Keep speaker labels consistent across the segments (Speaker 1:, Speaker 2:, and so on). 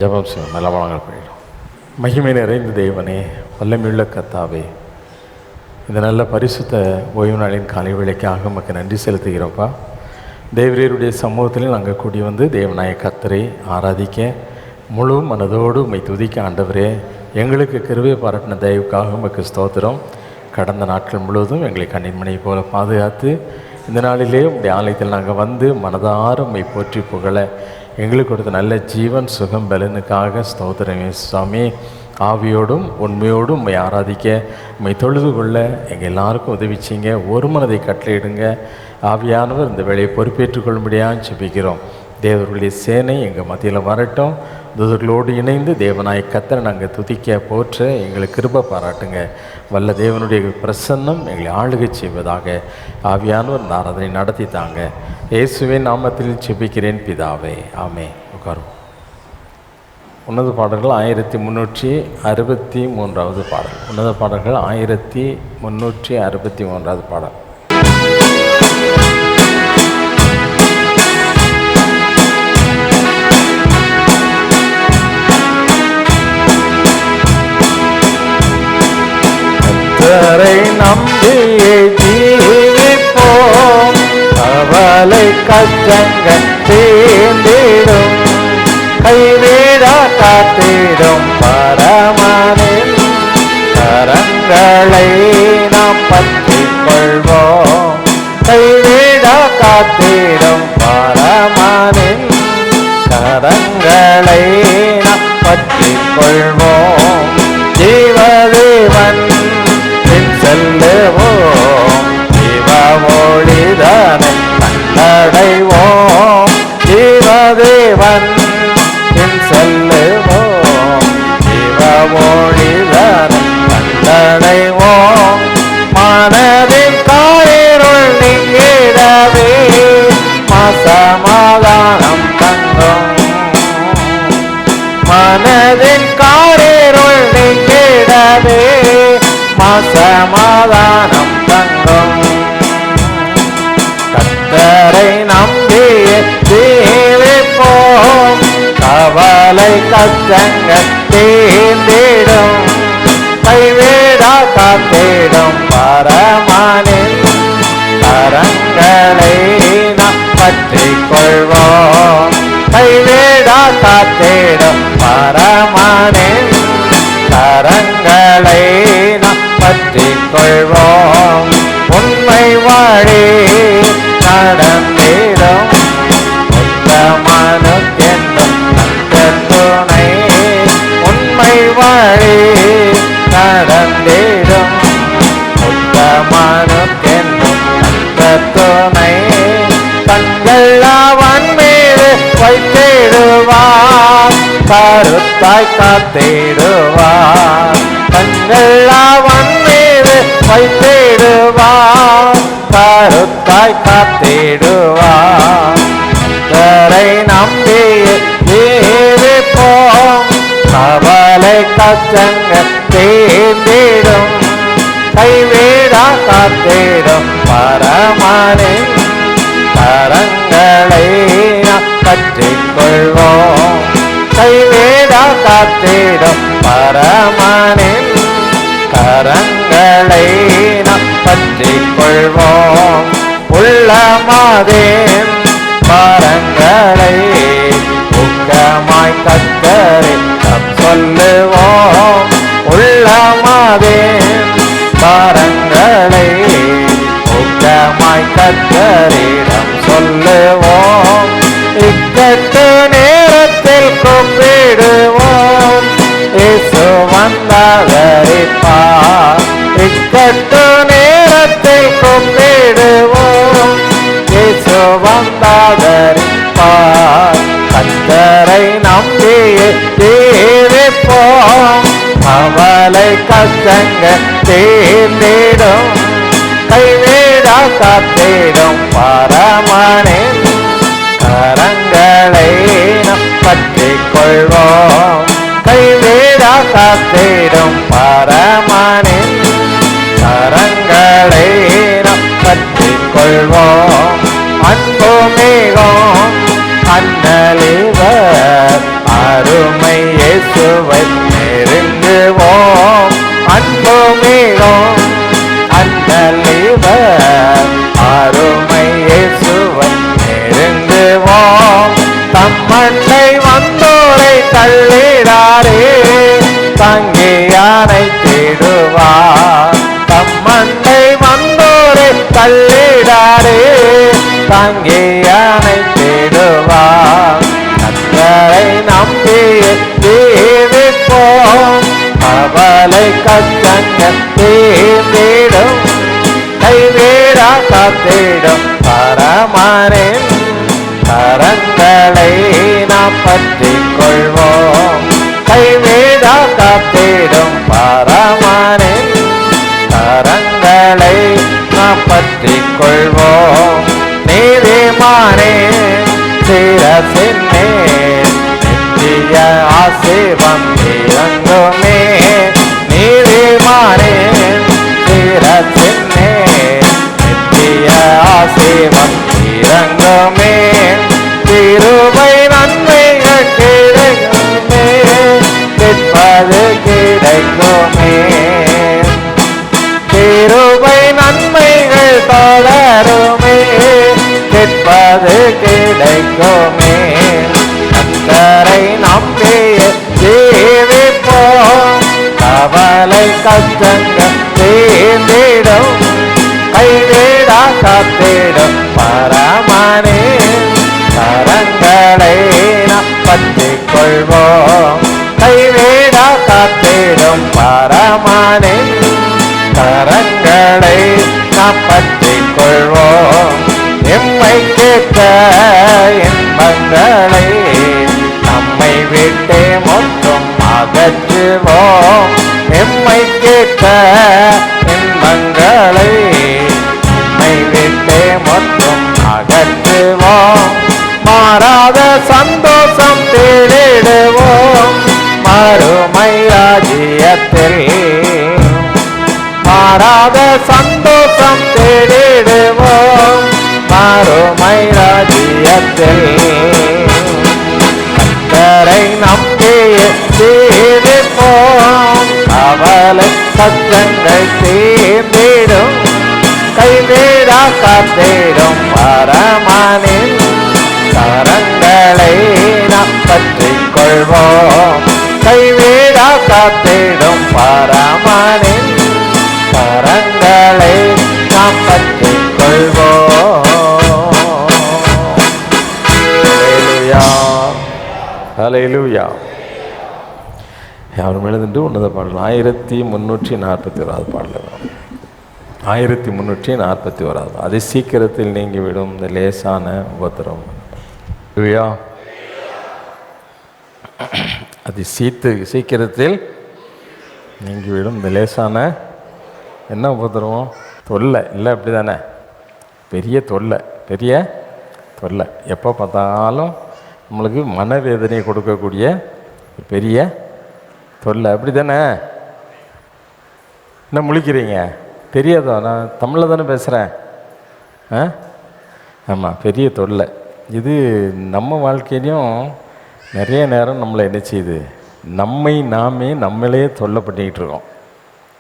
Speaker 1: ஜெபம் செய்வோம். நல்ல வளங்கள் போயிடும். மகிமை நிறைந்த தேவனே, வல்லமையுள்ள கர்த்தாவே, இந்த நல்ல பரிசுத்த ஓய்வு நாளின் காலை வேளைக்காக உமக்கு நன்றி செலுத்துகிறோம்ப்பா. தேவரீருடைய சமூகத்தில் நாங்கள் கூடி வந்து தேவநாய கர்த்தரை ஆராதிக்க முழு மனதோடு உம்மை துதிக்க ஆண்டவரே, எங்களுக்கு கிருபை பாராட்டின தயவுக்காக உமக்கு ஸ்தோத்திரம். கடந்த நாட்கள் முழுவதும் எங்களை கண்ணின்மணி போல பாதுகாத்து இந்த நாளிலே உங்களுடைய ஆலயத்தில் நாங்கள் வந்து மனதார உம்மை போற்றி புகழ எங்களுக்கு கொடுத்த நல்ல ஜீவன் சுகம் பலனுக்காக ஸ்தோத்திரமே சுவாமி. ஆவியோடும் உண்மையோடும் உம்மை ஆராதிக்க உம்மை தொழுது கொள்ள எங்கள் எல்லாருக்கும் உதவிச்சிங்க. ஒரு மனதை கட்டளையிடுங்க. ஆவியானவர் இந்த வேலையை பொறுப்பேற்றுக் கொள்ளும்படியாக ஜெபிக்கிறோம். தேவர்களுடைய சேனை எங்கள் மத்தியில் வரட்டும். தூதர்களோடு இணைந்து தேவனாய் கர்த்தரை நாங்கள் துதிக்க போற்ற எங்களுக்கு கிருபை பாராட்டுங்க. வல்ல தேவனுடைய பிரசன்னம் எங்களை ஆளுகை செய்வதாக ஆவியானவர் இந்த ஆராதனை நடத்தி தாங்க. இயேசுவின் நாமத்தில் ஜெபிக்கிறேன் பிதாவே, ஆமென். உட்காரும். உன்னத பாடல்கள் 1363வது பாடல். உன்னத பாடல்கள் 1363வது பாடல். கர்த்தரை நம்பியே ஜீவிப்போம், கவலை கஷ்டங்கள் தீர்ந்திடும், கைவிடா காத்திடும் பரமனின் கரங்களை நாம் பற்றிக் கொள்வோம். கைவிடா காத்திடும் பரமனின் கரங்களை நாம் பற்றிக் கொள்வோம். ஜீவதேவன் பின் செல்லுவோம், ஜீவ ஒளிதனை கண்டடைவோம். ஜீவதேவன் பின் செல்லுவோம், ஜீவ ஒளிதனை கண்டடைவோம். மனதின் காரிருள் நீங்கிடவே சமாதானம் தங்கும். மனதின் காரிருள் நீங்கிடவே சமாதானம் தங்கும். கர்த்தரை நம்பியே ஜீவிப்போம், கவலை கஷ்டங்கள் தீர்ந்திடும், கைவிடா காத்திடும் பரமனின் கரங்களை நாம் பற்றிக் கொள்வோம். கைவிடா காத்திடும் பரமனின் கரங்களை நாம் பற்றிக் கொள்வோம். உண்மை வழி நடந்திடும், உத்தமனுக்கென்றும் அந்த துணை. உண்மை வழி நடந்திடும், உத்தமனுக்கென்றும் அந்த துணை. கண்கள் அவன் மீது வைத்திடுவார், கருத்தாய் காத்திடுவார். கண்கள் அவன் மீது வைத்திடுவார், கருத்தாய் காத்திடுவார். கர்த்தரை நம்பியே ஜீவிப்போம், கவலை கஷ்டங்கள் தீர்ந்திடும், கைவிடா காத்திடும் பரமனின் கரங்களை நாம் பற்றிக் கொள்வோம். கைவிடா காத்திடும் பரமனின் கரங்களை நாம் பற்றிக் கொள்வோம். உள்ளமாதேன் பாரங்களை ஊக்கமாய் கர்த்தரை நாம் சொல்லுவோம். உள்ளமாதேன் பாரங்களை ஊக்கமாய் கர்த்தரிடம் சொல்லுவோம். இக்கட்டு நேரத்தில் கூப்பிடுவோம், இயேசு வந்தாதரிப்பார். இக்கட்டு நேரத்தில் கூப்பிடுவோம், இயேசு வந்தாதரிப்பார். கர்த்தரை நம்பியே ஜீவிப்போம், கவலை கஷ்டங்கள் தீர்ந்திடும், கைவிடா காத்திடும் பரமனின் கரங்களை நாம் பற்றிக் கொள்வோம். கைவிடா காத்திடும் பரமனின் கரங்களை நாம் பற்றிக் கொள்வோம். அன்பு மிகும் அண்ணலிவர் அருமை தாங்கி அணைத்திடுவார். தம்மண்டை வந்தோரை தள்ளிடாரே, தாங்கி அணைத்திடுவார். கர்த்தரை நம்பி ஜீவிப்போம், கவலை கஷ்டங்கள் தீர்ந்திடும், கைவிடா காத்திடும் பரமனின் கரங்களை நாம் பற்றிக் கொள்வோம். கைவிடா காத்திடும் பரமனின் கரங்களை நாம் பற்றிக் கொள்வோம். நீதிமானே சிரசின் மேல் நித்திய ஆசீர்வாதம் இறங்குமே. நீதிமானே சிரசின் மேல் நித்திய ஆசீர்வாதம் இறங்குமே. கிருபை நன்மைகள் கிடைக்குமே, கேட்பது கிடைக்குமே. கிருபை நன்மைகள் தொடருமே, கேட்பது கிடைக்குமே. கர்த்தரை நம்பிய ஜீவிப்போம், கவலை கஷ்டங்கள் தீர்ந்திடும், கைவிடா காத்திடும் பரமனின் கரங்களை நாம் பற்றிக் கொள்வோம். கைவிடா காத்திடும் பரமனின் கரங்களை நாம் பற்றிக் கொள்வோம். எம்மை கேட்க இன்பங்களை நம்மை விட்டே மொத்தம் அகற்றுவோம். எம்மை கேட்க இன்பங்களை நம்மை விட்டே மொத்தம் அகற்றுவோம். மாறாத சந்தோஷம் தேடிடுவோம் மறுமை ராஜ்யத்தில். மாறாத சந்தோஷம் தேடிடுவோம் மறுமை ராஜ்யத்தில். கர்த்தரை நம்பிய ஜீவிப்போம், கவலை கஷ்டங்கள் தீர்ந்திடும், கைவிடா காத்திடும் பரமனின் கரங்களை நாம் பற்றிக் கொள்வோம். கைவிடா காத்திடும் பரமனின் கரங்களை நாம் பற்றிக் கொள்வோம். ஹல்லேலூயா, ஹல்லேலூயா. யாரும் எழுதுண்டு உன்னத பாடல் 1341 பாடல். 1341 அது சீக்கிரத்தில் நீங்கிவிடும் இந்த லேசான உபத்திரம். அது சீக்கிரத்தில் நீங்கிவிடும் இந்த லேசான என்ன உபத்திரவம்? தொல்லை இல்லை, அப்படி தானே? பெரிய தொல்லை, பெரிய தொல்லை. எப்போ பார்த்தாலும் நம்மளுக்கு மனவேதனையை கொடுக்கக்கூடிய பெரிய தொல்லை, அப்படி தானே? என்ன முழிக்கிறீங்க? தெரியாதோ? நான் தமிழில் தானே பேசுகிறேன். ஆமாம், பெரிய தொல்லை இது. நம்ம வாழ்க்கையிலையும் நிறைய நேரம் நம்மளை என்ன செய்யுது? நம்மளே தொல்லை பண்ணிக்கிட்டு இருக்கோம்.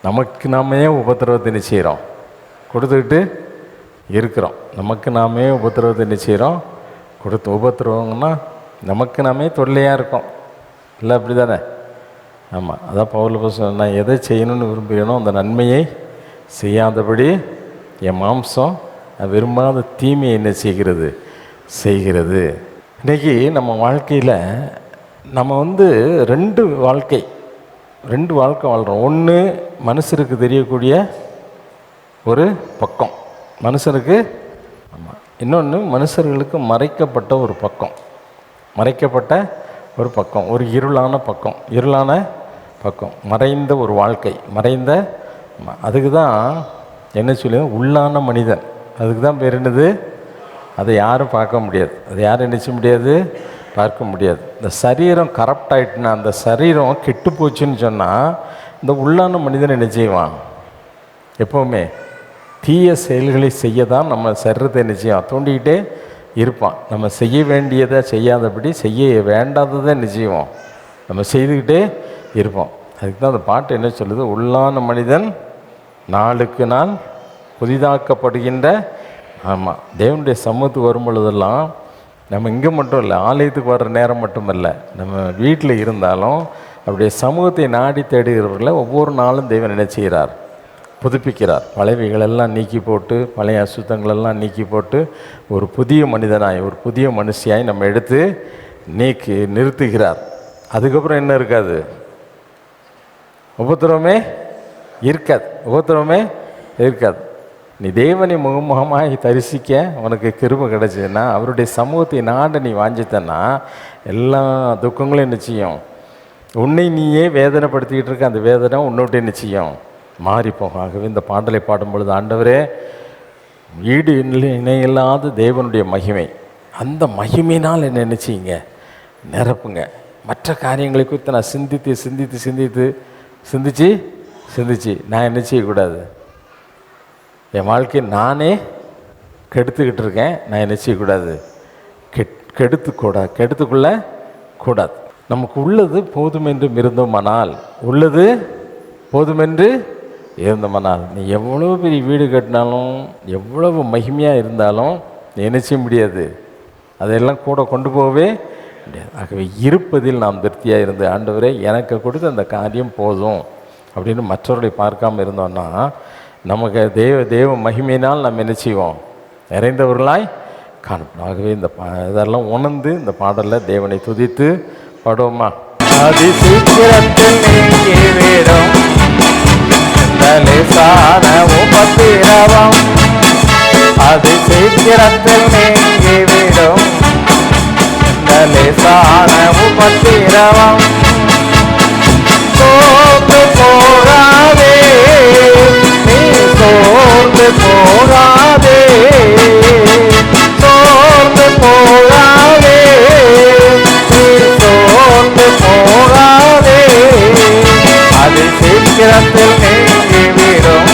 Speaker 1: நமக்கு நாமே உபத்திரவத்தை என்ன செய்கிறோம்? கொடுத்துக்கிட்டு இருக்கிறோம். நமக்கு நாமே உபத்திரவத்தை என்ன செய்கிறோம்? உபத்திரவங்கன்னா நமக்கு நாமே தொல்லையாக இருக்கோம். இல்லை, அப்படி தானே? ஆமாம், அதான் பவுல் நான் எதை செய்யணும்னு விரும்புகிறேனோ அந்த நன்மையை செய்யாதபடி என் மாம்சம் விரும்பாத தீமையை என்ன செய்கிறது. இன்றைக்கி நம்ம வாழ்க்கையில் நம்ம ரெண்டு வாழ்க்கை வாழ்கிறோம். ஒன்று மனுஷருக்கு தெரியக்கூடிய ஒரு பக்கம், மனுஷருக்கு. ஆமாம், இன்னொன்று மனுஷர்களுக்கு மறைக்கப்பட்ட ஒரு பக்கம், ஒரு இருளான பக்கம், மறைந்த ஒரு வாழ்க்கை, அதுக்கு தான் என்ன சொல்லி உள்ளான மனிதன். அதுக்கு தான் பேர் என்னது? அதை யாரும் பார்க்க முடியாது, அதை யாரும் என்ன செய்ய முடியாது? பார்க்க முடியாது. இந்த சரீரம் கரப்ட் ஆகிட்டுனா, அந்த சரீரம் கெட்டு போச்சுன்னு சொன்னால் இந்த உள்ளான மனிதன் என்ன செய்வான்? எப்போவுமே தீய செயல்களை செய்ய தான் நம்ம சரீரத்தை என்ன செய்வான்? தூண்டிக்கிட்டே இருப்பான். நம்ம செய்ய வேண்டியதை செய்யாதபடி செய்ய வேண்டாததை என்ன செய்வோம்? நம்ம செய்துக்கிட்டே இருப்போம். அதுக்கு தான் அந்த பாட்டு என்ன சொல்லுது? உள்ளான மனிதன் நாளுக்கு நாள் புதிதாக்கப்படுகின்ற. ஆமாம், தேவனுடைய சமூகத்துக்கு வரும் பொழுதெல்லாம் நம்ம இங்கே மட்டும் இல்லை, ஆலயத்துக்கு வர்ற நேரம் மட்டும் இல்லை, நம்ம வீட்டில் இருந்தாலும் அவருடைய சமூகத்தை நாடி தேடுகிறவர்களை ஒவ்வொரு நாளும் தேவன் என்ன செய்கிறார்? புதுப்பிக்கிறார். பழையவைகளெல்லாம் நீக்கி போட்டு, பழைய அசுத்தங்களெல்லாம் நீக்கி போட்டு ஒரு புதிய மனிதனாய், ஒரு புதிய மனுஷியாய் நம்ம எடுத்து நிறுத்துகிறார். அதுக்கப்புறம் என்ன இருக்காது? உபத்திரவமே இருக்காது. நீ தேவனை முகமுகமாக தரிசிக்க உனக்கு கிருபை கிடைச்சதுன்னா, அவருடைய சமூகத்தை நாட நீ வாஞ்சித்தன்னா, எல்லா துக்கங்களும் நிச்சயம் உன்னை நீயே வேதனைப்படுத்திக்கிட்டு இருக்க அந்த வேதனை உன்னோட்டே நிச்சயம் மாறிப்போகும். ஆகவே இந்த பாடலை பாடும் பொழுது, ஆண்டவரே, ஈடு இணையில்லாத தேவனுடைய மகிமை, அந்த மகிமையினால் என்ன நினச்சிங்க நிரப்புங்க. மற்ற காரியங்களை குறித்து நான் சிந்திச்சு நான் என்ன செய்யக்கூடாது? என் வாழ்க்கையை நானே கெடுத்துக்கிட்டு இருக்கேன். நான் என்ன செய்யக்கூடாது? கெடுத்துக்கொள்ள கூடாது. நமக்கு உள்ளது போதுமென்று இருந்தோமானால் நீ எவ்வளோ பெரிய வீடு கட்டினாலும், எவ்வளவு மகிமையாக இருந்தாலும் நீ என்ன செய்ய முடியாது? அதையெல்லாம் கூட கொண்டு போகவே முடியாது. ஆகவே இருப்பதில் நாம் திருப்தியாக இருந்து, ஆண்டவரே எனக்கு கொடுத்த அந்த காரியம் போதும் அப்படின்னு மற்றவர்களை பார்க்காம இருந்தோம்னா, நமக்கு தேவ மகிமையினால் நம்ம என்ன செய்வோம்? நிறைந்தவர்களாய் காணப்படும். ஆகவே இந்த இதெல்லாம் உணர்ந்து இந்த பாடலில் தேவனை துதித்து பாடுவோமா? அதி சீக்கிரத்தில் நீங்கிவிடும் லேசான உபத்திரவம், அதி சீக்கிரத்தில் நீங்கிவிடும் லேசான உபத்திரவம், சோர்ந்து போகாதே நீ, சோர்ந்து போகாதே, சோர்ந்து போகாதே நீ, சோர்ந்து போகாதே. அது சீக்கிரத்தில் நீங்கிவிடும்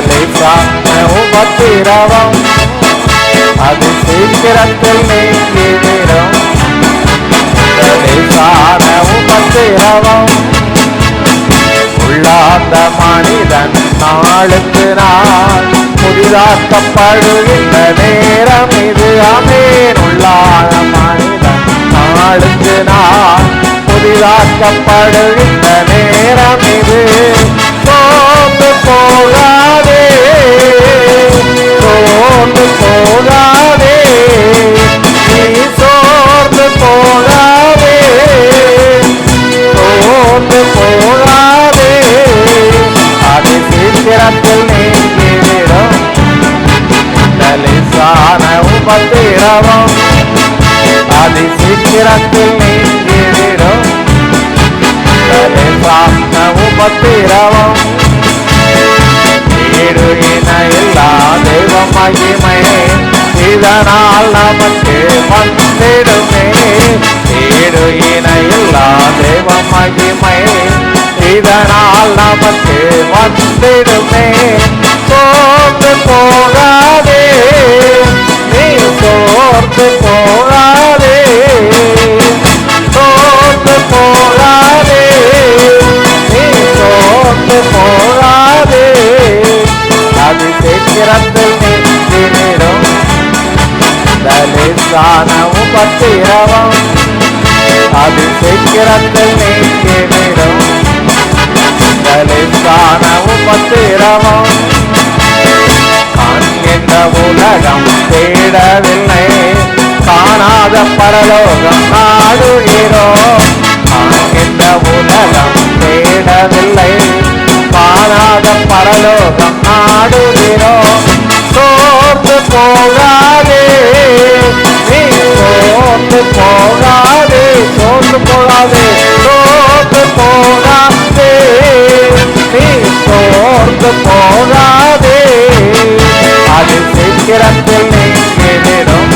Speaker 1: லேசான உபத்திரவம், அது சீக்கிரத்தில் நீங்கிவிடும் லேசான உபத்திரவம். உள்ளார்ந்த மனிதன் நாளுக்கு நாள் புதிதாக்கப்படுகின்ற நேரம் இது. ஆமென். உள்ளார்ந்த மனிதன் நாளுக்கு நாள் புதிதாக்கப்படுகின்ற நேரம் இது. சோர்ந்து போகாதே, சோர்ந்து போகாதே நீ, சோர்ந்து போகாதே, சோர்ந்து போகாதே. அது சீக்கிரத்தில் நீங்கிவிடும் லேசான உபத்திரவம், அது சீக்கிரத்தில் நீங்கிவிடும் லேசான உபத்திரவம். ஈடு இணையில்லா தேவ மகிமை, இதனால் நமக்கு வந்திடுமே. ஈடு இணையில்லா தேவ மகிமை, இதனால் நமக்கு வந்திடுமே. சோர்ந்து போகாதே நீ, சோர்ந்து போகாதே, சோர்ந்து போகாதே நீ, சோர்ந்து போகாதே. அது சீக்கிரத்தில் நீங்கிவிடும் லேசான உபத்திரவம், அது சீக்கிரத்தில் நீங்கிவிடும் லேசான உபத்திரவம். காண்கின்ற உலகம் தேடவில்லை, காணாத பரலோகம் நாடுகிறோம். காண்கின்ற உலகம் தேடவில்லை, காணாத பரலோகம் நாடுகிறோம். சோர்ந்து போகாதே நீ, சோர்ந்து போகாதே, சோர்ந்து போகாதே, சோர்ந்து போகாதே நீ, சோர்ந்து போகாதே. அது சீக்கிரத்தில் நீங்கிவிடும்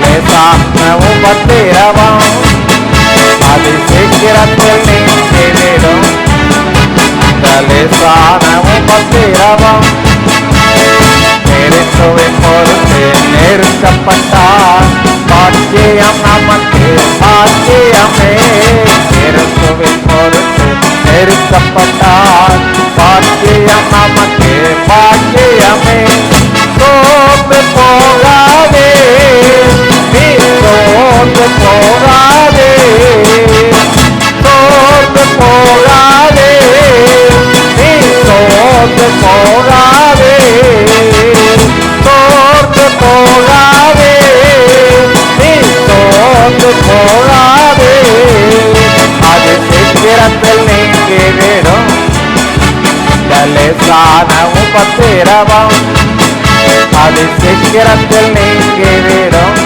Speaker 1: லேசான உபத்திரவம், அது சீக்கிரத்தில் நீங்கிவிடும் லேசான உபத்திரவம். கிறிஸ்துவின் பொருட்டு நெருக்கப்பட்டார் பாக்கியம் நமக்கு பாக்கியமே. கிறிஸ்துவின் பொருட்டு நெருக்கப்பட்டார் பாக்கியம் நமக்கு பாக்கியமே. சோர்ந்து போகாதே நீ, சோர்ந்து போகாதே உபத்திரவம் அது சீக்கிரத்தில் நீங்கிவிடும்.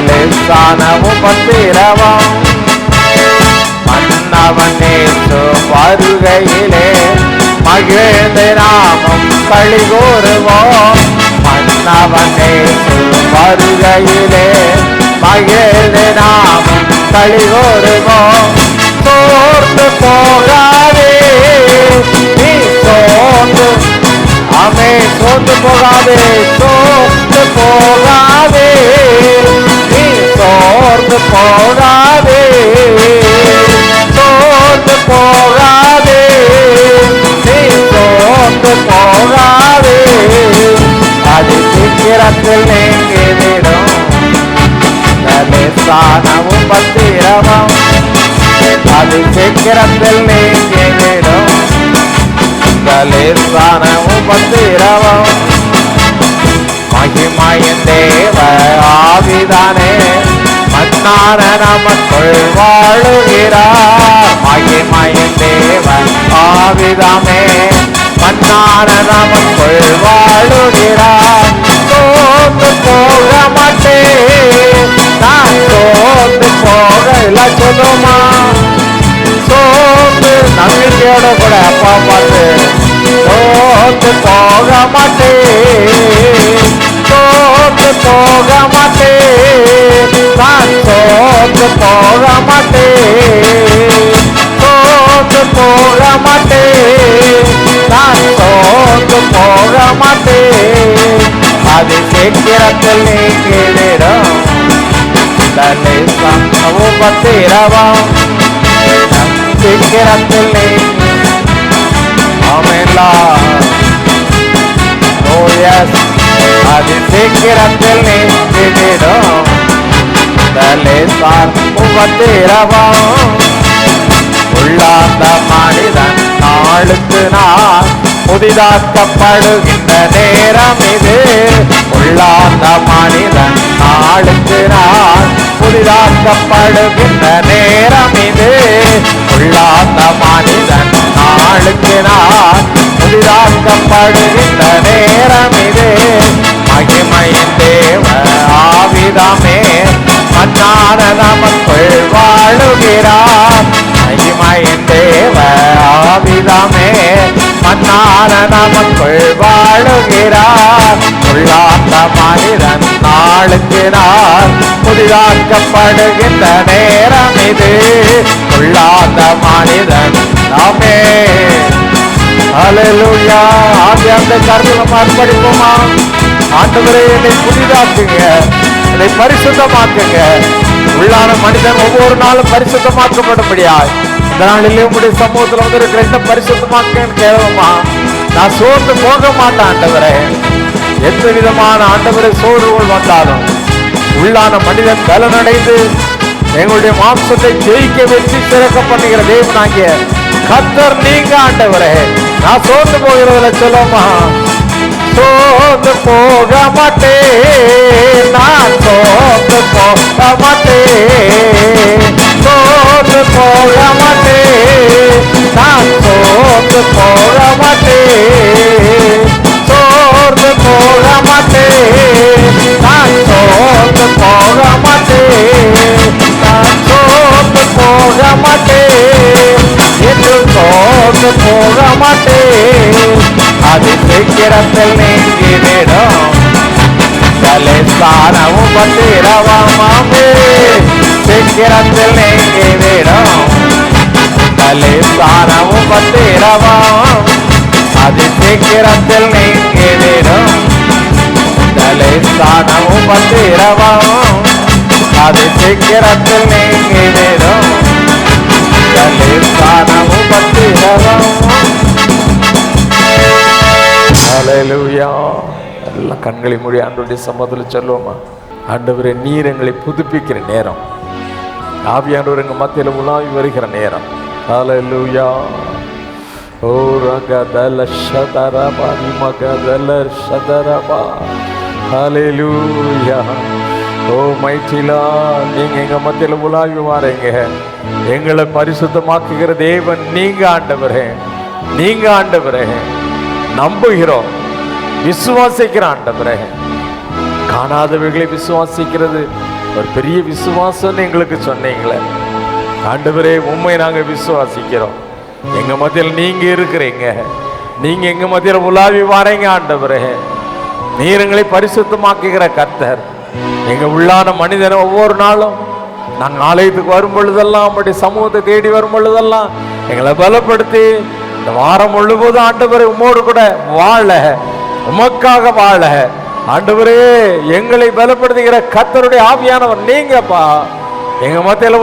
Speaker 1: லேசான உபத்திரவம் மன்னவன் இயேசு வருகையிலே மகிழ்ந்து நாமும் களி கூறுவோம். மன்னவன் இயேசு வருகையிலே மகிழ்ந்து நாமும் களி கூறுவோம். சோர்ந்து போகாதே நீ சோர்ந்து ஆமே சோர்ந்து போகாதே சோர்ந்து போகாதே நீ சோர்ந்து போகாதே சோர்ந்து போகாதே நீ சோர்ந்து போகாதே அது சீக்கிரத்தில் நீங்கிவிடும். லேசான உபத்திரவம் அது சீக்கிரத்தில் நீங்கிவிடும். லேசான உபத்திரவம் மகிமையின் தேவ ஆவிதானே மன்னான நமக்குள் வாழுகிறார். மகிமையின் தேவ ஆவிதாமே மன்னான நமக்குள் வாழுகிறார். சோர்ந்து போக மாட்டேன் நான் சோர்ந்து போக இல்லை சொல்லுமா சோர்ந்து நம்பிக்கையோட கூட அப்பா பார்த்து சோர்ந்து போக மாட்டேன் சோர்ந்து போக மாட்டேன் நான் சோர்ந்து போக மாட்டேன் சோர்ந்து போக மாட்டேன் நான் சோர்ந்து போக மாட்டேன் அது சீக்கிரத்தில் நீங்கிவிடும். உபத்திரவம் சீக்கிரத்தில் அது சீக்கிரத்தில் நீங்கிவிடும். லேசான உபத்திரவம் உள்ளார்ந்த மனிதன் நாளுக்கு நாள் புதிதாக்கப்படுகின்ற நேரம் இது. உள்ளார்ந்த மனிதன் நாளுக்கு நாள் புதிதாக்கப்படுகின்ற நேரம் இது. உள்ளார்ந்த மனிதன் நாளுக்கு நாள் புதிதாக்கப்படுகின்ற நேரம் இது. மகிமையின் தேவ ஆவிதாமே மன்னான நமக்குள் வாழுகிறார். மகிமையின் தேவ ஆவிதாமே மன்னான நமக்குள் வாழுகிறார். உள்ளார்ந்த மனிதன் நாளுக்கு நாள் புதிதாக்கப்படுகின்ற நேரம் இது. உள்ளார்ந்த மனிதன் நாமே ஹல்லேலூயா. அந்த கருத்துல அர்ப்பணிப்போமா? ஆண்டவரே என்னை புதிதாக்குங்க, என்னை பரிசுத்தமாக்குங்க. உள்ளான மனிதன் ஒவ்வொரு நாளும் பரிசுத்தமாக்கப்படும்படியாய் இந்த நாளிலே உங்களுடைய சமூகத்தில் வந்து இருக்கிற என்ன பரிசுத்தமாக்கன்னு கேளுமா. நான் சோர்ந்து போக மாட்டேன் ஆண்டவரே. எந்த விதமான ஆண்டவரை சோர்வுகள் வந்தாலும் உள்ளான மனிதன் பலனடைந்து எங்களுடைய மாம்சத்தை ஜெயிக்க வச்சு சிறக்க பண்ணுகிற தேவனாகிய கர்த்தர் நீங்க ஆண்டவரே. நான் சோர்ந்து போகிறதுல சொல்லுமா சோர்ந்து போக மாட்டேன் நான் சோர்ந்து போக மாட்டேன் சோர்ந்து போக மாட்டேன் நான் சோர்ந்து போக மாட்டேன் சோர்ந்து போக மாட்டேன் நான் சோர்ந்து போக மாட்டேன் நான் சோர்ந்து போக மாட்டேன் என்று சோர்ந்து போக மாட்டேன் அது சீக்கிரத்தில் நீங்கிவிடும். லேசான உபத்திரவமாமே சீக்கிரத்தில் நீங்கிவிடும். லேசான உபத்திரவம் அது சீக்கிரத்தில் நீங்கிவிடும். லேசான உபத்திரவம் அது சீக்கிரத்தில் நீங்கிவிடும். லேசான உபத்திரவம். ஹல்லேலூயா. எல்லாம் கண்களை மூடி ஆண்டவருடைய சமூகத்தில் சொல்லுவோமா? ஆண்டவரே நீர் எங்களை புதுப்பிக்கிற நேரம், ஆவியானவர் எங்கள் மத்தியில் உலாவி வருகிற நேரம். ஹல்லேலூயா. ஓ ரகதல ஷதரபா மகதல ஷதரபா. ஹல்லேலூயா. ஓ மைட்டிலா, நீங்க எங்க மத்தியில் உலாவி வாரீங்க. எங்களை பரிசுத்தமாக்குகிற தேவன் நீங்க ஆண்டவரே, நீங்க ஆண்டவரே. நம்புகிறோம், விசுவாசிக்கிறோம் ஆண்டவரே. காணாதவைகளை விசுவாசிக்கிறது ஒரு பெரிய விசுவாசம்னு எங்களுக்கு சொன்னீங்களே ஆண்டவரே. உண்மை நாங்கள் விசுவாசிக்கிறோம். எங்க மத்தியில் நீங்க இருக்கிறீங்க, நீங்க எங்க மத்தியில் உலாவி வாரீங்க ஆண்டவரே. நீர் எங்களை பரிசுத்தமாக்குகிற கர்த்தர். எங்க உள்ளான மனிதனை ஒவ்வொரு நாளும் நாங்கள் ஆலயத்துக்கு வரும் பொழுதெல்லாம், அப்படி சமூகத்தை தேடி வரும் பொழுதெல்லாம் எங்களை பலப்படுத்தி இந்த வாரம் முழுவதும் ஆண்டவரே உம்மோடு கூட வாழ, உமக்காக வாழ ஆண்டவரே எங்களை பலப்படுத்துகிற கர்த்தருடைய ஆவியானவர் நீங்கப்பா. எங்க மத்தியில்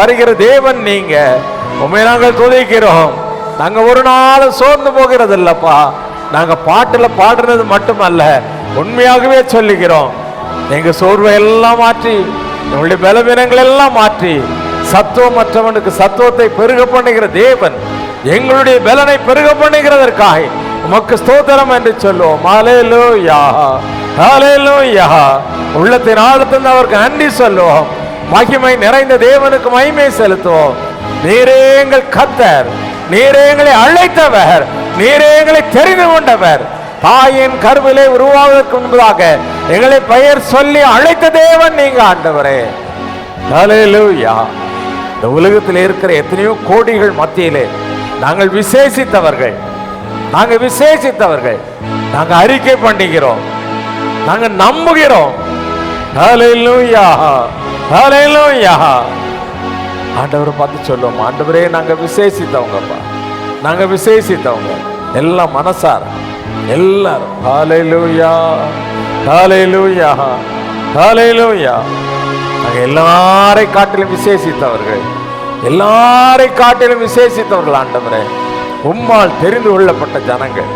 Speaker 1: வருகிற தேவன் நீங்க. உண்மை நாங்கள் துதிக்கிறோம். நாங்க ஒரு நாள் சோர்ந்து போகிறது இல்லப்பா. நாங்க பாட்டுல பாடுறது மட்டுமல்ல, உண்மையாகவே சொல்லுகிறோம். எங்க சோர்வை எல்லாம் மாற்றி, எங்களுடைய பலவீனங்கள் எல்லாம் மாற்றி, சத்துவமற்றவனுக்கு சத்துவத்தை பெருக பண்ணுகிற தேவன் எங்களுடைய பலனை பெருக பண்ணுகிறதற்காக உமக்கு ஸ்தோத்திரம் என்று சொல்லுவோம். ஹல்லேலூயா, ஹல்லேலூயா. உள்ளத்தின் ஆழத்திலிருந்து அவருக்கு நன்றி சொல்லுவோம். மகிமை நிறைந்த தேவனுக்கு மகிமை செலுத்துவோம். நீரே எங்கள் கர்த்தர், நீரே எங்களை அழைத்தவர், நீரே எங்களை தெரிந்து கொண்டவர். தாயின் கருவிலே உருவாவதற்கு முன்பதாக எங்களை பெயர் சொல்லி அழைத்த தேவன் நீங்க ஆண்டவரே. ஹல்லேலூயா. இந்த உலகத்தில் இருக்கிற எத்தனையோ கோடிகள் மத்தியிலே நாங்கள் விசேஷித்தவர்கள், நாங்கள் விசேஷித்தவர்கள். நாங்க அறிக்கை பண்ணுகிறோம், நாங்க நம்புகிறோம். ஹல்லேலூயா, ஹல்லேலூயா. ஆண்டவரை பார்த்து சொல்லுவோம், ஆண்டவரே நாங்க விசேஷித்தவங்கப்பா, நாங்க விசேஷித்தவங்க எல்லாம் மனசார எல்லாரும். ஹல்லேலூயா, ஹல்லேலூயா, ஹல்லேலூயா. நாங்க எல்லாரை காட்டிலும் விசேஷித்தவர்கள், எல்லாரை காட்டிலும் விசேஷித்தவர்கள் ஆண்டவரே. உம்மால் தெரிந்து கொள்ளப்பட்ட ஜனங்கள்,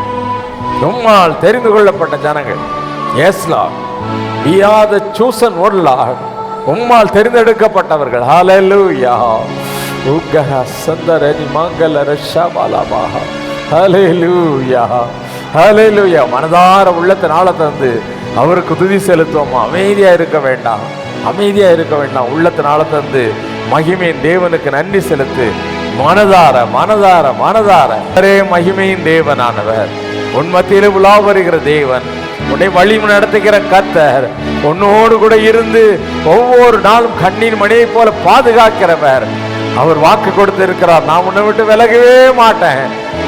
Speaker 1: உம்மால் தெரிந்து கொள்ளப்பட்ட ஜனங்கள். Yes Lord, we are the chosen one Lord. உம்மால் தெரிந்தெடுக்கப்பட்டவர்கள். ஹல்லேலூயா. உக்கஹ சந்தரனி மங்கள ரஷபாலபா. ஹல்லேலூயா, ஹல்லேலூயா. மனதார உள்ளத்தின் ஆழத்தை வந்து அவருக்கு துதி செலுத்துவோமா. அமைதியா இருக்க வேண்டாம், அமைதியா இருக்க வேண்டாம். உள்ளத்தின் ஆழத்தை வந்து மகிமையின் தேவனுக்கு நன்றி செலுத்து. மனதார மனதார மனதார. மகிமையின் தேவனானவர், உன் மத்தியிலே உலா வருகிற தேவன், உன்னை வழி நடத்துகிற கர்த்தர், உன்னோடு கூட இருந்து ஒவ்வொரு நாளும் கண்ணீர் மணியை போல பாதுகாக்கிறவர். அவர் வாக்கு கொடுத்து இருக்கிறார், நான் உன்னை விட்டு விலகவே மாட்டேன்,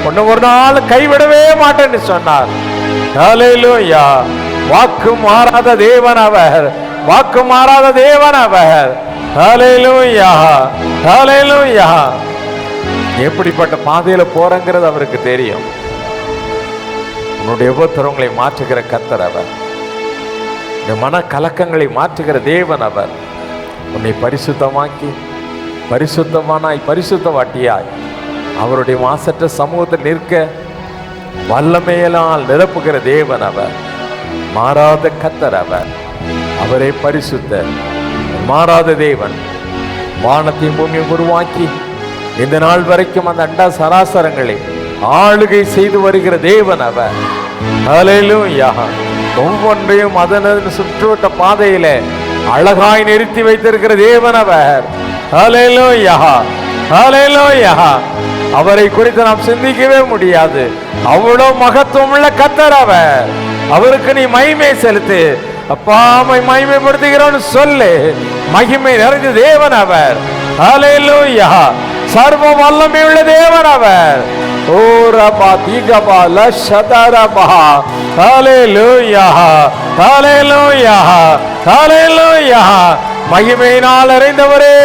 Speaker 1: உன்னை ஒரு நாள் கைவிடவே மாட்டேன்னு சொன்னார். ஹல்லேலூயா. வாக்கு மாறாத தேவன் அவர், வாக்கு மாறாத தேவன் அவர். ஹல்லேலூயா, ஹல்லேலூயா. எப்படிப்பட்ட பாதையில போறங்கிறது அவருக்கு தெரியும். உன்னுடைய உபத்திரவங்களை மாற்றுகிற கர்த்தர் அவர், இந்த மன கலக்கங்களை மாற்றுகிற தேவன் அவர். உன்னை பரிசுத்தமாக்கி பரிசுத்தமானாய் பரிசுத்தவாட்டியாய் அவருடைய மாசற்ற சமூகத்தில் நிற்க வல்லமையினால் நிரப்புகிற தேவன் அவர். மாறாத கர்த்தர் அவர், அவரே பரிசுத்தர், மாறாத தேவன். வானத்தையும் பூமியும் உருவாக்கி இந்த நாள் வரைக்கும் அந்த அண்ட சராசரங்களை ஆளுகை செய்து வருகிற தேவன் அவர். ஹல்லேலூயா. ஒவ்வொன்றையும் அதனது சுற்றுவட்ட பாதையிலே அழகாய் நிறுத்தி வைத்திருக்கிற தேவன் அவர். ஹல்லேலூயா, ஹல்லேலூயா. அவரை குறித்து நாம் சிந்திக்கவே முடியாது, அவ்வளவு மகத்துவம் உள்ள கர்த்தர் அவர். அவருக்கு நீ மகிமை செலுத்து. அப்பா மகிமைப்படுத்துகிறோன்னு சொல்லு. மகிமை நிறைந்த தேவன் அவர். ஹல்லேலூயா. சர்வ வல்லமை உள்ள தேவன் அவர். ஓ ரபா தீகபா லஷதரபா. ஹல்லேலூயா, ஹல்லேலூயா, ஹல்லேலூயா. மகிமையினால் நிறைந்தவரே,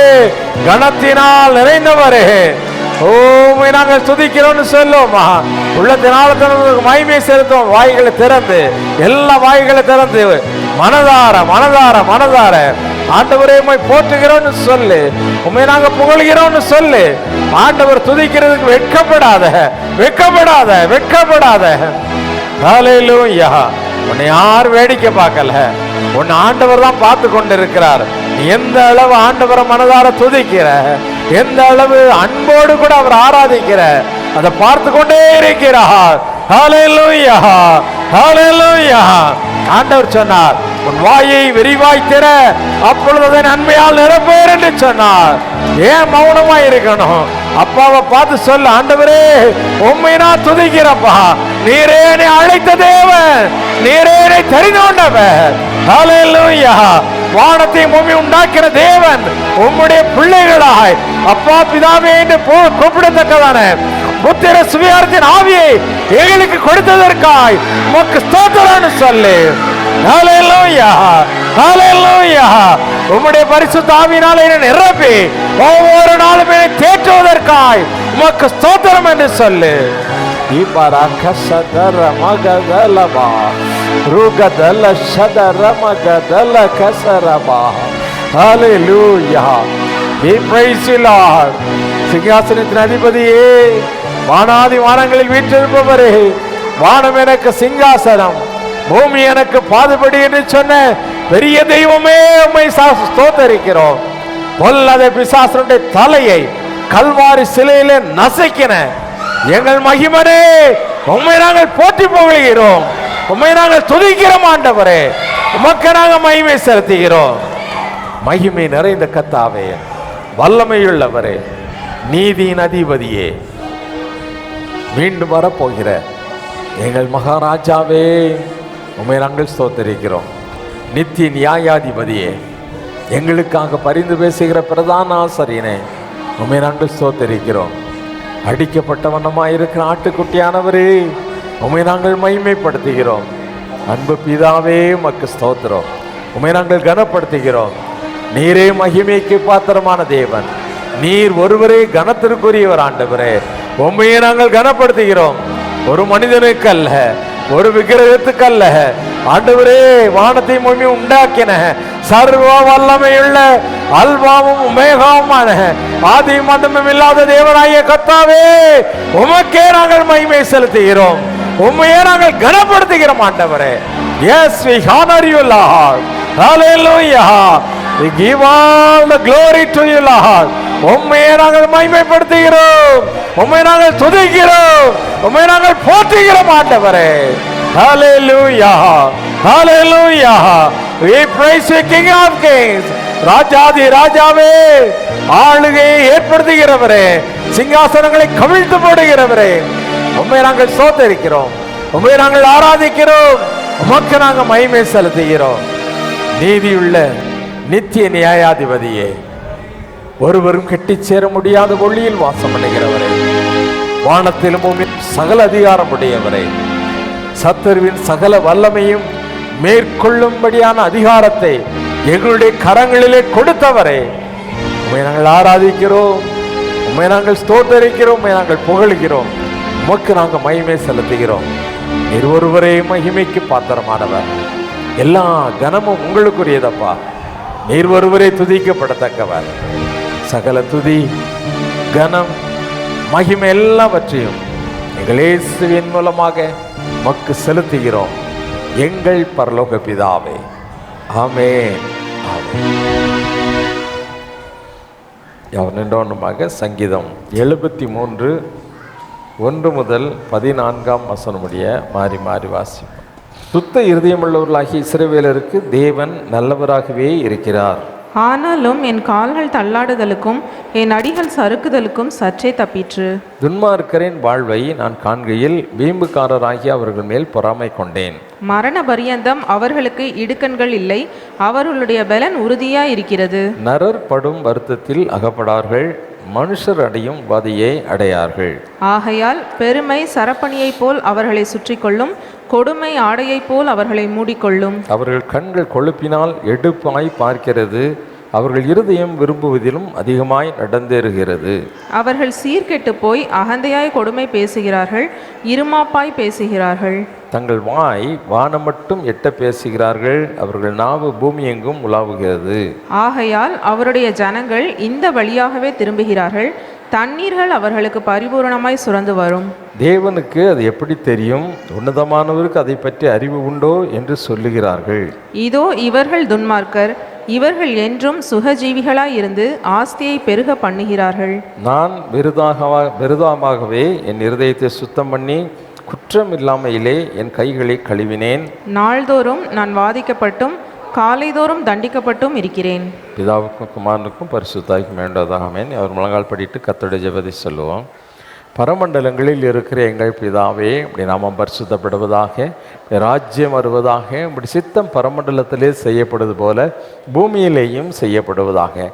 Speaker 1: கணத்தினால் நிறைந்தவரே, ஓமை நாங்கள் துதிக்கிறோம்னு சொல்லுவோமா. உள்ளத்தினால மகிமை செலுத்துவோம். வாய்களை திறந்து, எல்லா வாய்களை திறந்து மனதார மனதார மனதார ஆண்டவரே உம்மை போற்றுகிறோம்னு சொல்லு, உம்மை நாங்க புகழ்கிறோம்னு சொல்லு. ஆண்டவர் துதிக்கிறதுக்கு வெட்கப்படாத, வெட்கப்படாத, வெட்கப்படாத. ஹல்லேலூயா. உன்னை யார் வேடிக்கை பார்க்கல, உன்னை ஆண்டவர் தான் பார்த்து கொண்டிருக்கிறார். எந்த அளவு ஆண்டவரை மனதார துதிக்கிற, எந்த அளவு அன்போடு கூட அவர் ஆராதிக்கிற, அதை பார்த்து கொண்டே இருக்கிறார். ஹல்லேலூயா, ஹல்லேலூயா. ஆண்டவர் சொன்னார், உன் வாயை விரிவாய் திற, அப்பொழுது அதை நன்மையால் நிரப்பேர் என்று சொன்னார். ஏன் மௌனமா இருக்கணும்? அப்பாவை பார்த்து சொல்ல, ஆண்டவரே உம்மை நான் துதிக்கிறப்பா, நீரே என்னை அழைத்த தேவன், நீரே என்னை தெரிந்து கொண்டவர். ஹல்லேலூயா. வானத்தை பூமி உண்டாக்கிற தேவன் உம்முடைய பிள்ளைகளாய் அப்பா பிதாவே என்று கூப்பிடத்தக்கதான புத்திர சுவிகாரத்தின் ஆவியை எங்களுக்கு கொடுத்ததற்காய் உமக்கு ஸ்தோத்திரம்னு சொல்லு. ஹல்லேலூயா, ஹல்லேலூயா. உம்முடைய பரிசுத்த ஆவியினாலே என்னை நிரப்பி ஒவ்வொரு நாளும் என்னை தேற்றுவதற்காய் உமக்கு ஸ்தோத்திரம் என்று சொல்லு. சிங்காசனத்தின் அதிபதியே, வானாதி வானங்களில் வீற்றிருப்பவரே, வானம் எனக்கு சிங்காசனம், பூமி எனக்கு பாதுபடி என்று சொன்ன பெரிய தெய்வமே உம்மை ஸ்தோத்தரிக்கிறோம். பொல்லாத பிசாசனுடைய தலையை கல்வாரி சிலையிலே நசைக்கின எங்கள் மகிமனே, உம்மை நாங்கள் போற்றி புகழ்கிறோம், உம்மை நாங்கள் துதிக்கிறோம் ஆண்டவரே, உமக்கு நாங்கள் மகிமை செலுத்துகிறோம். மகிமை நிறைந்த கர்த்தாவே, வல்லமையுள்ளவரே, நீதியின் அதிபதியே, மீண்டும் வரப்போகிற எங்கள் மகாராஜாவே, உம்மை நாங்கள் ஸ்தோத்தரிக்கிறோம். நித்திய நியாயாதிபதியே, எங்களுக்காக பரிந்து பேசுகிற பிரதான ஆசாரியனே, உம்மை நாங்கள் ஸ்தோத்தரிக்கிறோம். அடிக்கப்பட்ட வண்ணமாயிருக்கிற ஆட்டுக்குட்டியானவரே, உம்மை நாங்கள் மகிமைப்படுத்துகிறோம். அன்பு பிதாவே, உமக்கு ஸ்தோத்திரம். உம்மை நாங்கள் கனப்படுத்துகிறோம். நீரே மகிமைக்கு பாத்திரமான தேவன், நீர் ஒருவரே கனத்திற்குரியவர் ஆண்டவரே. உம்மையை நாங்கள் கனப்படுத்துகிறோம். ஒரு மனிதனுக்கு அல்ல, ஒரு விக்கிரகத்துக்கு அல்ல ஆண்டவரே. வானத்தை பூமி உண்டாக்கின சர்வ வல்லமையுள்ள அல்பாவும் உமேகாவுமான ஆதி மந்தமும் இல்லாத தேவனாகிய கர்த்தாவே, உமக்கே நாங்கள் மகிமை செலுத்துகிறோம், உம்மையே நாங்கள் கனப்படுத்துகிறோம் ஆண்டவரே. Yes, we honor you, Lord. Hallelujah. We give all the glory to you, Lord. உம்மையே நாங்கள் மகிமைப்படுத்துகிறோம், உம்மை நாங்கள் துதிக்கிறோம், உம்மை நாங்கள் போற்றுகிறோம் ஆண்டவரே. Hallelujah. Hallelujah. We praise you, King of Kings. ராஜாதி ராஜாவே, ஆளுகையை ஏற்படுத்துகிறவரே, சிங்காசனங்களை கவிழ்த்து போடுகிறவரே, உம்மை நாங்கள் ஸ்தோத்திரிக்கிறோம், உம்மை நாங்கள் ஆராதிக்கிறோம், உமக்கு நாங்கள் மகிமை செலுத்துகிறோம். நீதியுள்ள நித்திய நியாயாதிபதியே, ஒருவரும் கெட்டி சேர முடியாத ஒளியில் வாசம் பண்ணுகிறவரே, வானத்திலும் பூமியிலும் சகல அதிகாரம் உடையவரே, சத்துருவின் சகல வல்லமையும் மேற்கொள்ளும்படியான அதிகாரத்தை எங்களுடைய கரங்களிலே கொடுத்தவரே, உம்மை நாங்கள் ஆராதிக்கிறோம், உம்மை நாங்கள் ஸ்தோத்தரிக்கிறோம், உம்மை நாங்கள் புகழ்கிறோம், உமக்கு நாங்கள் மகிமை செலுத்துகிறோம். நீர் ஒருவரே மகிமைக்கு பாத்திரமானவர், எல்லா கனமும் உங்களுக்குரியதப்பா. நீர் ஒருவரே துதிக்கப்படத்தக்கவர். சகல துதி கனம் மகிமை எல்லாவற்றையும் எங்கள் இயேசுவின் மூலமாக உமக்கு செலுத்துகிறோம், எங்கள் பரலோக பிதாவே. ஆமென். நின்றோன்னுமாக சங்கீதம் 73 1 முதல் 14 முடிய மாறி மாறி வாசிப்போம். சுத்த இருதயமுள்ளவர்களாகிய இஸ்ரவேலருக்கு தேவன் நல்லவராகவே இருக்கிறார்.
Speaker 2: ஆனாலும் என் கால்கள் தள்ளாடுதலுக்கும் என் அடிகள் சறுக்குதலுக்கும் சற்றே தப்பிற்று.
Speaker 1: துன்மார்க்கரின் வாழ்வை நான் காண்கையில் வீம்புக்காரராகி அவர்கள் மேல் பொறாமை கொண்டேன்.
Speaker 2: மரண பரியந்தம் அவர்களுக்கு இடுக்கண்கள் இல்லை, அவர்களுடைய பலன் உறுதியாய் இருக்கிறது.
Speaker 1: நரர் படும் வருத்தத்தில் அகப்படார்கள், மனுஷர் அடையும் வாதியை அடையார்கள்.
Speaker 2: ஆகையால் பெருமை சரப்பணியைப் போல் அவர்களை சுற்றி கொள்ளும், கொடுமை ஆடையைப் போல் அவர்களை மூடிக்கொள்ளும்.
Speaker 1: அவர்கள் கண்கள் கொழுப்பினால் எடுப்பாய் பார்க்கிறது, அவர்கள் இருதயம் விரும்புவதிலும் அதிகமாய் நடந்தேறுகிறது.
Speaker 2: அவர்கள் சீர்கெட்டு போய் அகந்தையாய் கொடுமை பேசுகிறார்கள், இருமாப்பாய் பேசுகிறார்கள்.
Speaker 1: தங்கள் வாய் வானம் மட்டும் எட்ட பேசுகிறார்கள், அவர்கள் நாவு பூமி எங்கும் உலாவுகிறது.
Speaker 2: ஆகையால் அவருடைய ஜனங்கள் இந்த வழியாகவே திரும்புகிறார்கள், தண்ணீர்கள் அவர்களுக்கு பரிபூரணமாய் சுரந்து வரும்.
Speaker 1: தேவனுக்கு அது எப்படி தெரியும்? உன்னதமானவருக்கு அதை பற்றி அறிவு உண்டோ என்று சொல்லுகிறார்கள்.
Speaker 2: இதோ இவர்கள் துன்மார்க்கர், இவர்கள் என்றும் சுகஜீவிகளாய் இருந்து ஆஸ்தியை பெருக பண்ணுகிறார்கள்.
Speaker 1: நான் விருதாகவே என் இருதயத்தை சுத்தம் பண்ணி குற்றம் இல்லாமையிலே என் கைகளை கழுவினேன்.
Speaker 2: நாள்தோறும் நான் வாதிக்கப்பட்டும் காலைதோறும் தண்டிக்கப்பட்டும் இருக்கிறேன்.
Speaker 1: பிதாவுக்கும் குமாரனுக்கும் பரிசுத்தாய்க்கும் வேண்டதாக ஆமென். அவர் முழங்கால் படிட்டு கர்த்தருடைய ஜெபத்தை சொல்லுவோம். பரமண்டலங்களில் இருக்கிற எங்கள் பிதாவே, இப்படி நாமம் பரிசுத்தப்படுவதாக, ராஜ்யம் வருவதாக, இப்படி சித்தம் பரமண்டலத்திலே செய்யப்படுவது போல பூமியிலேயும் செய்யப்படுவதாக.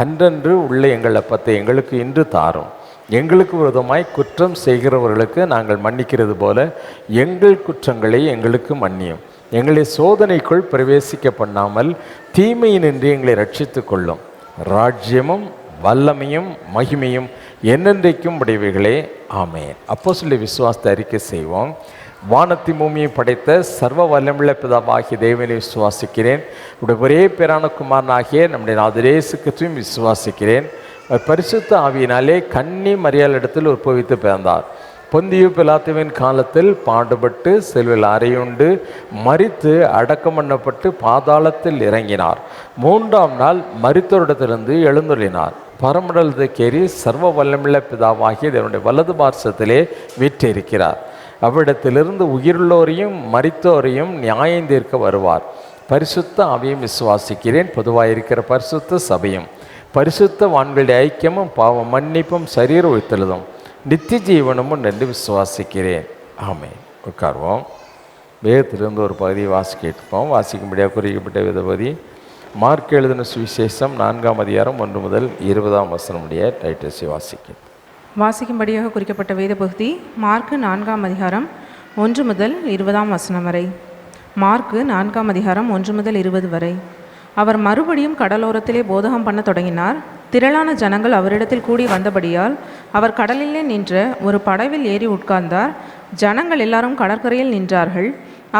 Speaker 1: அன்றன்று உள்ள எங்கள் அப்பத்தை எங்களுக்கு இன்று தாரும். எங்களுக்கு விரோதமாய் குற்றம் செய்கிறவர்களுக்கு நாங்கள் மன்னிக்கிறது போல எங்கள் குற்றங்களை எங்களுக்கு மன்னியும். எங்களை சோதனைக்குள் பிரவேசிக்க பண்ணாமல் தீமையினின்று எங்களை ரட்சித்து கொள்ளும். ராஜ்யமும் வல்லமையும் மகிமையும் என்னென்றைக்கும் உடையவைகளே, ஆமென். அப்போஸ்தலருடைய விசுவாசத்தை அறிக்கை செய்வோம். வானத்தி பூமியை படைத்த சர்வ வல்லமுள்ள பிதாவாகிய தேவனை விசுவாசிக்கிறேன். உடைய ஒரே பேரான குமாரனாகிய நம்முடைய நாதர் இயேசு கிறிஸ்துவையும் விசுவாசிக்கிறேன். பரிசுத்த ஆவியினாலே கன்னி மரியாளிடத்தில் உற்பவித்து பிறந்தார். பொந்தியு பிலாத்துவின் காலத்தில் பாடுபட்டு சிலுவையில் அறையுண்டு மரித்து அடக்கம் பண்ணப்பட்டு பாதாளத்தில் இறங்கினார். 3ஆம் நாள் மரித்தோரிடத்திலிருந்து எழுந்துள்ளினார். பரமண்டலத்துக்கேறி சர்வ வல்லமுள்ள பிதாவாகிய தேவனுடைய வலது பார்சத்திலே வீற்றிருக்கிறார். அவ்விடத்திலிருந்து உயிருள்ளோரையும் மரித்தோரையும் நியாயம் தீர்க்க வருவார். பரிசுத்த ஆவியும் விசுவாசிக்கிறேன். பொதுவாயிருக்கிற பரிசுத்த சபையும் பரிசுத்த வான்களுடைய ஐக்கியமும் பாவ மன்னிப்பும் சரீர உயிர்த்தெழுதும் நித்திய ஜீவனமும் என்று விசுவாசிக்கிறேன். ஆமென். உட்கார்வோம். வேதத்திலிருந்து ஒரு பகுதியை வாசிக்கிட்டுப்போம். வாசிக்கும்படியாக குறிக்கப்பட்ட வேத பகுதி மார்க் எழுதின சுவிசேஷம் 4ஆம் அதிகாரம் 1 முதல் 20ஆம் வசனம் உடைய டைட்டில்ஸை
Speaker 2: வாசிக்கும்படியாக குறிக்கப்பட்ட வேத பகுதி மார்க்கு 4ஆம் அதிகாரம் 1 முதல் 20ஆம் வசனம் வரை. மார்க்கு 4ஆம் அதிகாரம் 1 முதல் 20 வரை. அவர் மறுபடியும் கடலோரத்திலே போதகம் பண்ண தொடங்கினார். திரளான ஜனங்கள் அவரிடத்தில் கூடி வந்தபடியால் அவர் கடலிலே நின்ற ஒரு படவில் ஏறி உட்கார்ந்தார். ஜனங்கள் எல்லாரும் கடற்கரையில் நின்றார்கள்.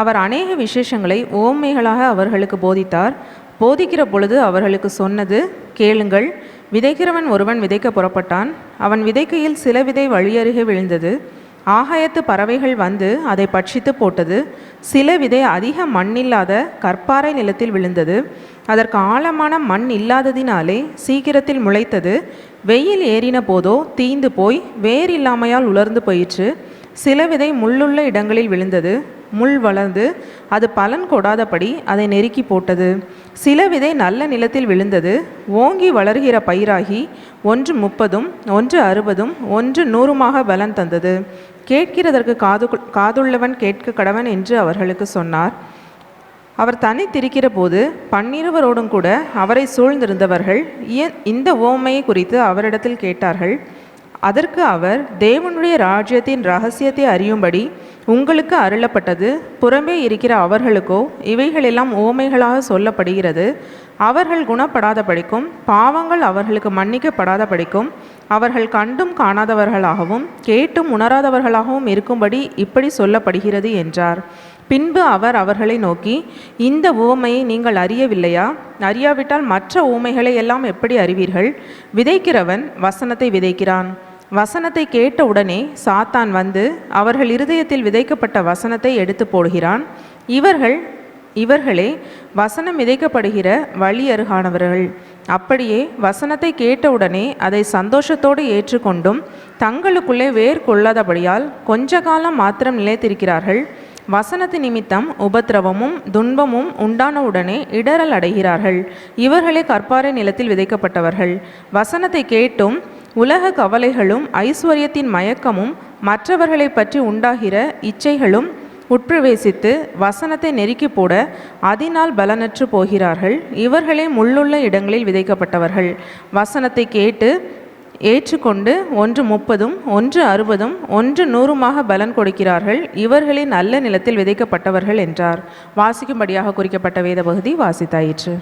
Speaker 2: அவர் அநேக விசேஷங்களை ஓமைகளாக அவர்களுக்கு போதித்தார். போதிக்கிற பொழுது அவர்களுக்கு சொன்னது, கேளுங்கள். விதைக்கிறவன் ஒருவன் விதைக்க புறப்பட்டான். அவன் விதைக்கையில் சில விதை வழியருகே விழுந்தது. ஆகாயத்து பறவைகள் வந்து அதை பட்சித்து போட்டது. சில விதை அதிக மண்ணில்லாத கற்பாறை நிலத்தில் விழுந்தது. அதற்கு ஆழமான மண் இல்லாததினாலே சீக்கிரத்தில் முளைத்தது. வெயில் ஏறின போதோ தீந்து போய் வேர் இல்லாமையால் உலர்ந்து போயிற்று. சில விதை முள்ளுள்ள இடங்களில் விழுந்தது. முள் வளர்ந்து அது பலன் கொடாதபடி அதை நெருக்கி போட்டது. சில விதை நல்ல நிலத்தில் விழுந்தது. ஓங்கி வளர்கிற பயிராகி 1 30, 1 60, 1 100 பலன் தந்தது. கேட்கிறதற்கு காதுள்ளவன் கேட்க கடவன் என்று அவர்களுக்கு சொன்னார். அவர் தனித்திருக்கிற போது 12 கூட அவரை சூழ்ந்திருந்தவர்கள் இந்த உவமையை குறித்து அவரிடத்தில் கேட்டார்கள். அதற்கு அவர், தேவனுடைய ராஜ்யத்தின் இரகசியத்தை அறியும்படி உங்களுக்கு அருளப்பட்டது. புறம்பே இருக்கிற அவர்களுக்கோ இவைகளெல்லாம் உவமைகளாக சொல்லப்படுகிறது. அவர்கள் குணப்படாத படிக்கும், பாவங்கள் அவர்களுக்கு மன்னிக்கப்படாத படிக்கும், அவர்கள் கண்டும் காணாதவர்களாகவும் கேட்டும் உணராதவர்களாகவும் இருக்கும்படி இப்படி சொல்லப்படுகிறது என்றார். பின்பு அவர் அவர்களை நோக்கி, இந்த உவமையை நீங்கள் அறியவில்லையா? அறியாவிட்டால் மற்ற உவமைகளை எல்லாம் எப்படி அறிவீர்கள்? விதைக்கிறவன் வசனத்தை விதைக்கிறான். வசனத்தை கேட்ட உடனே சாத்தான் வந்து அவர்கள் இருதயத்தில் விதைக்கப்பட்ட வசனத்தை எடுத்து போடுகிறான். இவர்களே வசனம் விதைக்கப்படுகிற வழி அருகானவர்கள். அப்படியே வசனத்தை கேட்டவுடனே அதை சந்தோஷத்தோடு ஏற்றுக்கொண்டும் தங்களுக்குள்ளே வேர் கொள்ளாதபடியால் கொஞ்ச காலம் மாத்திரம் நிலைத்திருக்கிறார்கள். வசனத்து நிமித்தம் உபத்திரவமும் துன்பமும் உண்டானவுடனே இடரல் அடைகிறார்கள். இவர்களே கற்பாறை நிலத்தில் விதைக்கப்பட்டவர்கள். வசனத்தை கேட்டும் உலக கவலைகளும் ஐஸ்வர்யத்தின் மயக்கமும் மற்றவர்களை பற்றி உண்டாகிற இச்சைகளும் உட்பிரவேசித்து வசனத்தை நெருக்கி போட அதனால் பலனற்று போகிறார்கள். இவர்களே முள்ளுள்ள இடங்களில் விதைக்கப்பட்டவர்கள். வசனத்தை கேட்டு ஏற்றுக்கொண்டு 1 30, 1 60, 1 100 பலன் கொடுக்கிறார்கள். இவர்களே நல்ல நிலத்தில் விதைக்கப்பட்டவர்கள் என்றார். வாசிக்கும்படியாக குறிக்கப்பட்ட வேத பகுதி வாசித்தாயிற்று.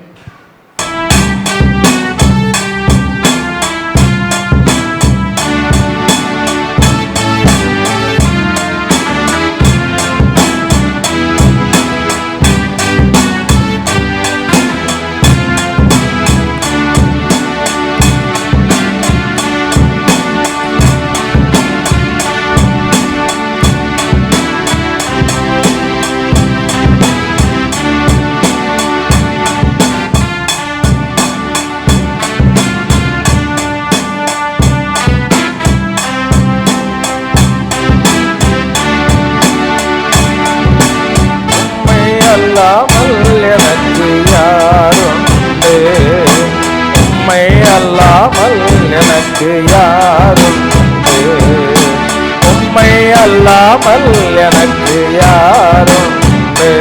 Speaker 1: எனக்கு யாருண்டு? உம்மை அல்லாமல் எனக்கு யாருண்டு? அல்லாமல் எனக்கு யாருண்டு?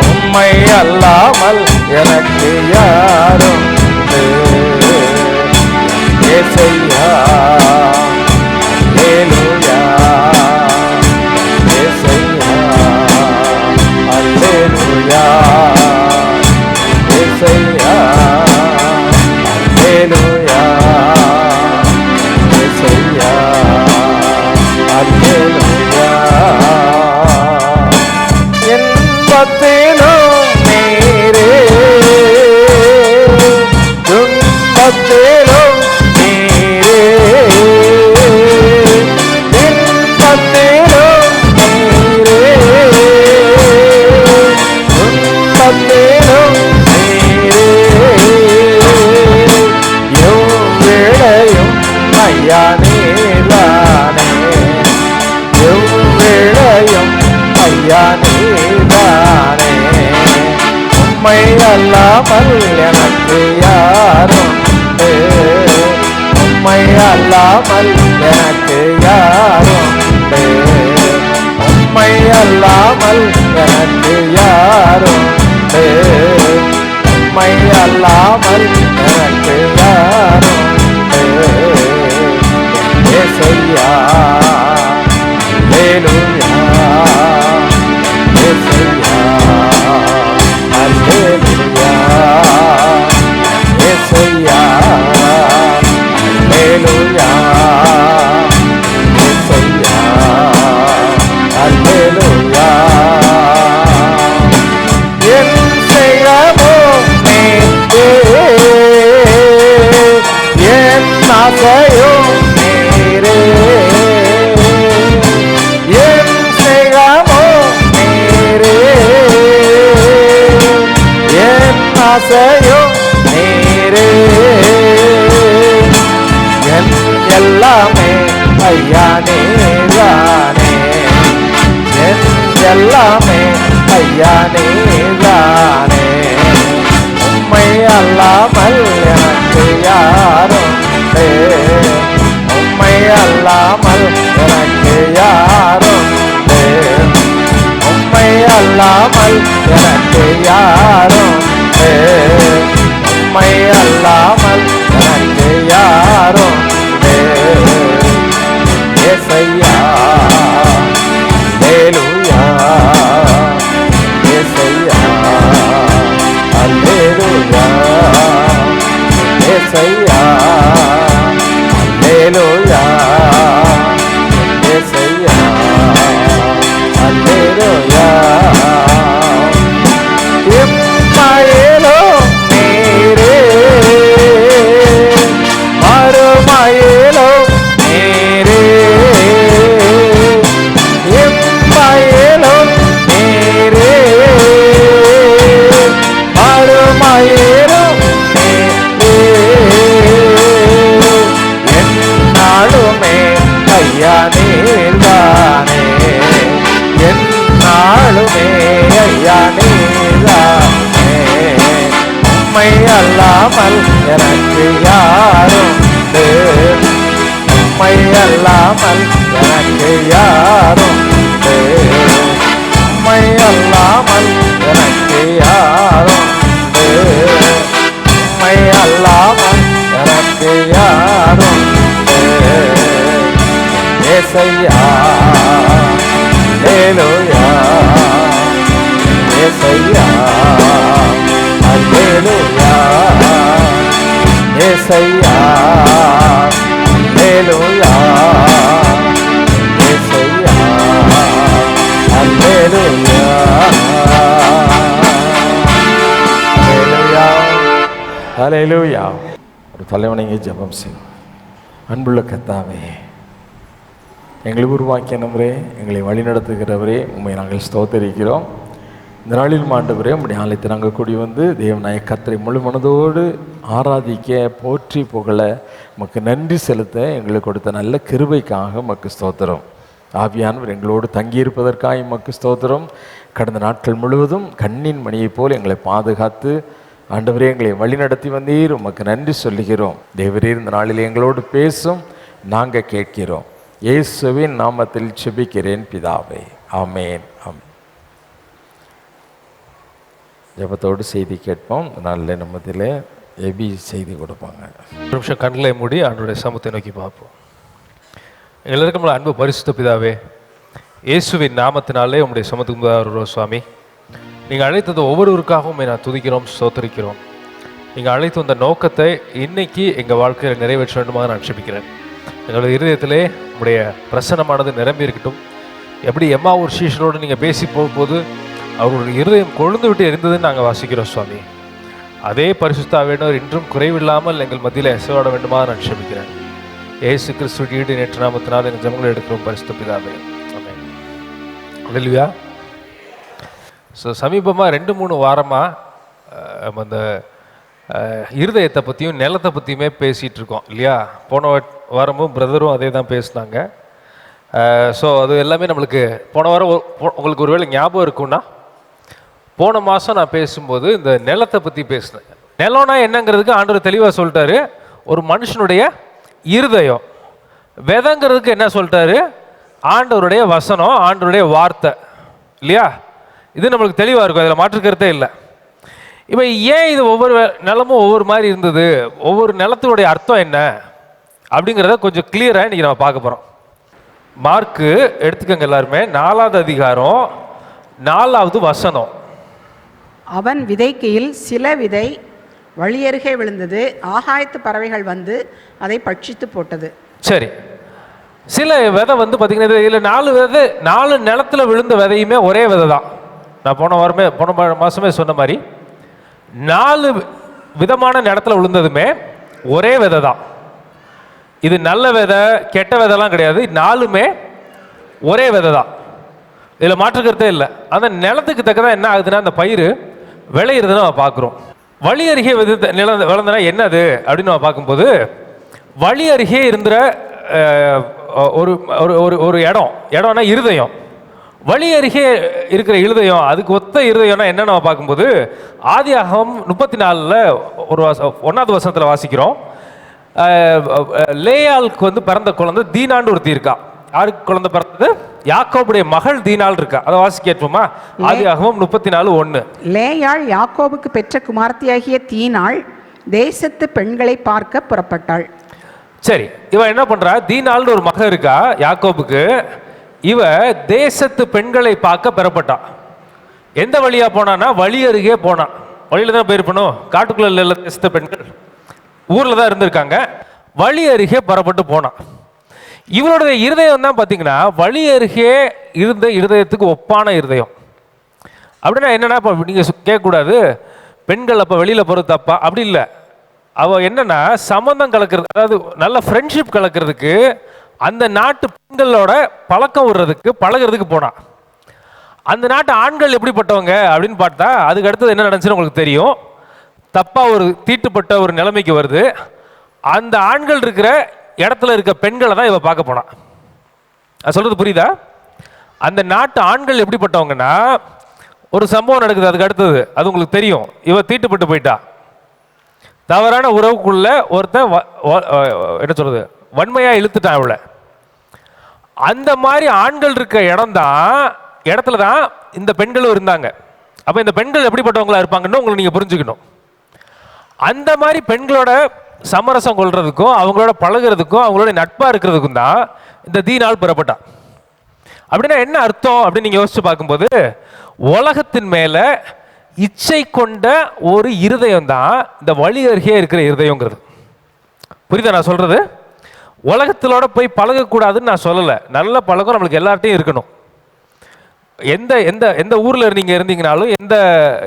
Speaker 1: உம்மை அல்லாமல் எனக்கு யாருண்டு? ஏசையா அல்லேலூயா, ஏசையா அல்லேலூயா, ஏசையா அல்லேலூயா, ஏசையா அல்லேலூயா. இன்பத்திலும் நீரே, துன்பத்திலும் நீரே, இன்பத்திலும் நீரே, துன்பத்திலும் நீரே, எவ்வேளையும் ஐயா நீதானே, எவ்வேளையும் ஐயா நீதானே. உம்மை அல்லாமல் எனக்கு யாருண்டு? உம்மை அல்லாமல் எனக்கு யாருண்டு? உம்மை அல்லாமல் எனக்கு யாருண்டு? உம்மை அல்லாமல் எனக்கு யாருண்டு? ஏசையா அல்லேலூயா, ஏசையா அல்லேலூயா, ஏசையா அல்லேலூயா, ஏசையா அல்லேலூயா. என் செய்யமோ நீரே, என் ஆசையோ நீரே, என் செய்யமோ நீரே, என் ஆசையோ நீரே, என் எல்லாமே ஐயா நீதானே, என் எல்லாமே ஐயா நீதானே. உம்மை அல்லாமல் எனக்கு யாருண்டு? உம்மை அல்லாமல் எனக்கு யாருண்டு? உம்மை அல்லாமல் எனக்கு யாருண்டு? உம்மை அல்லாமல் எனக்கு யாருண்டு? ஏசையா அல்லேலூயா, ஏசையா அல்லேலூயா, ஏசையா அல்லேலூயா, ஏசையா அல்லேலூயா. இம்மாயிலோ நீரே, மறுமாயிலோ நீரே, இம்மாயிலோ நீரே, மறுமாயிலோ நீரே, என்னாலுமே ஐயா நீதானே, என்னாலுமே ஐயா நீதானே. உம்மை அல்லாமல் எனக்கு யாருண்டு? உம்மை அல்லாமல் எனக்கு யாருண்டு? உம்மை அல்லாமல் எனக்கு யாருண்டு? உம்மை அல்லாமல் எனக்கு யாருண்டு? ஏசையா அல்லேலூயா, ஏசையா அல்லேலூயா, ஏசையா அல்லேலூயா, ஏசையா அல்லேலூயா, அல்லேலூயா, அல்லேலூயா. ஒரு தலைவனையை ஜெபம் செய்யும். அன்புள்ள கர்த்தாவே, எங்களை உருவாக்கினவரே, எங்களை வழிநடத்துகிறவரே, உம்மை நாங்கள் ஸ்தோத்தரிக்கிறோம். இந்த நாளில் ஆண்டவரே, உம்முடைய ஆலயத்தை நாங்கள் கூடி வந்து தேவனாய கர்த்தரை முழு மனதோடு ஆராதிக்க, போற்றி புகழ, உமக்கு நன்றி செலுத்த எங்களுக்கு கொடுத்த நல்ல கிருபைக்காக உமக்கு ஸ்தோத்திரம். ஆவியானவர் எங்களோடு தங்கியிருப்பதற்காக உமக்கு ஸ்தோத்திரம். கடந்த நாட்கள் முழுவதும் கண்ணின் மணியைப் போல் எங்களை பாதுகாத்து ஆண்டவரே எங்களை வழிநடத்தி வந்தீர். உமக்கு நன்றி சொல்லுகிறோம். தேவரீர் இந்த நாளில் எங்களோடு பேசும், நாங்கள் கேட்கிறோம். இயேசுவின் நாமத்தில் செபிக்கிறேன் பிதாவே, ஆமேன். ஆமேன். ஜெபத்தோடு செய்தி கேட்போம். நல்ல நம்மதில் எபி செய்தி கொடுப்பாங்க.
Speaker 3: ஒரு நிமிஷம் கண்களை மூடி ஆண்டவருடைய சமூகத்தை நோக்கி பார்ப்போம். எல்லாருக்கும் அன்பு பரிசுத்த பிதாவே, இயேசுவின் நாமத்தினாலே உங்களுடைய சமத்துக்கு வருகிறோம் சுவாமி. நீங்கள் அழைத்தது ஒவ்வொருவருக்காகவும் நான் துதிக்கிறோம், ஸ்தோத்திரிக்கிறோம். நீங்கள் அழைத்து வந்த நோக்கத்தை இன்னைக்கு எங்கள் வாழ்க்கையில் நிறைவேற்ற வேண்டுமாக நான் ஜெபிக்கிறேன். எங்களுடைய இருதயத்திலே உங்களுடைய பிரசன்னமானது நிரம்பி இருக்கட்டும். எப்படி எம்மாவூர் சீஷரோடு நீங்கள் பேசி போகும்போது அவர்களுடைய இருதயம் கொழுந்து விட்டு எரிந்ததுன்னு நாங்கள் வாசிக்கிறோம் சுவாமி. அதே பரிசுத்த ஆவியானவர் இன்றும் குறைவில்லாமல் எங்கள் மத்தியில் எசையோட வேண்டுமா நான் ஜெபிக்கிறேன். இயேசு கிறிஸ்துவின் ஈடு நேற்று நாமத்தினால் எங்கள் ஜெபங்களை எடுக்கிறோம் பரிசுத்த பிதாவே, ஆமென். அல்லேலூயா. ஸோ சமீபமாக 2-3 வாரமாக அந்த இருதயத்தை பற்றியும் நிலத்தை பற்றியுமே பேசிகிட்டு இருக்கோம் இல்லையா? போன வாரமும் பிரதரும் அதே தான் பேசினாங்க. ஸோ அது எல்லாமே நம்மளுக்கு போன வாரம் உங்களுக்கு ஒருவேளை ஞாபகம் இருக்குன்னா, போன மாதம் நான் பேசும்போது இந்த நிலத்தை பற்றி பேசினேன். நிலம்னா என்னங்கிறதுக்கு ஆண்டவர் தெளிவாக சொல்லிட்டாரு. ஒரு மனுஷனுடைய இருதயம். விதைங்கிறதுக்கு என்ன சொல்லிட்டாரு? ஆண்டவருடைய வசனம், ஆண்டவருடைய வார்த்தை இல்லையா? இது நம்மளுக்கு தெளிவாக இருக்கும், அதில் மாற்றுக்கிறதே இல்லை. இப்போ ஏன் இது ஒவ்வொரு நிலமும் ஒவ்வொரு மாதிரி இருந்தது, ஒவ்வொரு நிலத்துடைய அர்த்தம் என்ன அப்படிங்கிறத கொஞ்சம் கிளியராக இன்றைக்கி நம்ம பார்க்க போகிறோம். மார்க்கு எடுத்துக்கோங்க எல்லாருமே, 4வது அதிகாரம் 4வது வசனம்.
Speaker 4: அவன் விதைக்கையில் சில விதை வழியருகே விழுந்தது, ஆகாயத்து பறவைகள் வந்து அதை பட்சித்து போட்டது.
Speaker 3: சரி, சில விதை வந்து பார்த்தீங்கன்னா இதில் 4 விதை, 4 நிலத்துல விழுந்த விதையுமே ஒரே விதை தான். நான் போன மாதமே சொன்ன மாதிரி 4 விதமான நிலத்துல விழுந்ததுமே ஒரே விதை தான். இது நல்ல விதை கெட்ட விதைலாம் கிடையாது, 4மே ஒரே விதை தான். இதில் மாற்றுக்கிறதே இல்லை. அந்த நிலத்துக்கு தக்கதான் என்ன ஆகுதுன்னா அந்த பயிர் விளையிறதுன்னு நம்ம பார்க்குறோம். வழி அருகே விளைந்தனா என்னது அப்படின்னு நம்ம பார்க்கும்போது, வழி அருகே இருந்த ஒரு ஒரு இடம்னா இருதயம். வழி அருகே இருக்கிற இருதயம், அதுக்கு ஒத்த இருதயம்னா என்ன நம்ம பார்க்கும்போது, ஆதியாகமம் 34 1வது வசனத்தில் வாசிக்கிறோம். லேயாளுக்கு வந்து பிறந்த குழந்தை தீனான்னு ஒருத்தி இருக்கா. யாருக்கு குழந்தை பிறந்தது? யாக்கோபுடைய மகள் தீனாள் இருக்கா. அதை வாசி கேட்போமா? ஆதியாகமம் 34:1.
Speaker 4: லேயாள் யாக்கோபுக்கு பெற்ற குமாரத்தியாகிய தீனாள் தேசத்து பெண்களை பார்க்க புறப்பட்டாள்.
Speaker 3: சரி, இவ என்ன பண்றா? தீனாள்னு ஒரு மகள் இருக்கா யாக்கோபுக்கு. இவ தேசத்து பெண்களை பார்க்க பெறப்பட்டான். எந்த வழியா போனான்னா வழி அருகே போனான். வழியில தான் போயிருப்பணும், காட்டுக்குள்ள இல்ல. தேசத்து பெண்கள் ஊர்ல தான் இருந்திருக்காங்க. வழி அருகே புறப்பட்டு போனான். இவருடைய இருதயம் தான் பார்த்தீங்கன்னா வழி அருகே இருந்த இருதயத்துக்கு ஒப்பான இருதயம். அப்படின்னா என்னன்னா, இப்போ நீங்கள் கேட்கக்கூடாது பெண்கள் அப்போ வெளியில் போகிறது தப்பா, அப்படி இல்லை. அவள் என்னன்னா சம்பந்தம் கலக்கிறது, அதாவது நல்ல ஃப்ரெண்ட்ஷிப் கலக்கிறதுக்கு அந்த நாட்டு பெண்களோட பழக்கம் விடுறதுக்கு பழகிறதுக்கு போனான். அந்த நாட்டு ஆண்கள் எப்படிப்பட்டவங்க அப்படின்னு பார்த்தா அதுக்கு அடுத்தது என்ன நடந்துச்சுன்னு உங்களுக்கு தெரியும். தப்பாக ஒரு தீட்டுப்பட்ட ஒரு நிலைமைக்கு வருது. அந்த ஆண்கள் இருக்கிற இடத்துல இருக்க பெண்களை தான் இவ பார்க்க போனான். அது சொல்றது புரியுதா? அந்த நாட்டு ஆண்கள் எப்படிப்பட்டவங்கன்னா, ஒரு சம்பவம் நடக்குது அதுக்கு அடுத்தது, அது உங்களுக்கு தெரியும். இவ தீட்டுப்பட்டு போயிட்டா. தவறான உறவுக்குள்ள ஒருத்தன் என்ன சொல்றது வன்மையா இழுத்துட்டான் இவளை. அந்த மாதிரி ஆண்கள் இருக்க இடத்துல தான் இந்த பெண்களும் இருந்தாங்க. அப்ப இந்த பெண்கள் எப்படிப்பட்டவங்களா இருப்பாங்கன்னு உங்களுக்கு நீங்க புரிஞ்சுக்கணும். அந்த மாதிரி பெண்களோட சமரசம் கொள்றதுக்கும் அவங்களோட பழகிறதுக்கும் அவங்களோட நட்பா இருக்கிறதுக்கும் தான் இந்த தீனாள் புறப்பட்டா. அப்படின்னா என்ன அர்த்தம் அப்படின்னு நீங்க யோசிச்சு பார்க்கும்போது, உலகத்தின் மேல இச்சை கொண்ட ஒரு இருதயம் தான் இந்த வழி அருகே இருக்கிற இருதயங்கிறது. புரியுதா நான் சொல்றது? உலகத்திலோட போய் பழகக்கூடாதுன்னு நான் சொல்லலை. நல்ல பழக்கம் நம்மளுக்கு எல்லார்ட்டையும் இருக்கணும். எந்த எந்த எந்த ஊரில் நீங்கள் இருந்தீங்கனாலும், எந்த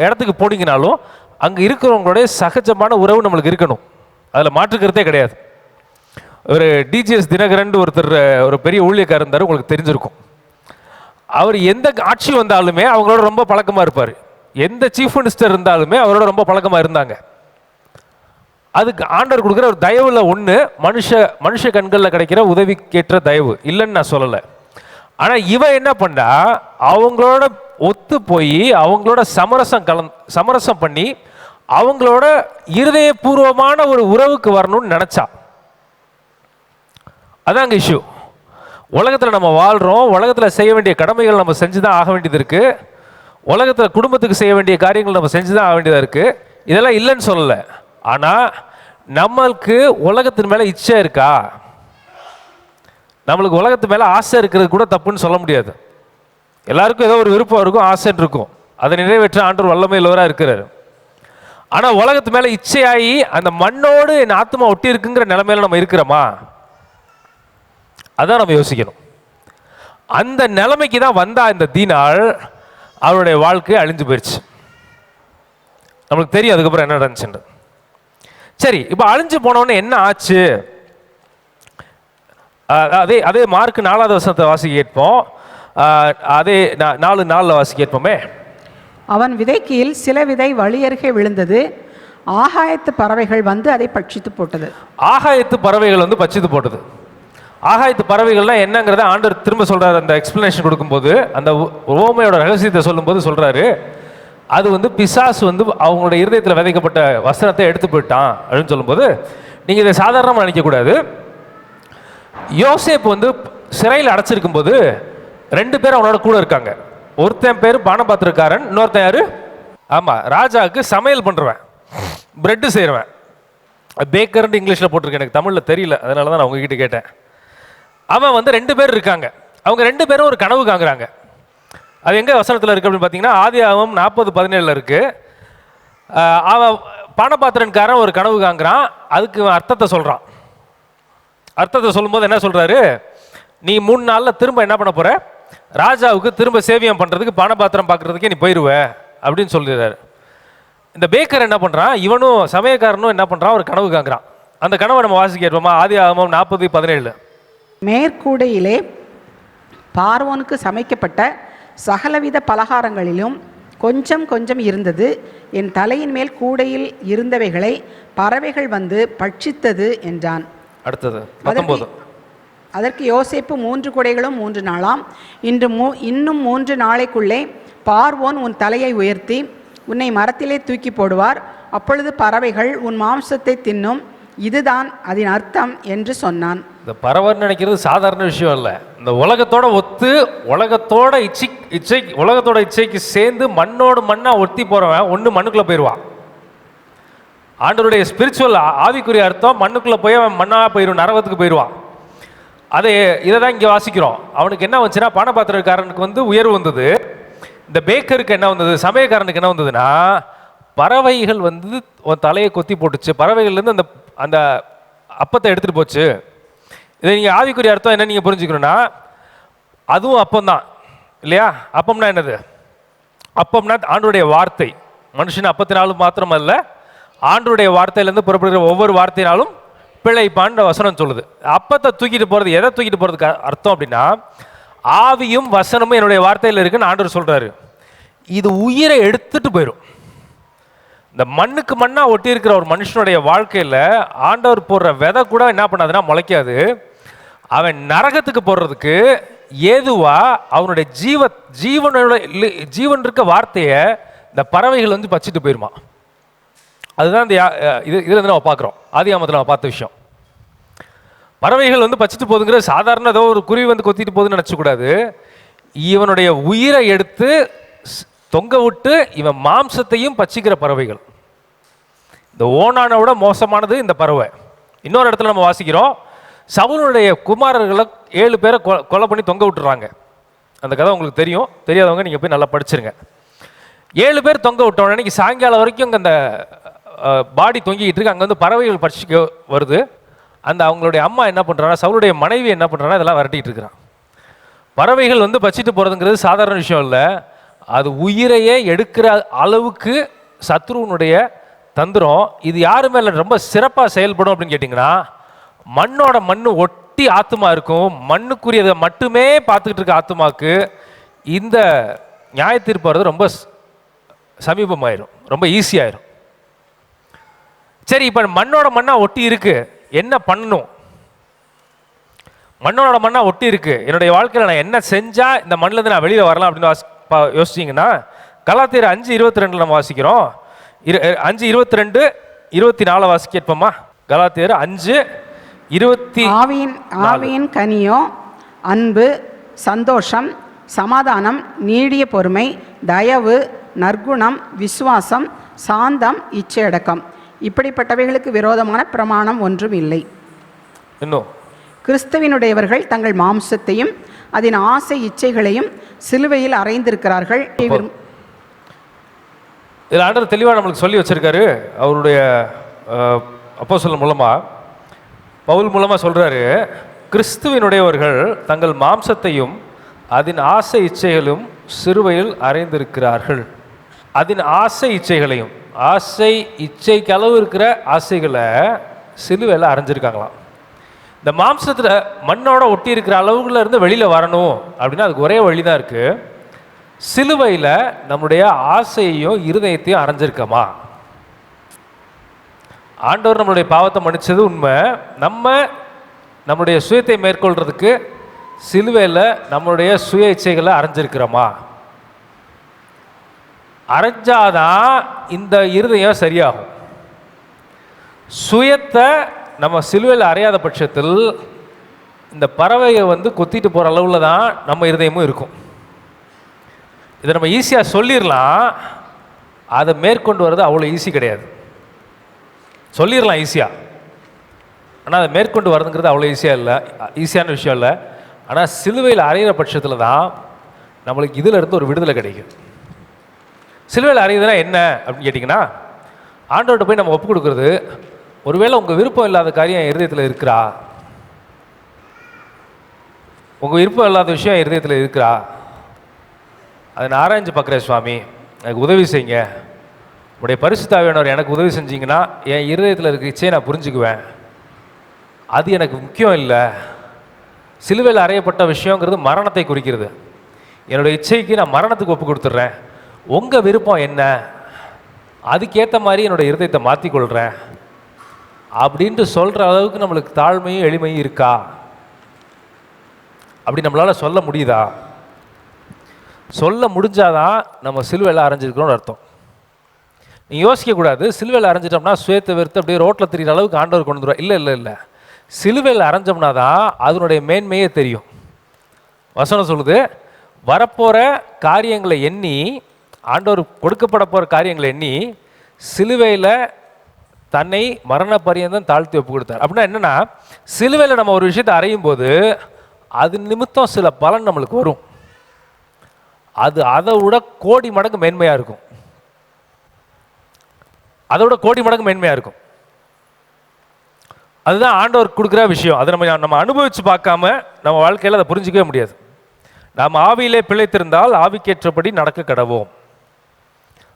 Speaker 3: இடத்துக்கு போனீங்கனாலும் அங்கே இருக்கிறவங்களுடைய சகஜமான உறவு நம்மளுக்கு இருக்கணும். அதில் மாற்றுக்கிறதே கிடையாது. ஒரு டிஜிஎஸ் தினகரன் ஒருத்தர், ஒரு பெரிய ஊழியக்காரர் இருந்தார், உங்களுக்கு தெரிஞ்சிருக்கும். அவர் எந்த ஆட்சி வந்தாலுமே அவங்களோட ரொம்ப பழக்கமாக இருப்பார். எந்த சீஃப் மினிஸ்டர் இருந்தாலுமே அவரோட ரொம்ப பழக்கமாக இருந்தாங்க. அதுக்கு ஆண்டவர் கொடுக்குற ஒரு தயவுல ஒன்று மனுஷ கண்களில் கிடைக்கிற உதவிக்கேற்ற தயவு இல்லைன்னு நான் சொல்லலை. ஆனால் இவ என்ன பண்ணா, அவங்களோட ஒத்து போய் அவங்களோட சமரசம் பண்ணி அவங்களோட இருதயபூர்வமான ஒரு உறவுக்கு வரணும்னு நினைச்சா. அதாங்க இஷ்யூ. உலகத்தில் நம்ம வாழ்கிறோம், உலகத்தில் செய்ய வேண்டிய கடமைகள் நம்ம செஞ்சு தான் ஆக வேண்டியது இருக்குது, உலகத்தில் குடும்பத்துக்கு செய்ய வேண்டிய காரியங்கள் நம்ம செஞ்சு தான் ஆக வேண்டியதாக இருக்குது. இதெல்லாம் இல்லைன்னு சொல்லலை. ஆனால் நம்மளுக்கு உலகத்தின் மேலே இச்சை இருக்கா? நம்மளுக்கு உலகத்து மேலே ஆசை இருக்கிறது கூட தப்புன்னு சொல்ல முடியாது. எல்லாருக்கும் ஏதோ ஒரு விருப்பம் இருக்கும், ஆசை இருக்கும். அதை நிறைவேற்ற ஆண்டவர் வல்லமை உள்ளவராக இருக்கிறார். ஆனால் உலகத்து மேலே இச்சையாகி அந்த மண்ணோடு என் ஆத்மா ஒட்டி இருக்குங்கிற நிலைமையில நம்ம இருக்கிறோமா? அதான் நம்ம யோசிக்கணும். அந்த நிலைமைக்கு தான் வந்தா இந்த தீனாள். அவருடைய வாழ்க்கை அழிஞ்சு போயிடுச்சு. நம்மளுக்கு தெரியும் அதுக்கப்புறம் என்ன நடந்துச்சுன்னு. சரி, இப்போ அழிஞ்சு போனவொடனே என்ன ஆச்சு? அதே மார்க் 4வது வசனத்தை வாசிக்க கேட்போம். அதே 4:4 வாசிக்க கேட்போமே.
Speaker 4: அவன் விதைக்கையில் சில விதை வழியருகே விழுந்தது, ஆகாயத்து பறவைகள் வந்து அதை பட்சித்து போட்டது.
Speaker 3: ஆகாயத்து பறவைகள் வந்து பட்சித்து போட்டது. ஆகாயத்து பறவைகள்லாம் என்னங்கிறத ஆண்டவர் திரும்ப சொல்றாரு. அந்த எக்ஸ்பிளனேஷன் கொடுக்கும்போது, அந்த உவமையோட ரகசியத்தை சொல்லும்போது சொல்றாரு, அது வந்து பிசாசு வந்து அவங்களுடைய இருதயத்தில் விதைக்கப்பட்ட வசனத்தை எடுத்து போயிட்டான் அப்படின்னு சொல்லும்போது, நீங்கள் இதை சாதாரணமாக நினைக்கக்கூடாது. யோசேப்பு வந்து சிறையில் அடைச்சிருக்கும் போது 2 பேர் அவனோட கூட இருக்காங்க. ஒருத்தன் பேர் பானபாத்திரக்காரன், இன்னொருத்தன் யாரு? ஆமாம், ராஜாவுக்கு சமையல் பண்ணுறவன், பிரெட்டு செய்கிறவன். பேக்கர்னு இங்கிலீஷில் போட்டிருக்கேன், எனக்கு தமிழில் தெரியல, அதனால தான் நான் உங்ககிட்ட கேட்டேன். அவன் வந்து 2 பேர் இருக்காங்க. அவங்க 2 பேரும் ஒரு கனவு காங்குறாங்க. அது எங்கே வசனத்தில் இருக்குது அப்படின்னு பார்த்தீங்கன்னா, ஆதியாகமம் 40:17 இருக்குது. அவன் பானபாத்திரன்காரன் ஒரு கனவு காங்குறான், அதுக்கு அர்த்தத்தை சொல்கிறான். அர்த்தத்தை சொல்லும்போது என்ன சொல்கிறாரு? நீ 3 நாளில் திரும்ப என்ன பண்ண போகிற? ராஜாவுக்கு திரும்ப சேவியம் பண்ணுறதுக்கு, பானபாத்திரம் பார்க்குறதுக்கே நீ போயிடுவ அப்படின்னு சொல்லிடுறாரு. இந்த பேக்கர் என்ன பண்ணுறான், இவனும் சமயக்காரனும் என்ன பண்ணுறான், ஒரு கனவு காங்குறான். அந்த கனவை நம்ம வாசிக்க கேட்போமா? ஆதியாகமம் 40:17.
Speaker 4: மேற்கூடையிலே பார்வோனுக்கு சமைக்கப்பட்ட சகலவித பலகாரங்களிலும் கொஞ்சம் கொஞ்சம் இருந்தது. என் தலையின் மேல் கூடையில் இருந்தவைகளை பறவைகள் வந்து பட்சித்தது என்றான்.
Speaker 3: அடுத்தது 19.
Speaker 4: அதற்கு யோசேப்பு 3 குடைகளும் 3 நாளாம், இன்னும் 3 நாளைக்குள்ளே பார்வோன் உன் தலையை உயர்த்தி உன்னை மரத்திலே தூக்கி போடுவார், அப்பொழுது பறவைகள் உன் மாம்சத்தை தின்னும், இதுதான் அதன் அர்த்தம் என்று சொன்னான்.
Speaker 3: இந்த பறவைன்னு நினைக்கிறது சாதாரண விஷயம் இல்லை. இந்த உலகத்தோட ஒத்து உலகத்தோட இச்சைக்கு சேர்ந்து மண்ணோடு மண்ணா ஒட்டி போறவன் ஒன்று மண்ணுக்குள்ள போயிடுவான். ஆண்டவருடைய ஸ்பிரிச்சுவல் ஆவிக்குரிய அர்த்தம் மண்ணுக்குள்ள போய் அவன் மண்ணா போயிடுவான், நரகத்துக்கு போயிடுவான். இதை தான் இங்கே வாசிக்கிறோம். அவனுக்கு என்ன வந்துச்சுன்னா, பானபாத்திரக்காரனுக்கு வந்து உயர்வு வந்தது. இந்த பேக்கருக்கு என்ன வந்தது, சமயக்காரனுக்கு என்ன வந்ததுன்னா, பறவைகள் வந்து உன் தலையை கொத்தி போட்டுச்சு, பறவைகள்லேருந்து அந்த அந்த அப்பத்தை எடுத்துகிட்டு போச்சு. இதை நீங்கள் ஆவிக்குரிய அர்த்தம் என்ன நீங்கள் புரிஞ்சுக்கணுன்னா, அதுவும் அப்பம்தான் இல்லையா? அப்பம்னா என்னது? அப்பம்னா ஆண்டவருடைய வார்த்தை. மனுஷன் அப்பத்தினாலும் மாத்திரமல்ல, ஆண்டவருடைய வார்த்தையிலேருந்து புறப்படுகிற ஒவ்வொரு வார்த்தையினாலும் பிழைப்பான்ற வசனம் சொல்லுது. அப்பத்தை தூக்கிட்டு போகிறது, எதை தூக்கிட்டு போகிறதுக்கு அர்த்தம் அப்படின்னா, ஆவியும் வசனமும் என்னுடைய வார்த்தையில் இருக்குன்னு ஆண்டவர் சொல்கிறாரு. இது உயிரை எடுத்துட்டு போயிடும். இந்த மண்ணுக்கு மண்ணா ஒட்டி இருக்கிற ஒரு மனுஷனுடைய வாழ்க்கையில் ஆண்டவர் போடுற விதை கூட என்ன பண்ணாதுன்னா முளைக்காது. அவன் நரகத்துக்கு போடுறதுக்கு ஏதுவா அவனுடைய ஜீவன் இருக்க வார்த்தையை இந்த பறவைகள் வந்து பச்சிட்டு போயிருமா. அதுதான் இந்த இதுல இருந்து நம்ம பார்க்குறோம். ஆதியாகமத்தில் நம்ம பார்த்த விஷயம். பறவைகள் வந்து பச்சிட்டு போகுதுங்கிறது சாதாரண ஏதோ ஒரு குருவி வந்து கொத்திட்டு போகுதுன்னு நினச்சக்கூடாது. இவனுடைய உயிரை எடுத்து தொங்க விட்டு இவன் மாம்சத்தையும் பச்சிக்கிற பறவைகள். இந்த ஓனானை விட மோசமானது இந்த பறவை. இன்னொரு இடத்துல நம்ம வாசிக்கிறோம், சவுலுடைய குமாரர்களை 7 பேரை கொலை பண்ணி தொங்க விட்டுறாங்க. அந்த கதை உங்களுக்கு தெரியும், தெரியாதவங்க நீங்கள் போய் நல்லா படிச்சிருங்க. 7 பேர் தொங்க விட்டோம். அன்னைக்கு சாயங்காலம் வரைக்கும் அங்கே அந்த பாடி தொங்கிக்கிட்டு இருக்கு. அங்கே வந்து பறவைகள் பறிச்சுக்க வருது. அந்த அவங்களுடைய அம்மா என்ன பண்ணுறாங்க, சவுலுடைய மனைவி என்ன பண்ணுறாங்க, இதெல்லாம் விரட்டிகிட்டு இருக்கிறான். பறவைகள் வந்து பச்சிட்டு போகிறதுங்கிறது சாதாரண விஷயம் இல்லை. அது உயிரையே எடுக்கிற அளவுக்கு சத்ருவனுடைய தந்திரம். இது யாருமே இல்லை ரொம்ப சிறப்பாக செயல்படும் அப்படின்னு கேட்டிங்கன்னா, மண்ணோட மண்ணு ஒட்டி ஆத்மா இருக்கும். மண்ணுக்குரியதை மட்டுமே பார்த்துக்கிட்டு இருக்க ஆத்மாவுக்கு இந்த நியாய தீர்ப்பு வர்றது ரொம்ப சமீபமாயிரும், ரொம்ப ஈஸியாயிரும். சரி, இப்போ மண்ணோட மண்ணா ஒட்டி இருக்கு, என்ன பண்ணணும்? மண்ணோட மண்ணா ஒட்டி இருக்கு, என்னுடைய வாழ்க்கையில் நான் என்ன செஞ்சா இந்த மண்ணிலேருந்து நான் வெளியில் வரலாம் அப்படின்னு யோசிச்சிங்கன்னா, கலாத்தியர் 5:22 நம்ம வாசிக்கிறோம். 5:22-24 வாசிக்க கேட்போமா? கலாத்தியர் 5:20.
Speaker 4: ஆவியின் கனியோ அன்பு, சந்தோஷம், சமாதானம், நீடிய பொறுமை, தயவு, நற்குணம், விசுவாசம், சாந்தம், இச்சையடக்கம். இப்படிப்பட்டவைகளுக்கு விரோதமான பிரமாணம் ஒன்றும் இல்லை.
Speaker 3: இன்னும்
Speaker 4: கிறிஸ்துவினுடையவர்கள் தங்கள் மாம்சத்தையும் அதன் ஆசை இச்சைகளையும் சிலுவையில் அறைந்திருக்கிறார்கள்.
Speaker 3: இதில் ஆண்டவர் தெளிவாக நம்மளுக்கு சொல்லி வச்சிருக்காரு. அவருடைய அப்போஸ்தலர் மூலமாக, பவுல் மூலமாக சொல்கிறாரு, கிறிஸ்துவினுடையவர்கள் தங்கள் மாம்சத்தையும் அதன் ஆசை இச்சைகளும் சிலுவையில் அறைந்திருக்கிறார்கள். அதன் ஆசை இச்சைகளையும், ஆசை இச்சைக்கு அளவு இருக்கிற ஆசைகளை சிலுவையில் அரைஞ்சிருக்காங்களாம். இந்த மாம்சத்தில் மண்ணோட ஒட்டி இருக்கிற அளவுக்குள்ள இருந்து வெளியில் வரணும் அப்படின்னா அதுக்கு ஒரே வழி தான் இருக்குது. சிலுவையில் நம்முடைய ஆசையையும் இருதயத்தையும் அரைஞ்சிருக்கமா? ஆண்டவர் நம்மளுடைய பாவத்தை மன்னிச்சது உண்மை. நம்முடைய சுயத்தை மேற்கொள்றதுக்கு சிலுவையில் நம்மளுடைய சுய இச்சைகளை அரைஞ்சிருக்கிறோமா? அரைஞ்சாதான் இந்த இருதயம் சரியாகும். சுயத்தை நம்ம சிலுவையில் அறையாத பட்சத்தில் இந்த பறவையை கொத்திட்டு போகிற அளவில் தான் நம்ம இருதயமும் இருக்கும். இதை நம்ம ஈஸியாக சொல்லிடலாம், அதை மேற்கொண்டு வர்றது அவ்வளோ ஈஸி கிடையாது. சொல்லிடலாம் ஈஸியாக, ஆனால் அதை மேற்கொண்டு வரதுங்கிறது அவ்வளோ ஈஸியான விஷயம் இல்லை. ஆனால் சிலுவையில் அறையிற பட்சத்தில் தான் நம்மளுக்கு இதிலிருந்து ஒரு விடுதலை கிடைக்கும். சிலுவையில் அறையுதுன்னா என்ன அப்படின்னு கேட்டிங்கன்னா, ஆண்டவர்கிட்ட போய் நம்ம ஒப்பு கொடுக்குறது, ஒருவேளை உங்கள் விருப்பம் இல்லாத காரியம் என் இருதயத்தில் இருக்கிறா, உங்கள் விருப்பம் இல்லாத விஷயம் என் இருதயத்தில் இருக்கிறா, அதை நான் ஆராய்ஞ்சு பார்க்குறேன் சுவாமி, எனக்கு உதவி செய்யுங்க. உடைய பரிசுத்த ஆவியானவர் எனக்கு உதவி செஞ்சீங்கன்னா என் இருதயத்தில் இருக்க இச்சையை நான் புரிஞ்சுக்குவேன். அது எனக்கு முக்கியம் இல்லை. சிலுவையில் அறையப்பட்ட விஷயங்கிறது மரணத்தை குறிக்கிறது. என்னுடைய இச்சைக்கு நான் மரணத்துக்கு ஒப்பு கொடுத்துட்றேன். உங்கள் விருப்பம் என்ன, அதுக்கேற்ற மாதிரி என்னுடைய இருதயத்தை மாற்றிக்கொள்கிறேன் அப்படின்ட்டு சொல்கிற அளவுக்கு நம்மளுக்கு தாழ்மையும் எளிமையும் இருக்கா? அப்படி நம்மளால் சொல்ல முடியுதா? சொல்ல முடிஞ்சாதான் நம்ம சிலுவையில் அரைஞ்சிருக்கிறோம்னு அர்த்தம். நீங்கள் யோசிக்கக்கூடாது, சிலுவையில் அரைஞ்சிட்டோம்னா சுயத்தை வெறுத்து அப்படியே ரோட்டில் தெரிகிற அளவுக்கு ஆண்டவர் கொண்டு வந்துடுவா. இல்லை, சிலுவையில் அரைஞ்சோம்னா தான் அதனுடைய மேன்மையே தெரியும். வசனம் சொல்லுது, வரப்போகிற காரியங்களை எண்ணி, ஆண்டவர் கொடுக்கப்பட போகிற காரியங்களை எண்ணி சிலுவையில் தன்னை மரண பரியந்தம் தாழ்த்தி ஒப்பு கொடுத்தார். அப்படின்னா என்னென்னா, சிலுவையில் நம்ம ஒரு விஷயத்தை அறையும் போது அது நிமித்தம் சில பலன் நம்மளுக்கு வரும். அது அதை விட கோடி மடங்கு மேன்மையாக இருக்கும். அதோட கோடி மடங்கு மேன்மையாக இருக்கும். அதுதான் ஆண்டவர் கொடுக்குற விஷயம். அதை நம்ம அனுபவித்து பார்க்காம நம்ம வாழ்க்கையில் அதை புரிஞ்சிக்கவே முடியாது. நாம் ஆவியிலே பிழைத்திருந்தால் ஆவிக்கேற்றபடி நடக்க கடவோம்.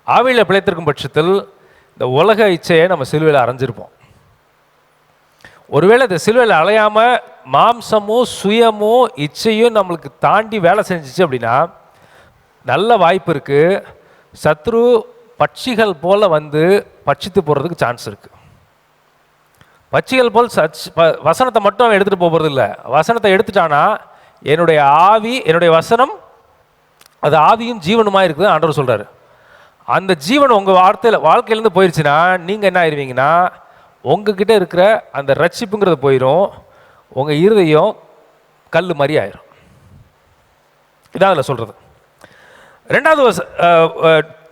Speaker 3: ஆவியில் பிழைத்திருக்கும் பட்சத்தில் இந்த உலக இச்சையை நம்ம சிலுவையில் அரைஞ்சிருப்போம். ஒருவேளை இந்த சிலுவையில் அலையாமல் மாம்சமும் சுயமும் இச்சையும் நம்மளுக்கு தாண்டி வேலை செஞ்சிச்சு அப்படின்னா நல்ல வாய்ப்பு இருக்குது, சத்ரு பட்சிகள் போல் பட்சித்து போகிறதுக்கு சான்ஸ் இருக்குது. பட்சிகள் போல் வசனத்தை மட்டும் அவன் எடுத்துகிட்டு போகிறது இல்லை. வசனத்தை எடுத்துட்டானா என்னுடைய ஆவி, என்னுடைய வசனம் அது ஆவியும் ஜீவனுமாக இருக்குது ஆண்டவர் சொல்கிறாரு. அந்த ஜீவன் உங்கள் வாழ்க்கையிலேருந்து போயிடுச்சுன்னா நீங்கள் என்ன ஆயிடுவீங்கன்னா, உங்ககிட்ட இருக்கிற அந்த ரட்சிப்புங்கிறது போயிடும், உங்கள் இருதயம் கல் மாதிரி ஆயிரும். இதான் அதில் சொல்கிறது. ரெண்டாவது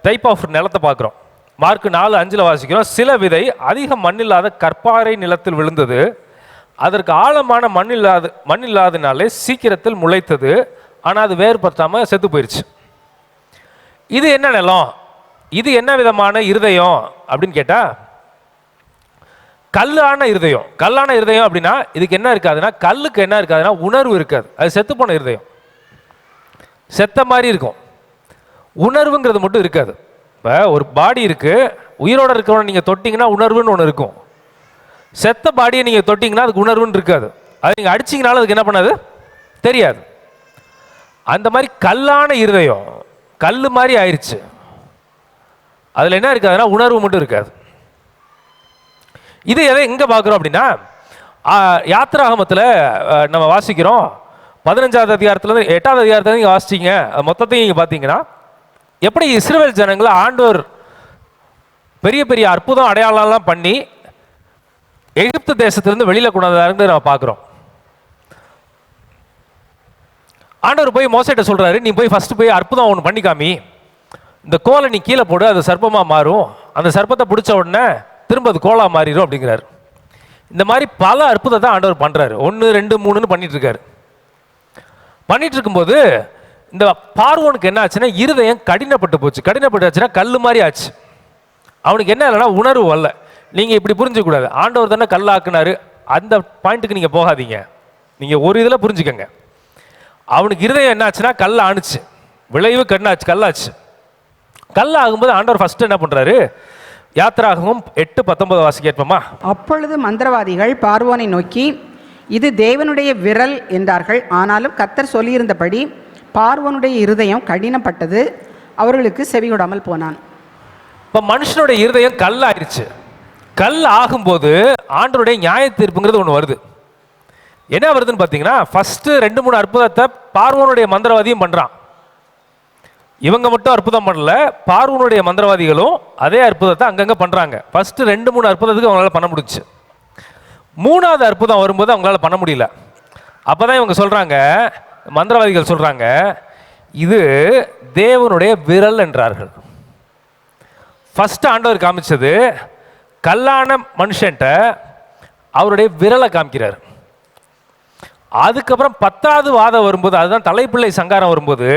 Speaker 3: டைப் ஆஃப் நிலத்தை பார்க்குறோம். மார்க் 4:5 வாசிக்கிறோம். சில விதை அதிக மண்ணில்லாத கற்பாறை நிலத்தில் விழுந்தது, அதற்கு ஆழமான மண்ணில்லாதனாலே சீக்கிரத்தில் முளைத்தது, ஆனால் அது வேறு பற்றாமல் செத்து போயிடுச்சு. இது என்ன நிலம், இது என்ன விதமான இருதயம் அப்படின்னு கேட்டால், கல்லான இருதயம். கல்லான இருதயம் அப்படின்னா இதுக்கு என்ன இருக்காதுன்னா, கல்லுக்கு என்ன இருக்காதுன்னா உணர்வு இருக்காது. அது செத்து போன இருதயம், செத்த மாதிரி இருக்கும். உணர்வுங்கிறது மட்டும் இருக்காது. இப்போ ஒரு பாடி இருக்குது, உயிரோடு இருக்கிறவனை நீங்கள் தொட்டிங்கன்னா உணர்வுன்னு ஒன்று இருக்கும். செத்த பாடியை நீங்கள் தொட்டிங்கன்னா அதுக்கு உணர்வுன்னு இருக்காது. அது நீங்கள் அடிச்சிங்கனாலும் அதுக்கு என்ன பண்ணாது தெரியாது. அந்த மாதிரி கல்லான இருதயம் கல் மாதிரி ஆயிடுச்சு. அதில் என்ன இருக்காதுன்னா உணர்வு மட்டும் இருக்காது. இது எதை எங்கே பார்க்குறோம் அப்படின்னா, யாத்திராகமத்தில் நம்ம வாசிக்கிறோம் 15வது அதிகாரத்துலேருந்து 8வது அதிகாரத்தில் நீங்கள் வாசிச்சிங்க, மொத்தத்தையும் நீங்கள் பார்த்தீங்கன்னா எப்படி இஸ்ரவேல் ஜனங்களை ஆண்டவர் பெரிய பெரிய அற்புதம் அடையாளம்லாம் பண்ணி எகிப்து தேசத்திலிருந்து வெளியில் கொண்டாந்தாருன்னு நம்ம பார்க்குறோம். ஆண்டவர் போய் மோசேட்ட சொல்றாரு, நீ போய் ஃபர்ஸ்ட் போய் அற்புதம் ஒன்று பண்ணிக்காமி, இந்த கோலை நீ கீழே போடு, அது சர்ப்பமாக மாறும், அந்த சர்ப்பத்தை பிடிச்ச உடனே திரும்ப அது கோலா மாறிடும் அப்படிங்கிறாரு. இந்த மாதிரி பல அற்புதத்தை ஆண்டவர் பண்ணுறாரு. 1 2 3ன்னு பண்ணிட்டு இருக்காரு. பண்ணிட்டு இருக்கும்போது இந்த பார்வோனுக்கு என்ன ஆச்சுன்னா இருதயம் கடினப்பட்டு போச்சு. கடினப்பட்டுச்சுன்னா கல் மாதிரி ஆச்சு. அவனுக்கு என்ன இல்லைன்னா உணர்வு வரல. நீங்கள் இப்படி புரிஞ்சுக்கூடாது, ஆண்டவர் தானே கல்லாக்குனாரு, அந்த பாயிண்ட்டுக்கு நீங்கள் போகாதீங்க. நீங்கள் ஒரு இதில் புரிஞ்சுக்கங்க. அவனுக்கு இருதயம் என்ன ஆச்சுன்னா கல் ஆணுச்சு, விளைவு கண்ணாச்சு, கல்லாச்சு. கல் ஆகும்போது ஆண்டவர் ஃபர்ஸ்ட் என்ன பண்ணுறாரு, யாத்திராகமும் 8:19 வாசிக்க கேட்போமா?
Speaker 4: அப்பொழுது மந்திரவாதிகள் பார்வோனை நோக்கி, இது தேவனுடைய விரல் என்றார்கள். ஆனாலும் கர்த்தர் சொல்லியிருந்தபடி பார்வோனுடைய இருதயம் கடினப்பட்டது, அவர்களுக்கு செவிகொடாமல் போனான்.
Speaker 3: இப்போ மனுஷனுடைய இருதயம் கல் ஆயிடுச்சு. கல் ஆகும்போது ஆண்டவருடைய நியாய தீர்ப்புங்கிறது ஒன்று வருது. என்ன வருதுன்னு பார்த்தீங்கன்னா, ஃபர்ஸ்ட் 2-3 அற்புதத்தை பார்வோனுடைய மந்திரவாதியும் பண்ணுறான். இவங்க மட்டும் அற்புதம் பண்ணல, பார்வோனுடைய மந்திரவாதிகளும் அதே அற்புதத்தை அங்கங்கே பண்ணுறாங்க. ஃபர்ஸ்ட் 2-3 அற்புதத்துக்கு அவங்களால பண்ண முடிச்சு. 3வது அற்புதம் வரும்போது அவங்களால பண்ண முடியல. அப்போ தான் இவங்க சொல்கிறாங்க, மந்திரவாதிகள் சொல்கிறாங்க, இது தேவனுடைய விரல் என்றார்கள். ஃபர்ஸ்ட் ஆண்டவர் காமிச்சது கல்லான மனுஷன்ட்ட அவருடைய விரலை காமிக்கிறார். அதுக்கப்புறம் 10வது வாதம் வரும்போது, அதுதான் தலைப்பிள்ளை சங்காரம் வரும்போது,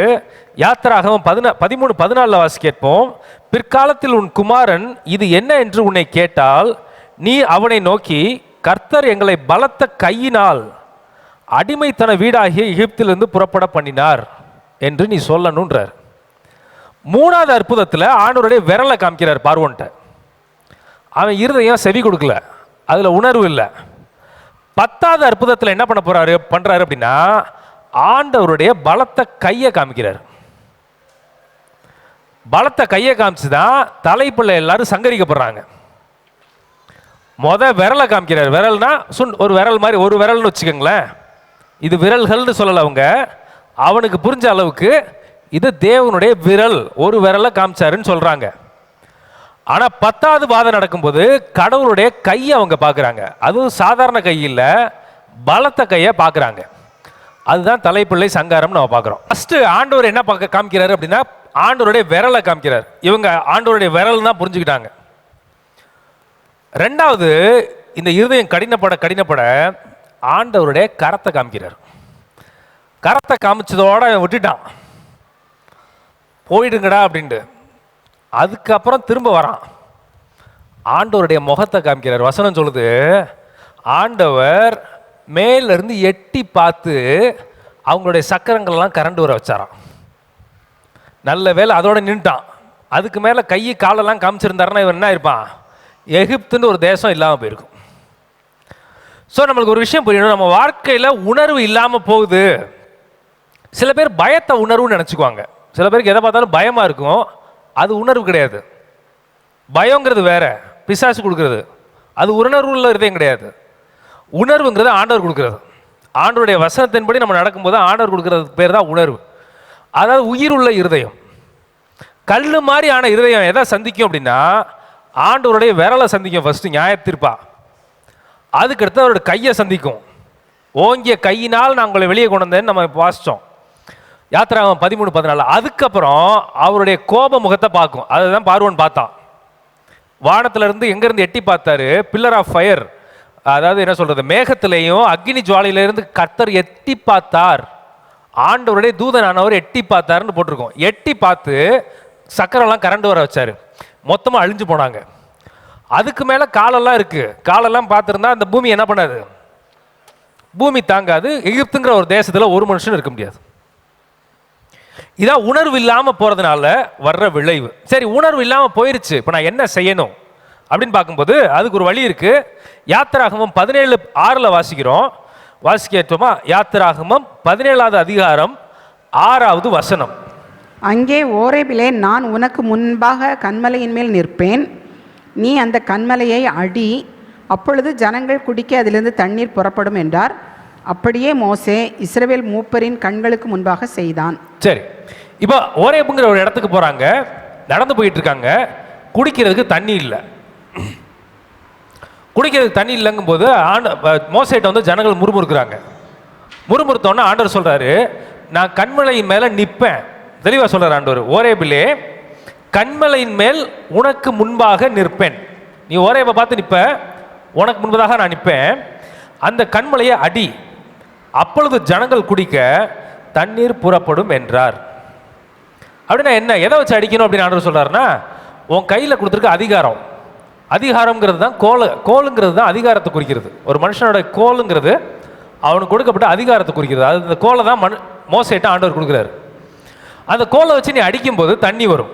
Speaker 3: யாத்திராகமம் 13:14 வாசி கேட்போம். பிற்காலத்தில் உன் குமாரன் இது என்ன என்று உன்னை கேட்டால் நீ அவனை நோக்கி, கர்த்தர் எங்களை பலத்த கையினால் அடிமைத்தன வீடாகிய எகிப்திலிருந்து புறப்பட பண்ணினார் என்று நீ சொல்லணுன்றார். 3வது அற்புதத்தில் ஆண்டவருடைய விரலை காமிக்கிறார் பார்வோன்ட்ட. அவன் இருதயம் செவி கொடுக்கல, அதில் உணர்வு இல்லை. 10வது அற்புதத்தில் என்ன பண்றாரு அப்படின்னா, ஆண்டவருடைய பலத்த கையை காமிக்கிறார். பலத்த கையை காமிச்சுதான் தலைப்பிள்ளை எல்லாரும் சங்கரிக்கப்படுறாங்க. விரலை காமிக்கிறார். விரல்னா ஒரு விரல் மாதிரி, ஒரு விரல்னு வச்சுக்கோங்களேன். இது விரல்கள்னு சொல்லல அவங்க, அவனுக்கு புரிஞ்ச அளவுக்கு இது தேவனுடைய விரல், ஒரு விரலை காமிச்சாருன்னு சொல்றாங்க. ஆனா 10வது வாதம் நடக்கும்போது கடவுளுடைய கையை அவங்க பார்க்குறாங்க. அதுவும் சாதாரண கை இல்லை, பலத்த கையை பார்க்குறாங்க. அதுதான் தலைப்பிள்ளை சங்காரம் நம்ம பார்க்குறோம். ஃபர்ஸ்ட் ஆண்டவர் என்ன காமிக்கிறாரு அப்படின்னா, ஆண்டவருடைய விரலை காமிக்கிறார். இவங்க ஆண்டவருடைய விரல் தான் புரிஞ்சுக்கிட்டாங்க. 2வது, இந்த இருதயம் கடினப்பட ஆண்டவருடைய கரத்தை காமிக்கிறார். கரத்தை காமிச்சதோட விட்டுட்டான், போயிடுங்கடா அப்படின்ட்டு. அதுக்கப்புறம் திரும்ப வரான், ஆண்டவருடைய முகத்தை காமிக்கிறார். வசனம் சொல்லுது, ஆண்டவர் மேலிருந்து எட்டி பார்த்து அவங்களுடைய சக்கரங்கள்லாம் கரண்டு வர வச்சாராம். நல்ல வேலை அதோட நின்ட்டான். அதுக்கு மேலே கை காலெல்லாம் காமிச்சிருந்தாருன்னா இவன் என்ன இருப்பான், எகிப்துன்னு ஒரு தேசம் இல்லாமல் போயிருக்கும். ஸோ நம்மளுக்கு ஒரு விஷயம் புரியணும், நம்ம வாழ்க்கையில் உணர்வு இல்லாமல் போகுது. சில பேர் பயத்தை உணர்வுன்னு நினச்சிக்குவாங்க. சில பேருக்கு எதை பார்த்தாலும் பயமாக இருக்கும், அது உணர்வு கிடையாது. பயங்கிறது வேற, பிசாசு கொடுக்கறது. அது உணர்வு உள்ள இருதயம் கிடையாது. உணர்வுங்கிறது ஆண்டவர் கொடுக்கறது. ஆண்டவருடைய வசனத்தின்படி நம்ம நடக்கும்போது ஆண்டவர் கொடுக்கறதுக்கு பேர் தான் உணர்வு. அதாவது உயிர் உள்ள இருதயம். கல் மாதிரி ஆன இருதயம் எதை சந்திக்கும் அப்படின்னா, ஆண்டவருடைய விரலை சந்திக்கும். ஃபர்ஸ்ட் நியாயத்தீர்ப்பா, அதுக்கடுத்து அவருடைய கையை சந்திக்கும். ஓங்கிய கையினால் நான் உங்களை வெளியே கொண்டு வந்தேன்னு நம்ம வாசித்தோம் யாத்திராகமம் 13:14. அதுக்கப்புறம் அவருடைய கோப முகத்தை பார்க்கும். அதுதான் பார்வோன் பார்த்தான். வானத்திலிருந்து எங்கேருந்து எட்டி பார்த்தாரு, பில்லர் ஆஃப் ஃபயர், அதாவது என்ன சொல்றது, மேகத்திலையும் அக்னி ஜுவாலையிலிருந்து கர்த்தர் எட்டி பார்த்தார். ஆண்டவருடைய தூதனானவர் எட்டி பார்த்தாருன்னு போட்டிருக்கோம். எட்டி பார்த்து சக்கரெல்லாம் கரண்டு வர வச்சாரு. மொத்தமாக அழிஞ்சு போனாங்க. அதுக்கு மேலே காலெல்லாம் இருக்கு. காலெல்லாம் பார்த்துருந்தா அந்த பூமி என்ன பண்ணாது, பூமி தாங்காது. எகிப்துங்கிற ஒரு தேசத்தில் ஒரு மனுஷன் இருக்க முடியாது. இதான் உணர்வு இல்லாமல் போகிறதுனால வர்ற விளைவு. சரி, உணர்வு இல்லாமல் போயிருச்சு, இப்போ நான் என்ன செய்யணும் அப்படின்னு பார்க்கும்போது அதுக்கு ஒரு வழி இருக்கு. யாத்திராகமம் 17:6 வாசிக்கிறோம். வாசிக்கட்டுமா? யாத்திராகமம் 17வது அதிகாரம் 6வது வசனம்.
Speaker 4: அங்கே ஓரேபிலே நான் உனக்கு முன்பாக கன்மலையின் மேல் நிற்பேன், நீ அந்த கன்மலையை அடி, அப்பொழுது ஜனங்கள் குடிக்க அதிலிருந்து தண்ணீர் புறப்படும் என்றார். அப்படியே மோசே இஸ்ரவேல் மூப்பரின் கண்களுக்கு முன்பாக செய்தான்.
Speaker 3: சரி, இப்போ ஓரேபுங்கிற ஒரு இடத்துக்கு போறாங்க, நடந்து போயிட்டு இருக்காங்க. குடிக்கிறதுக்கு தண்ணி இல்லை. குடிக்கிறதுக்கு தண்ணி இல்லைங்கும் போது மோசேட்ட வந்து ஜனங்கள் முறுமுறுக்கிறாங்க. முறுமுறுத்தோன்னா ஆண்டவர் சொல்றாரு, நான் கண்மலையின் மேல நிற்பேன். தெளிவா சொல்றார் ஆண்டவர், ஓரேபிலே கண்மலையின் மேல் உனக்கு முன்பாக நிற்பேன். நீ ஓரேபை பார்த்து நிற்ப, உனக்கு முன்பதாக நான் நிற்பேன். அந்த கண்மலையை அடி, அப்பொழுது ஜனங்கள் குடிக்க தண்ணீர் புறப்படும் என்றார். அப்படின்னா என்ன, எதை வச்சு அடிக்கணும் அப்படின்னு ஆண்டவர் சொல்றாருன்னா, உன் கையில் கொடுத்துருக்க அதிகாரம், அதிகாரம்ங்கிறது தான் கோலுங்கிறது தான் அதிகாரத்தை குறிக்கிறது. ஒரு மனுஷனோட கோலுங்கிறது அவனுக்கு கொடுக்கப்பட்ட அதிகாரத்தை குறிக்கிறது. அது இந்த கோலை தான் மோசேட்ட ஆண்டவர் கொடுக்குறாரு. அந்த கோலை வச்சு நீ அடிக்கும்போது தண்ணி வரும்.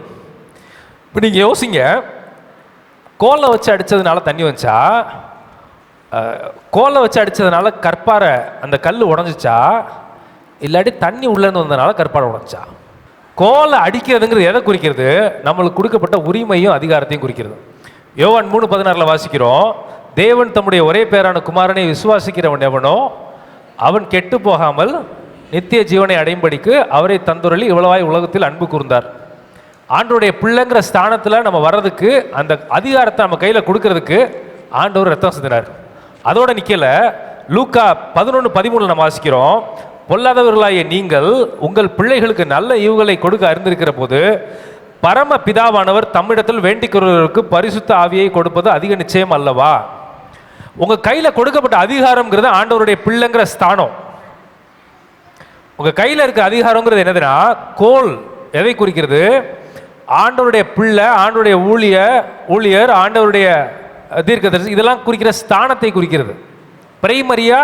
Speaker 3: இப்போ நீங்கள் யோசிங்க, கோலை வச்சு அடித்ததுனால தண்ணி வந்துச்சா, கோலை வச்சு அடித்ததுனால கற்பாரை அந்த கல் உடஞ்சிச்சா, இல்லாட்டி தண்ணி உள்ளேருந்து வந்ததுனால கற்பாரை உடஞ்சிச்சா? கோலை அடிக்கிறதுங்கிறது எதை குறிக்கிறது? நம்மளுக்கு கொடுக்கப்பட்ட உரிமையும் அதிகாரத்தையும் குறிக்கிறது. யோவான் 3:16 வாசிக்கிறோம், தேவன் தம்முடைய ஒரே பேரான குமாரனை விசுவாசிக்கிறவன் எவனோ அவன் கெட்டு போகாமல் நித்திய ஜீவனை அடையும்படிக்கு அவரை தந்துரளி இவ்வளவாய் உலகத்தில் அன்பு கூர்ந்தார். ஆண்டவருடைய பிள்ளைங்கிற ஸ்தானத்தில் நம்ம வர்றதுக்கு, அந்த அதிகாரத்தை நம்ம கையில் கொடுக்கறதுக்கு ஆண்டவர் ரத்தம் சிந்தினார். அதோட நிற்கல, லூக்கா 11:13 நம்ம வாசிக்கிறோம், பொல்லாதவர்களாகிய நீங்கள் உங்கள் பிள்ளைகளுக்கு நல்ல ஈவுகளை கொடுக்க அறிந்திருக்கிற போது பரம பிதாவானவர் தம்மிடத்தில் வேண்டிக்கிறவர்களுக்கு பரிசுத்த ஆவியை கொடுப்பது அதிக நிச்சயம் அல்லவா? உங்க கையில கொடுக்கப்பட்ட அதிகாரம்ங்கிறது ஆண்டவருடைய பிள்ளைங்கிற ஸ்தானம். உங்க கையில இருக்க அதிகாரம்ங்கிறது என்னதுன்னா, கோல் எதை குறிக்கிறது? ஆண்டவருடைய பிள்ளை, ஆண்டவருடைய ஊழியர், ஆண்டவருடைய தீர்க்கதரிசி, இதெல்லாம் குறிக்கிற ஸ்தானத்தை குறிக்கிறது. பிரைமரியா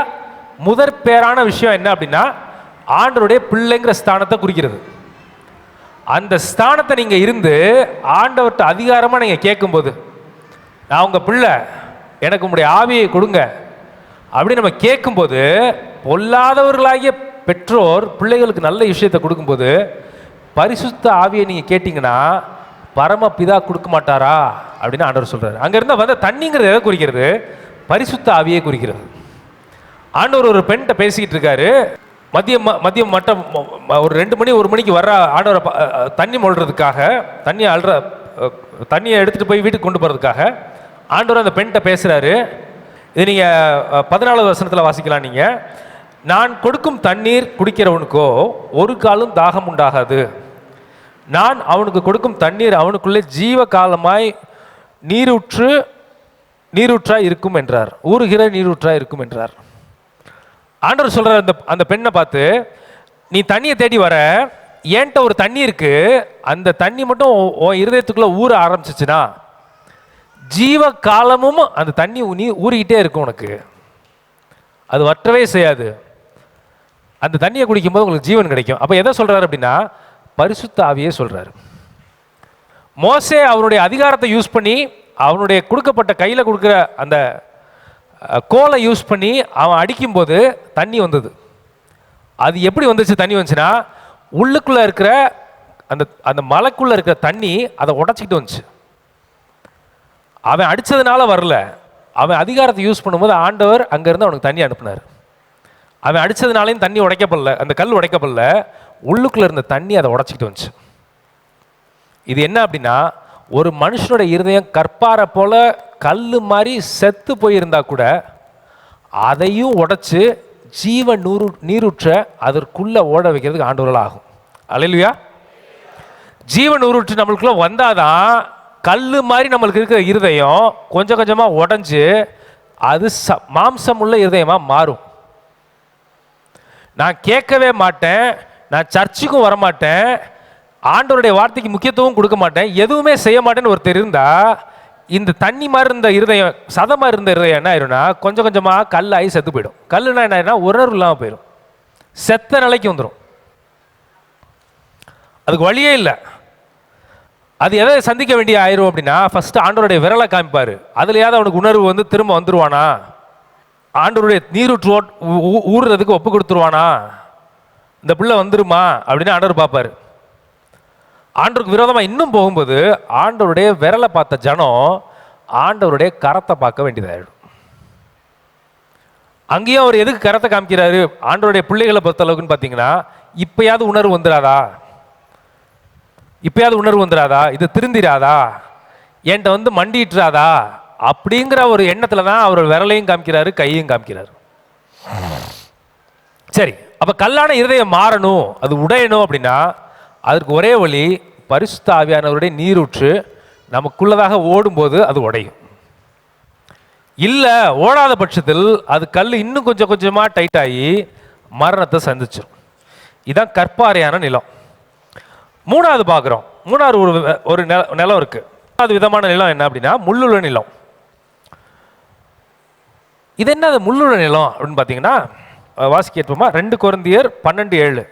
Speaker 3: முதற் பேரான விஷயம் என்ன அப்படின்னா, ஆண்டவருடைய பிள்ளைங்கிற ஸ்தானத்தை குறிக்கிறது. அந்த ஸ்தானத்தை நீங்க இருந்து ஆண்டவர்கிட்ட அதிகாரமா நீங்க கேட்கும்போது, நான் உங்க பிள்ளை, எனக்கு உங்களுடைய ஆவியை கொடுங்க அப்படின்னு நம்ம கேட்கும்போது, பொல்லாதவர்களாகிய பெற்றோர் பிள்ளைகளுக்கு நல்ல விஷயத்தை கொடுக்கும்போது, பரிசுத்த ஆவியை நீங்க கேட்டீங்கன்னா பரம பிதா கொடுக்க மாட்டாரா அப்படின்னு ஆண்டவர் சொல்றாரு. அங்க இருந்தா வந்த தண்ணிங்கிறது எதை குறிக்கிறது? பரிசுத்த ஆவியை குறிக்கிறது. ஆண்டவர் ஒரு பெண்கிட்ட பேசிக்கிட்டு இருக்காரு, மதியம் மட்டம் ஒரு 2 மணி 1 மணிக்கு வர்ற ஆண்டவரை தண்ணி மொழ்றதுக்காக, தண்ணியை எடுத்துகிட்டு போய் வீட்டுக்கு கொண்டு போகிறதுக்காக ஆண்டவர் அந்த பெண்கிட்ட பேசுகிறாரு. இது நீங்கள் 14வது வசனத்தில் வாசிக்கலாம். நீங்கள், நான் கொடுக்கும் தண்ணீர் குடிக்கிறவனுக்கோ ஒரு காலும் தாகம் உண்டாகாது, நான் அவனுக்கு கொடுக்கும் தண்ணீர் அவனுக்குள்ளே ஜீவ காலமாய் நீரூற்றாய் இருக்கும் என்றார், ஊறுகிற நீரூற்றாய் இருக்கும் என்றார். ஆண்டவர் சொல்றார் அந்த பெண்ணை பார்த்து, நீ தண்ணியை தேடி வர, ஏன்ட்ட ஒரு தண்ணி இருக்கு, அந்த தண்ணி மட்டும் உன் இருதயத்துக்குள்ள ஊற ஆரம்பிச்சிச்சுன்னா ஜீவ காலமும் அந்த தண்ணி நீ ஊறிக்கிட்டே இருக்கும், உனக்கு அது வற்றவே செய்யாது. அந்த தண்ணியை குடிக்கும்போது உங்களுக்கு ஜீவன் கிடைக்கும். அப்போ எதை சொல்றாரு அப்படின்னா, பரிசுத்த ஆவியே சொல்றாரு. மோசே அவனுடைய அதிகாரத்தை யூஸ் பண்ணி, அவனுடைய கொடுக்கப்பட்ட கையில் கொடுக்குற அந்த கோலை யூஸ் பண்ணி அவன் அடிக்கும்போது தண்ணி வந்தது. அது எப்படி வந்துச்சு? தண்ணி வந்துச்சுன்னா, உள்ளுக்குள்ளே இருக்கிற அந்த மலைக்குள்ளே இருக்கிற தண்ணி அதை உடச்சிக்கிட்டு வந்துச்சு. அவன் அடித்ததுனால வரல, அவன் அதிகாரத்தை யூஸ் பண்ணும்போது ஆண்டவர் அங்கேருந்து அவனுக்கு தண்ணி அனுப்புனார். அவன் அடித்ததுனாலையும் தண்ணி உடைக்கப்படல, அந்த கல் உடைக்கப்படல, உள்ளுக்குள்ளே இருந்த தண்ணி அதை உடச்சிக்கிட்டு வந்துச்சு. இது என்ன அப்படின்னா, ஒரு மனுஷனோட இருதயம் கற்பாரை போல கல் மாதிரி செத்து போயிருந்தா கூட அதையும் உடைச்சு ஜீவ நீரூற்ற அதற்குள்ள ஓட வைக்கிறதுக்கு ஆண்டவரால் ஆகும். அல்லேலூயா. ஜீவ நீரூற்று நம்மளுக்குள்ள வந்தாதான் கல் மாதிரி நம்மளுக்கு இருக்கிற இருதயம் கொஞ்சம் கொஞ்சமாக உடஞ்சு அது மாம்சம் உள்ள இருதயமாக மாறும். நான் கேட்கவே மாட்டேன், நான் சர்ச்சுக்கும் வரமாட்டேன், ஆண்டவருடைய வார்த்தைக்கு முக்கியத்துவம் கொடுக்க மாட்டேன், எதுவுமே செய்ய மாட்டேன்னு ஒருத்தர் இருந்தா, இந்த தண்ணி மாதிரி இருந்த இருதயம், சதமாக இருந்த இருதயம் என்ன ஆயிரும்னா கொஞ்சம் கொஞ்சமாக கல்லாகி செத்து போயிடும். கல்லுனா என்ன ஆயிரும்னா உணர்வு இல்லாமல் போயிடும், செத்த நிலைக்கு வந்துடும். அதுக்கு வழியே இல்லை. அது எதை சந்திக்க வேண்டிய ஆயிரும் அப்படின்னா, ஃபர்ஸ்ட் ஆண்டவருடைய விரலை காமிப்பாரு, அதுலையாவது அவனுக்கு உணர்வு வந்து திரும்ப வந்துருவானா, ஆண்டவருடைய நீரூற்று ஊறுறதுக்கு ஒப்பு கொடுத்துருவானா, இந்த பிள்ளை வந்துருமா அப்படின்னு ஆண்டவர் பார்ப்பாரு. ஆண்டவருக்கு விரோதமாக இன்னும் போகும்போது ஆண்டவருடைய விரலை பார்த்த ஜனம் ஆண்டவருடைய கரத்தை பார்க்க வேண்டியதாயிடும். அங்கேயும் அவர் எதுக்கு கரத்தை காமிக்கிறாரு? ஆண்டவருடைய பிள்ளைகளை பொறுத்த அளவுக்குன்னு பார்த்தீங்கன்னா, இப்பயாவது உணர்வு வந்துடாதா, இப்பயாவது உணர்வு வந்துடாதா, இது திருந்திராதா, என்கிட்ட வந்து மண்டிட்டுறாதா அப்படிங்கிற ஒரு எண்ணத்தில் தான் அவர் விரலையும் காமிக்கிறாரு, கையையும் காமிக்கிறாரு. சரி, அப்போ கல்லான இருதயம் மாறணும், அது உடையணும் அப்படின்னா அதற்கு ஒரே வழி, பரிசுத்த ஆவியானவருடைய நீரூற்று நமக்குள்ளதாக ஓடும்போது அது உடையும். இல்லை ஓடாத பட்சத்தில் அது கல் இன்னும் கொஞ்சம் கொஞ்சமாக டைட் ஆகி மரணத்தை சந்திச்சிடும். இதுதான் கற்பாறையான நிலம். மூணாவது பார்க்குறோம். மூணாவது ஒரு நிலம் இருக்குது. அது விதமான நிலம் என்ன அப்படின்னா முள்ளுள்ள நிலம். இது என்ன முள்ளுள்ள நிலம் அப்படின்னு பார்த்தீங்கன்னா, வாசிக்க ஏற்போமா? 2 கொரிந்தியர் 12:7.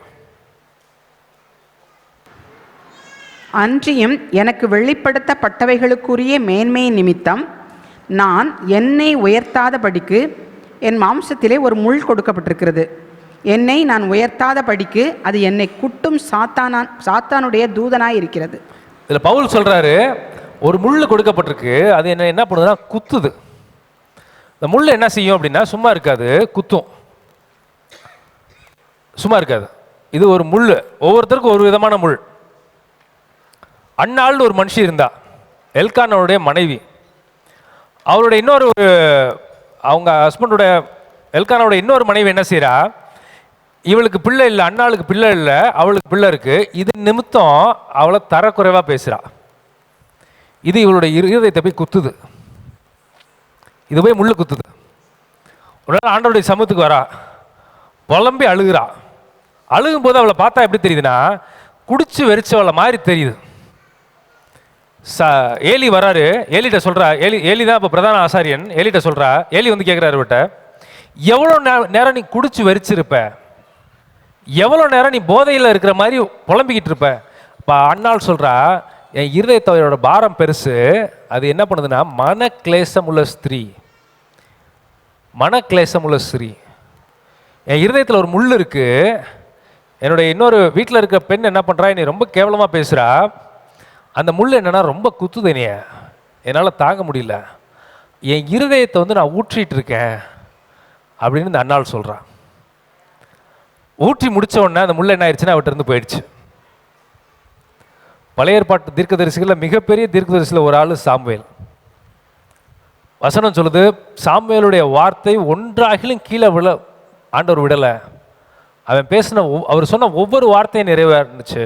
Speaker 4: அன்றியும் எனக்கு வெளிப்படுத்தப்பட்டவைகளுக்குரிய மேன்மை நிமித்தம் நான் என்னை உயர்த்தாதபடிக்கு என் மாம்சத்திலே ஒரு முள் கொடுக்கப்பட்டிருக்கிறது. என்னை நான் உயர்த்தாதபடிக்கு அது என்னை குட்டும் சாத்தானுடைய தூதனாய் இருக்கிறது.
Speaker 3: இதில் பவுல் சொல்றாரு, ஒரு முள் கொடுக்கப்பட்டிருக்கு, அது என்ன பண்ணுதுன்னா குத்துது. இந்த முள் என்ன செய்யும் அப்படின்னா சும்மா இருக்காது, குத்தும். சும்மா இருக்காது. இது ஒரு முள், ஒவ்வொருத்தருக்கும் ஒரு விதமான முள். அன்னாள்னு ஒரு மனுஷி இருந்தா, எல்கானோடைய மனைவி. அவருடைய இன்னொரு அவங்க ஹஸ்பண்டோட எல்கானோட இன்னொரு மனைவி என்ன செய்யறா, இவளுக்கு பிள்ளை இல்லை, அண்ணாளுக்கு பிள்ளை இல்லை, அவளுக்கு பிள்ளை இருக்கு, இது நிமித்தம் அவளை தரக்குறைவா பேசுறா. இது இவளுடைய இருதயத்தை போய் குத்துது. இது போய் முள்ளு குத்துது. ஒரு நாள் ஆண்டவருடைய சமூகத்துக்கு வரா, புலம்பி அழுகிறா. அழுகும்போது அவளை பார்த்தா எப்படி தெரியுதுன்னா குடிச்சு வெறிச்சவளை மாதிரி தெரியுது. ஏலி வராரு, ஏலிட்ட சொல்றா, ஏலி தான் இப்போ பிரதான ஆசாரியன். ஏலிட்ட சொல்றா, ஏலி வந்து கேட்குறாரு விட்ட, எவ்வளோ நேரம் நீ குடிச்சு வெறிச்சிருப்ப, எவ்வளோ நேரம் நீ போதையில் இருக்கிற மாதிரி புலம்பிக்கிட்டு இருப்ப. இப்போ அண்ணாள் சொல்றா, என் இருதயத்தோட பாரம் பெருசு, அது என்ன பண்ணுதுன்னா மனக்லேசம் உள்ள ஸ்திரீ, மனக்லேசம் உள்ள ஸ்திரீ. என் இருதயத்தில் ஒரு முள் இருக்கு. என்னுடைய இன்னொரு வீட்டில் இருக்க பெண் என்ன பண்ணுறா, என்னை ரொம்ப கேவலமாக பேசுகிறா. அந்த முள் என்னன்னா ரொம்ப குத்துது, என்னைய என்னால் தாங்க முடியல, என் இருதயத்தை வந்து நான் ஊற்றிட்டு இருக்கேன் அப்படின்னு இந்த அண்ணாள் சொல்கிறான். ஊற்றி முடித்த உடனே அந்த முள் என்ன ஆயிடுச்சுன்னா அவர்கிட்ட இருந்து போயிடுச்சு. பழைய ஏற்பாட்டு தீர்க்கதரிசிகளில் மிகப்பெரிய தீர்க்கதரிசியில் ஒரு ஆள் சாமுவேல். வசனம் சொல்லுது, சாமுவேலுடைய வார்த்தை ஒன்றாகிலும் கீழே ஆண்டவர் விடலை. அவன் பேசின அவர் சொன்ன ஒவ்வொரு வார்த்தையும் நிறைவேறுச்சு.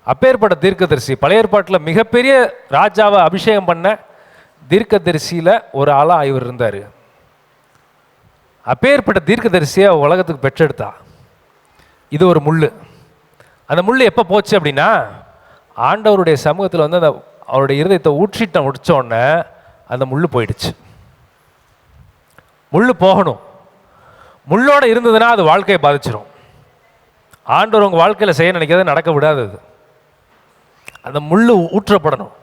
Speaker 3: அப்பேற்பட்ட தீர்க்கதரிசி, பழைய ஏற்பாட்டில் மிகப்பெரிய ராஜாவை அபிஷேகம் பண்ண தீர்க்கதரிசியில் ஒரு ஆளாக இவர் இருந்தார். அப்பேற்பட்ட தீர்க்கதரிசியை உலகத்துக்கு பெற்றெடுத்தா. இது ஒரு முள். அந்த முள் எப்போ போச்சு அப்படின்னா, ஆண்டவருடைய சமூகத்தில் வந்து அந்த அவருடைய இருதயத்தை ஊற்றிட்ட முடிச்ச உடனே அந்த முள் போயிடுச்சு. முள் போகணும். முள்ளோட இருந்ததுன்னா அது வாழ்க்கையை பாதிச்சிடும். ஆண்டவர் உங்கள் வாழ்க்கையில் செய்ய நினைக்கிறது நடக்க விடாதது. அந்த முள் ஊற்றப்படணும்,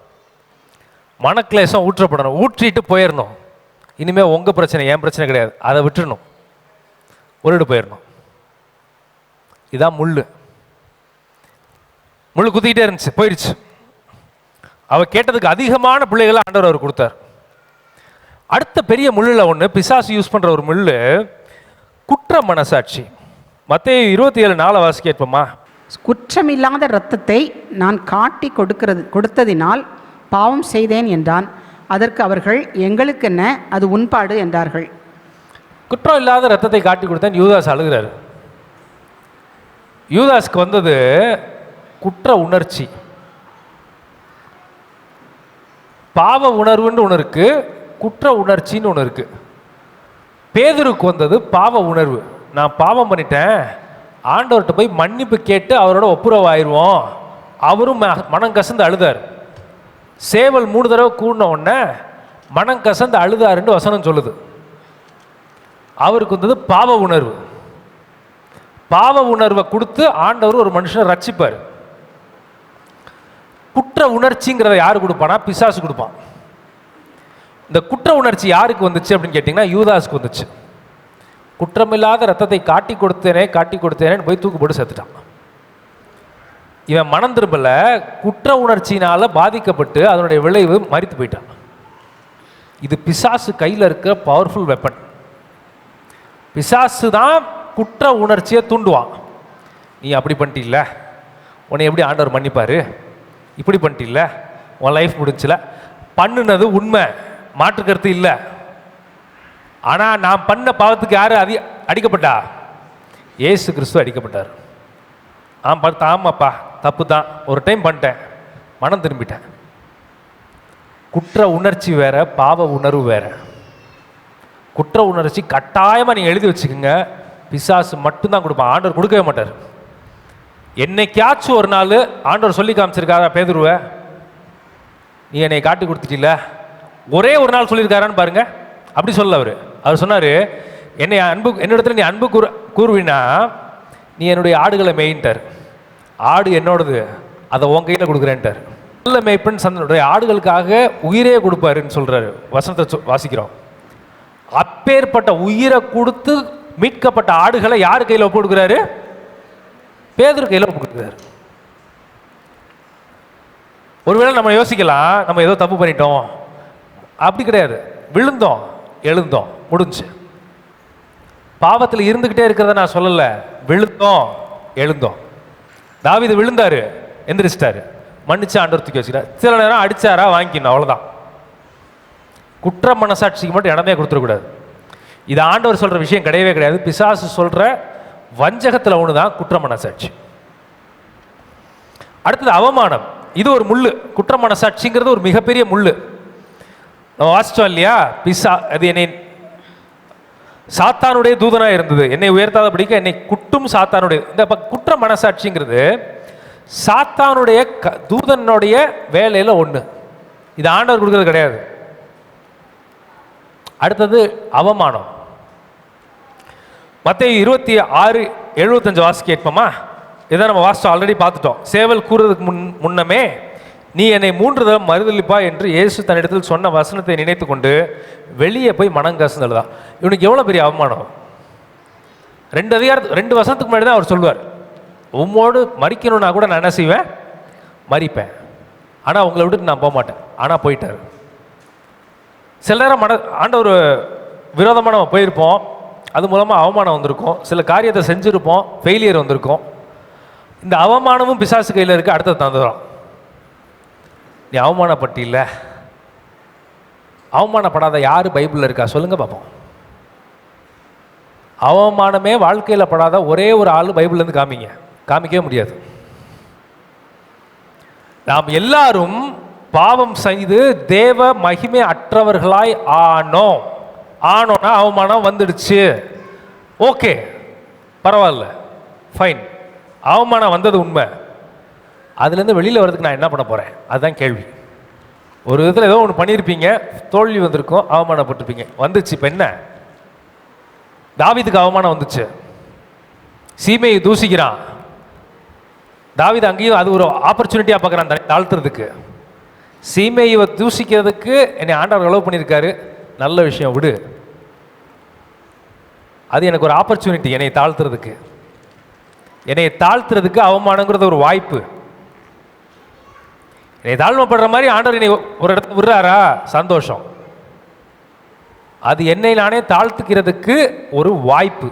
Speaker 3: மனக்லேசம் ஊற்றப்படணும், ஊற்றிட்டு போயிடணும். இனிமேல் உங்கள் பிரச்சனை என் பிரச்சனை கிடையாது, அதை விட்டுறணும், ஒரு போயிடணும். இதான் முள். முள் குத்திக்கிட்டே இருந்துச்சு, போயிடுச்சு. அவ கேட்டதுக்கு அதிகமான பிள்ளைகளை ஆண்டவர் அவர் கொடுத்தார். அடுத்த பெரிய முள்ளில் ஒன்று, பிசாசு யூஸ் பண்ணுற ஒரு முள், குற்ற மனசாட்சி. மத்தேயு 27:4 வாசிக்க கேட்போமா?
Speaker 4: குற்றமில்லாத இரத்தத்தை நான் காட்டி கொடுத்ததினால் பாவம் செய்தேன் என்றான். அதற்கு அவர்கள், எங்களுக்கு என்ன, அது உண்பாடு என்றார்கள்.
Speaker 3: குற்றம் இல்லாத ரத்தத்தை காட்டி கொடுத்தேன் யூதாஸ் அழுகிறாரு. யூதாஸ்க்கு வந்தது குற்ற உணர்ச்சி, பாவ உணர்வுன்னு ஒன்று இருக்கு, குற்ற உணர்ச்சின்னு ஒன்று இருக்கு. பேதுருக்கு வந்தது பாவ உணர்வு. நான் பாவம் பண்ணிட்டேன், ஆண்டவர்கிட்ட போய் மன்னிப்பு கேட்டு அவரோட ஒப்புரவாயிருவோம். அவரும் மனம் கசந்து அழுதார். சேவல் 3 தடவை கூடின உடனே மனம் கசந்து அழுதாருன்னு வசனம் சொல்லுது. அவருக்கு வந்தது பாவ உணர்வு. பாவ உணர்வை கொடுத்து ஆண்டவர் ஒரு மனுஷனை ரட்சிப்பார். குற்ற உணர்ச்சிங்கிறத யாரு கொடுப்பானா? பிசாசு கொடுப்பான். இந்த குற்ற உணர்ச்சி யாருக்கு வந்துச்சு அப்படின்னு கேட்டிங்கன்னா யூதாஸ்க்கு வந்துச்சு. குற்றமில்லாத ரத்தத்தை காட்டி கொடுத்தேனேன்னு போய் தூக்கு போட்டு செத்துட்டான். இவன் மனம் திரும்பல, குற்ற உணர்ச்சியினால பாதிக்கப்பட்டு அதனுடைய விளைவு மரித்து போயிட்டான். இது பிசாசு கையில் இருக்க பவர்ஃபுல் வெப்பன். பிசாசு தான் குற்ற உணர்ச்சியை தூண்டுவான். நீ அப்படி பண்ணிட்டில்ல, உன்னை எப்படி ஆண்டவர் மன்னிப்பாரு, இப்படி பண்ணிட்டில்ல, உன் லைஃப் முடிஞ்சல. பண்ணுனது உண்மை, மாற்று கருத்து இல்லை. ஆனால் நான் பண்ண பாவத்துக்கு யார் அடிக்கப்பட்டா? இயேசு கிறிஸ்து அடிக்கப்பட்டார். ஆமாப்பா தப்பு தான், ஒரு டைம் பண்ணிட்டேன், மனம் திரும்பிட்டேன். குற்ற உணர்ச்சி வேற, பாவ உணர்வு வேற. குற்ற உணர்ச்சி கட்டாயமாக நீங்கள் எழுதி வச்சுக்கோங்க, பிசாசு மட்டும்தான் கொடுப்பான், ஆண்டவர் கொடுக்கவே மாட்டார். என்னைக்காச்சும் ஒரு நாள் ஆண்டவர் சொல்லி காமிச்சிருக்காரா பேதுருவை, நீ என்னை காட்டி கொடுத்துட்டில, ஒரே ஒரு நாள் சொல்லியிருக்காரான்னு பாருங்க. அப்படி சொல்ல அவர் சொன்னார், என்னிடத்துல நீ அன்பு கூறுவினா நீ என்னுடைய ஆடுகளை மேயின்ட்டார். ஆடு என்னோடது, அதை உன் கையில் கொடுக்குறேன்ட்டார். நல்ல மேய்ப்பன் தன்னுடைய ஆடுகளுக்காக உயிரே கொடுப்பாருன்னு சொல்றாரு, வசனத்தை வாசிக்கிறோம். அப்பேற்பட்ட உயிரை கொடுத்து மீட்கப்பட்ட ஆடுகளை யார் கையில் ஒப்பு கொடுக்குறாரு? பேதுரு கையில் ஒப்பு கொடுக்குறாரு. ஒருவேளை நம்ம யோசிக்கலாம், நம்ம ஏதோ தப்பு பண்ணிட்டோம். அப்படி கிடையாது. விழுந்தோம், எழுந்தோம், முடிஞ்சு. பாவத்தில் இருந்துக்கிட்டே இருக்கிறத நான் சொல்லலை, விழுந்தோம் எழுந்தோம். தாவீது விழுந்தாரு, எந்திரிச்சிட்டாரு, மன்னிச்சு ஆண்டவர் தூக்கி வச்சுக்கிறார். சில நேரம் அடிச்சாரா வாங்கிக்கணும், அவ்வளோதான். குற்ற மனசாட்சிக்கு மட்டும் இடமே கொடுத்துடக்கூடாது. இது ஆண்டவர் சொல்கிற விஷயம் கிடையவே கிடையாது. பிசாசு சொல்கிற வஞ்சகத்தில் ஒன்று தான் குற்ற மனசாட்சி. அடுத்தது அவமானம். இது ஒரு முள்ளு. குற்ற மனசாட்சிங்கிறது ஒரு மிகப்பெரிய முள்ளு. நம்ம வாசிச்சோம் இல்லையா, அது என்னை சாத்தானுடைய தூதனாக இருந்தது, என்னை உயர்த்தாதபடிக்கு என்னை குட்டும் சாத்தானுடைய. இந்த குற்ற மனசாட்சிங்கிறது சாத்தானுடைய தூதனுடைய வேலையில் ஒன்று. இது ஆண்டவர் கொடுக்கறது கிடையாது. அடுத்தது அவமானம். மத்தேயு 26:75 வாசிக்க கேட்போமா? இதை நம்ம வாசிச்சோம், ஆல்ரெடி பார்த்துட்டோம். சேவல் கூறுறதுக்கு முன்னமே நீ என்னை 3 தடவை மறுதளிப்பா என்று இயேசு தன்னிடத்தில் சொன்ன வசனத்தை நினைத்து கொண்டு வெளியே போய் மனங்கசந்தழுதா. இவனுக்கு எவ்வளோ பெரிய அவமானம். 2 வசனத்துக்கு முன்னாடி தான் அவர் சொல்லுவார், உம்மோடு மறிக்கணும்னா கூட நான் என்ன செய்வேன்? மறிப்பேன், ஆனால் உங்களை விட்டு நான் போக மாட்டேன். ஆனால் போயிட்டார். சில நேரம் ஆண்டவர் விரோதமாக நம்ம போயிருப்போம், அது மூலமாக அவமானம் வந்திருக்கும். சில காரியத்தை செஞ்சுருப்போம், ஃபெயிலியர் வந்திருக்கும். இந்த அவமானமும் பிசாசு கையில் இருக்குது. அடுத்தது தந்துடும், நீ அவமானப்பட்டில்ல. அவமானப்படாத யார் பைபிளில் இருக்கா சொல்லுங்க பார்ப்போம். அவமானமே வாழ்க்கையில் படாத ஒரே ஒரு ஆள் பைபிள்லேருந்து காமிக்கவே முடியாது. நாம் எல்லாரும் பாவம் செய்து தேவ மகிமை அற்றவர்களாய் ஆனோன்னா அவமானம் வந்துடுச்சு. ஓகே, பரவாயில்ல, ஃபைன். அவமானம் வந்தது உண்மை. அதுலேருந்து வெளியில் வர்றதுக்கு நான் என்ன பண்ண போகிறேன்? அதுதான் கேள்வி. ஒரு விதத்தில் ஏதோ ஒன்று பண்ணியிருப்பீங்க, தோல்வி வந்திருக்கும், அவமானப்பட்டிருப்பீங்க, வந்துச்சு. இப்போ என்ன? தாவீதுக்கு அவமானம் வந்துச்சு, சீமையை தூசிக்கிறான். தாவீது அங்கேயும் அது ஒரு ஆப்பர்ச்சுனிட்டியாக பார்க்குறான் தன்னை தாழ்த்துறதுக்கு. சீமையை தூசிக்கிறதுக்கு என்னை ஆண்டவர் அலோவ் பண்ணியிருக்காரு, நல்ல விஷயம், விடு. அது எனக்கு ஒரு ஆப்பர்ச்சுனிட்டி, என்னை தாழ்த்துறதுக்கு அவமானங்கிறது ஒரு வாய்ப்பு. என்னை தாழ்மைப்படுற மாதிரி ஆண்டவர் என்னை ஒரு இடத்துல விடுறாரா, சந்தோஷம். அது என்னை நானே தாழ்த்துக்கிறதுக்கு ஒரு வாய்ப்பு.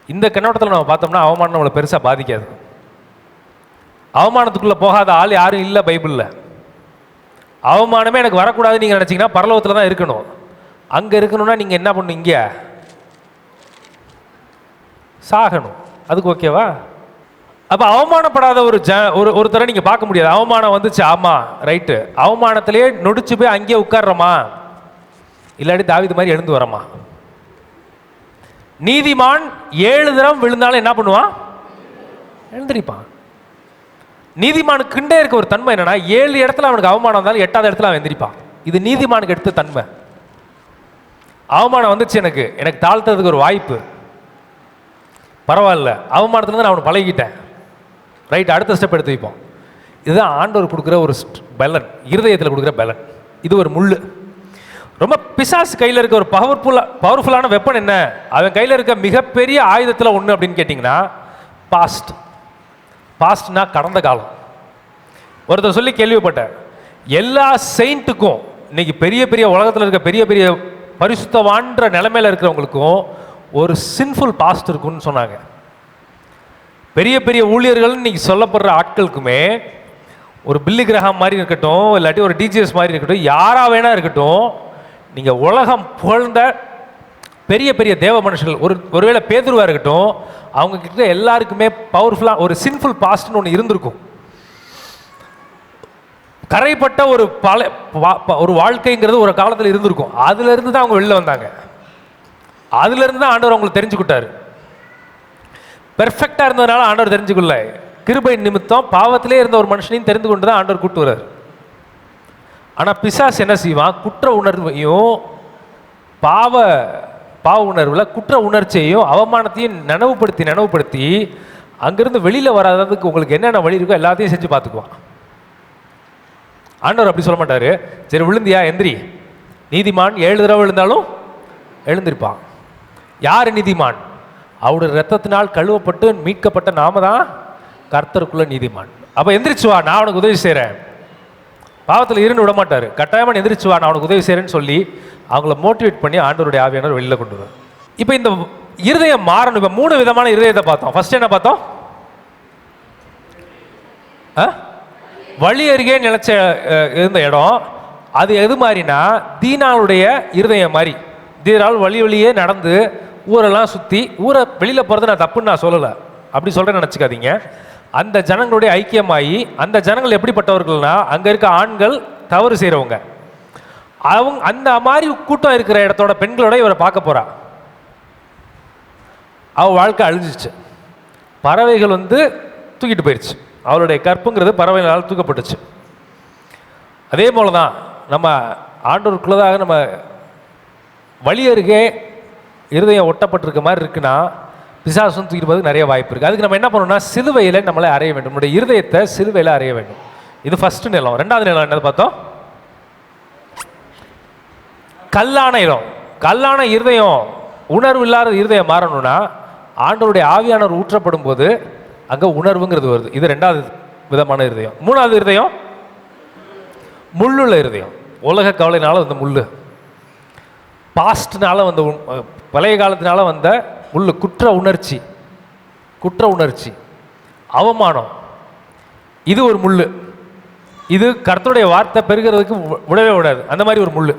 Speaker 3: இந்த கண்ணோட்டத்தில் நம்ம பார்த்தோம்னா அவமானம் நம்மளை பெருசாக பாதிக்காது. அவமானத்துக்குள்ளே போகாத ஆள் யாரும் இல்லை பைபிளில். அவமானமே எனக்கு வரக்கூடாதுன்னு நீங்கள் நினச்சிங்கன்னா பரலோகத்தில் தான் இருக்கணும். அங்கே இருக்கணும்னா நீங்கள் என்ன பண்ணணும்? இங்கே சாகணும். அதுக்கு ஓகேவா? அப்போ அவமானப்படாத ஒருத்தரை நீங்கள் பார்க்க முடியாது. அவமானம் வந்துச்சு, ஆமாம் ரைட்டு, அவமானத்திலே நொடிச்சு போய் அங்கேயே உட்கார்றோமா? இல்லாட்டி தாவீது மாதிரி எழுந்து வரமா? நீதிமான் 7 தரம் விழுந்தாலும் என்ன பண்ணுவான்? எழுந்திருப்பான். நீதிமானுக்குண்டே இருக்க ஒரு தன்மை என்னன்னா, 7 இடத்துல அவனுக்கு அவமானம் வந்தாலும் 8வது இடத்துல அவன் எந்திரிப்பான். இது நீதிமானுக்கு எடுத்த தன்மை. அவமானம் வந்துச்சு, எனக்கு தாழ்த்துறதுக்கு ஒரு வாய்ப்பு. பரவாயில்ல, அவமானத்துலேருந்து நான் அவனை பழகிட்டேன், ரைட், அடுத்த ஸ்டெப் எடுத்து வைப்போம். இதுதான் ஆண்டவர் கொடுக்குற ஒரு பலன், இருதயத்தில் கொடுக்குற பலன். இது ஒரு முள்ளு. ரொம்ப பிசாசு கையில் இருக்க ஒரு பவர்ஃபுல்லான வெப்பன் என்ன? அவன் கையில் இருக்க மிகப்பெரிய ஆயுதத்தில் ஒன்று அப்படின்னு கேட்டிங்கன்னா பாஸ்ட்னா கடந்த காலம். ஒருத்தர் சொல்லி கேள்விப்பட்டேன், எல்லா செயின்ட்டுக்கும் இன்னைக்கு பெரிய பெரிய உலகத்தில் இருக்க பெரிய பெரிய பரிசுத்தவான்ற நிலைமையில் இருக்கிறவங்களுக்கும் ஒரு சின்ஃபுல் பாஸ்ட் இருக்குன்னு சொன்னாங்க. பெரிய பெரிய ஊழியர்கள் இன்னைக்கு சொல்லப்படுற ஆட்களுக்குமே ஒரு பில்லி கிரஹாம் மாதிரி இருக்கட்டும், இல்லாட்டி ஒரு டிஜிஎஸ் மாதிரி இருக்கட்டும், யாரா வேணா இருக்கட்டும், நீங்கள் உலகம் புகழ்ந்த பெரிய பெரிய தேவ மனுஷர்கள், ஒருவேளை பேதுருவா இருக்கட்டும், அவங்க கிட்ட எல்லாருக்குமே பவர்ஃபுல்லாக ஒரு சின்ஃபுல் பாஸ்ட்னு ஒன்று இருந்திருக்கும். கரைப்பட்ட ஒரு வாழ்க்கைங்கிறது ஒரு காலத்தில் இருந்திருக்கும். அதுலேருந்து தான் அவங்க வெளில வந்தாங்க. அதுலேருந்து தான் ஆண்டவர் அவங்களுக்கு தெரிஞ்சுக்கிட்டாரு. பெர்ஃபெக்டாக இருந்ததுனால ஆண்டவர் தெரிஞ்சுக்கொள்ள, கிருபை நிமித்தம் பாவத்திலே இருந்த ஒரு மனுஷனையும் தெரிந்து கொண்டு தான் ஆண்டவர் கூட்டு வர்றார். ஆனால் பிசாசு என்ன செய்வான்? குற்ற உணர்வையும் பாவ உணர்வில் குற்ற உணர்ச்சியையும் அவமானத்தையும் நனவுபடுத்தி அங்கிருந்து வெளியில் வராததுக்கு உங்களுக்கு என்னென்ன வழி இருக்கோ எல்லாத்தையும் செஞ்சு பார்த்துக்குவான். ஆண்டவர் அப்படி சொல்ல மாட்டார், சரி விழுந்தியா எந்திரி. நீதிமான் 7 தடவை விழுந்தாலும் எழுந்திருப்பான். யார் நீதிமான்? அவருடைய ரத்தத்தினால் கழுவப்பட்டு மீட்கப்பட்ட நாம தான் கர்த்தருக்குள்ள நீதிமான். அப்போ எந்திரிச்சு வா, நான் அவனுக்கு உதவி செய்கிறேன். பாவத்தில் இருந்து விட மாட்டார். கட்டாயமாக எந்திரிச்சு வா, நான் அவனுக்கு உதவி செய்கிறேன்னு சொல்லி அவங்கள மோட்டிவேட் பண்ணி ஆண்டவருடைய ஆவியானவர் வெளியில் கொண்டு வரும். இப்போ இந்த இருதயம் மாறணும். இப்போ 3 விதமான இருதயத்தை பார்த்தோம். ஃபர்ஸ்ட் என்ன பார்த்தோம்? வழி அருகே நிலைச்ச இருந்த இடம். அது எது மாதிரினா தீனாளுடைய இருதயம் மாதிரி. தீனால் வழியே நடந்து ஊரெல்லாம் சுற்றி, ஊரை வெளியில் போகிறது நான் தப்புன்னு நான் சொல்லலை, அப்படி சொல்கிறேன்னு நினச்சிக்காதீங்க. அந்த ஜனங்களுடைய ஐக்கியமாகி, அந்த ஜனங்கள் எப்படிப்பட்டவர்கள்னா அங்கே இருக்க ஆண்கள் தவறு செய்கிறவங்க, அவங்க அந்த மாதிரி கூட்டம் இருக்கிற இடத்தோட பெண்களோட இவரை பார்க்க போகிறா. அவள் வாழ்க்கை அழிஞ்சிச்சு. பறவைகள் தூக்கிட்டு போயிடுச்சு. அவளுடைய கற்புங்கிறது பறவைகளால் தூக்கப்பட்டுச்சு. அதே போல தான் நம்ம ஆண்டவருக்குள்ளதாக நம்ம வழி அருகே இருதயம் ஒட்டப்பட்டிருக்க மாதிரி இருக்குன்னா பிசாசும் தூக்கிட்டு போகிறதுக்கு நிறைய வாய்ப்பு இருக்குது. அதுக்கு நம்ம என்ன பண்ணணும்னா சிலுவையில் நம்மளை அறைய வேண்டும். நம்முடைய இருதயத்தை சிலுவையில் அறைய வேண்டும். இது ஃபர்ஸ்ட் நிலம். 2வது நிலம் என்னது பார்த்தோம்? கல்லான இடம். கல்லான இருதயம், உணர்வு இல்லாத இருதயம் மாறணும்னா ஆண்டவருடைய ஆவியானவர் ஊற்றப்படும் போது அங்கே உணர்வுங்கிறது வருது. இது 2வது விதமான இருதயம். 3வது இருதயம் முள்ளுள்ள இருதயம். உலக கவலையினால வந்த முள்ளு, பாஸ்ட்னால வந்த பழைய காலத்தினால வந்த முள்ளு, குற்ற உணர்ச்சி, அவமானம், இது ஒரு முள்ளு. இது கர்த்தருடைய வார்த்தை பெருகிறதுக்கு விடவே விடாது. அந்த மாதிரி ஒரு முள்ளு.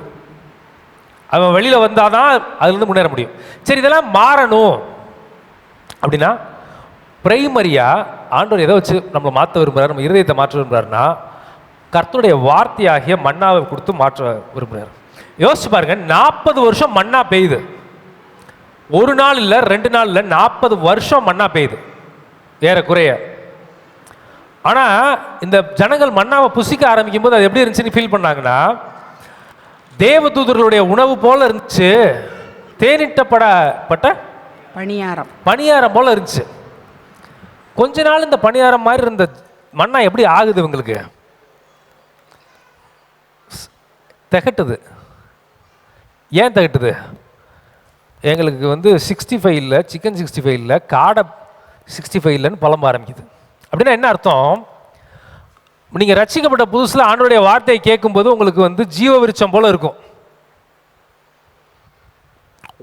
Speaker 3: அவன் வெளியில் வந்தாதான் அதுலேருந்து முன்னேற முடியும். சரி, இதெல்லாம் மாறணும் அப்படின்னா பிரைமரியாக ஆண்டவர் எதை வச்சு நம்மளை மாற்ற விரும்புகிறார், நம்ம இருதயத்தை மாற்ற விரும்புகிறாருன்னா கர்த்தருடைய வார்த்தையாகிய மன்னாவை கொடுத்து மாற்ற விரும்புகிறார். யோசிச்சு பாருங்க, 40 வருஷம் மன்னா பெய்யுது. ஒரு நாள் இல்லை, 2 நாள் இல்லை, 40 வருஷம் மன்னா பெய்யுது ஏறக்குறைய. ஆனால் இந்த ஜனங்கள் மன்னாவை புசிக்க ஆரம்பிக்கும் போது அது எப்படி இருந்துச்சுன்னு ஃபீல் பண்ணாங்கன்னா, தேவதூதர்களுடைய உணவு போல இருந்துச்சு. தேனிட்டப்பட்ட பணியாரம் போல இருந்துச்சு. கொஞ்ச நாள் இந்த பணியாரம் மாதிரி இருந்த மன்னா எப்படி ஆகுது இவங்களுக்கு? திகட்டுது. ஏன் திகட்டுது? எங்களுக்கு 65 இல்லை, சிக்கன் 65 இல்லை, காடை 65 இல்லைன்னு புலம்ப ஆரம்பிக்குது. அப்படின்னா என்ன அர்த்தம்? நீங்கள் ரட்சிக்கப்பட்ட புதுசில் ஆண்டவருடைய வார்த்தையை கேட்கும்போது உங்களுக்கு ஜீவ விருட்சம் போல இருக்கும்.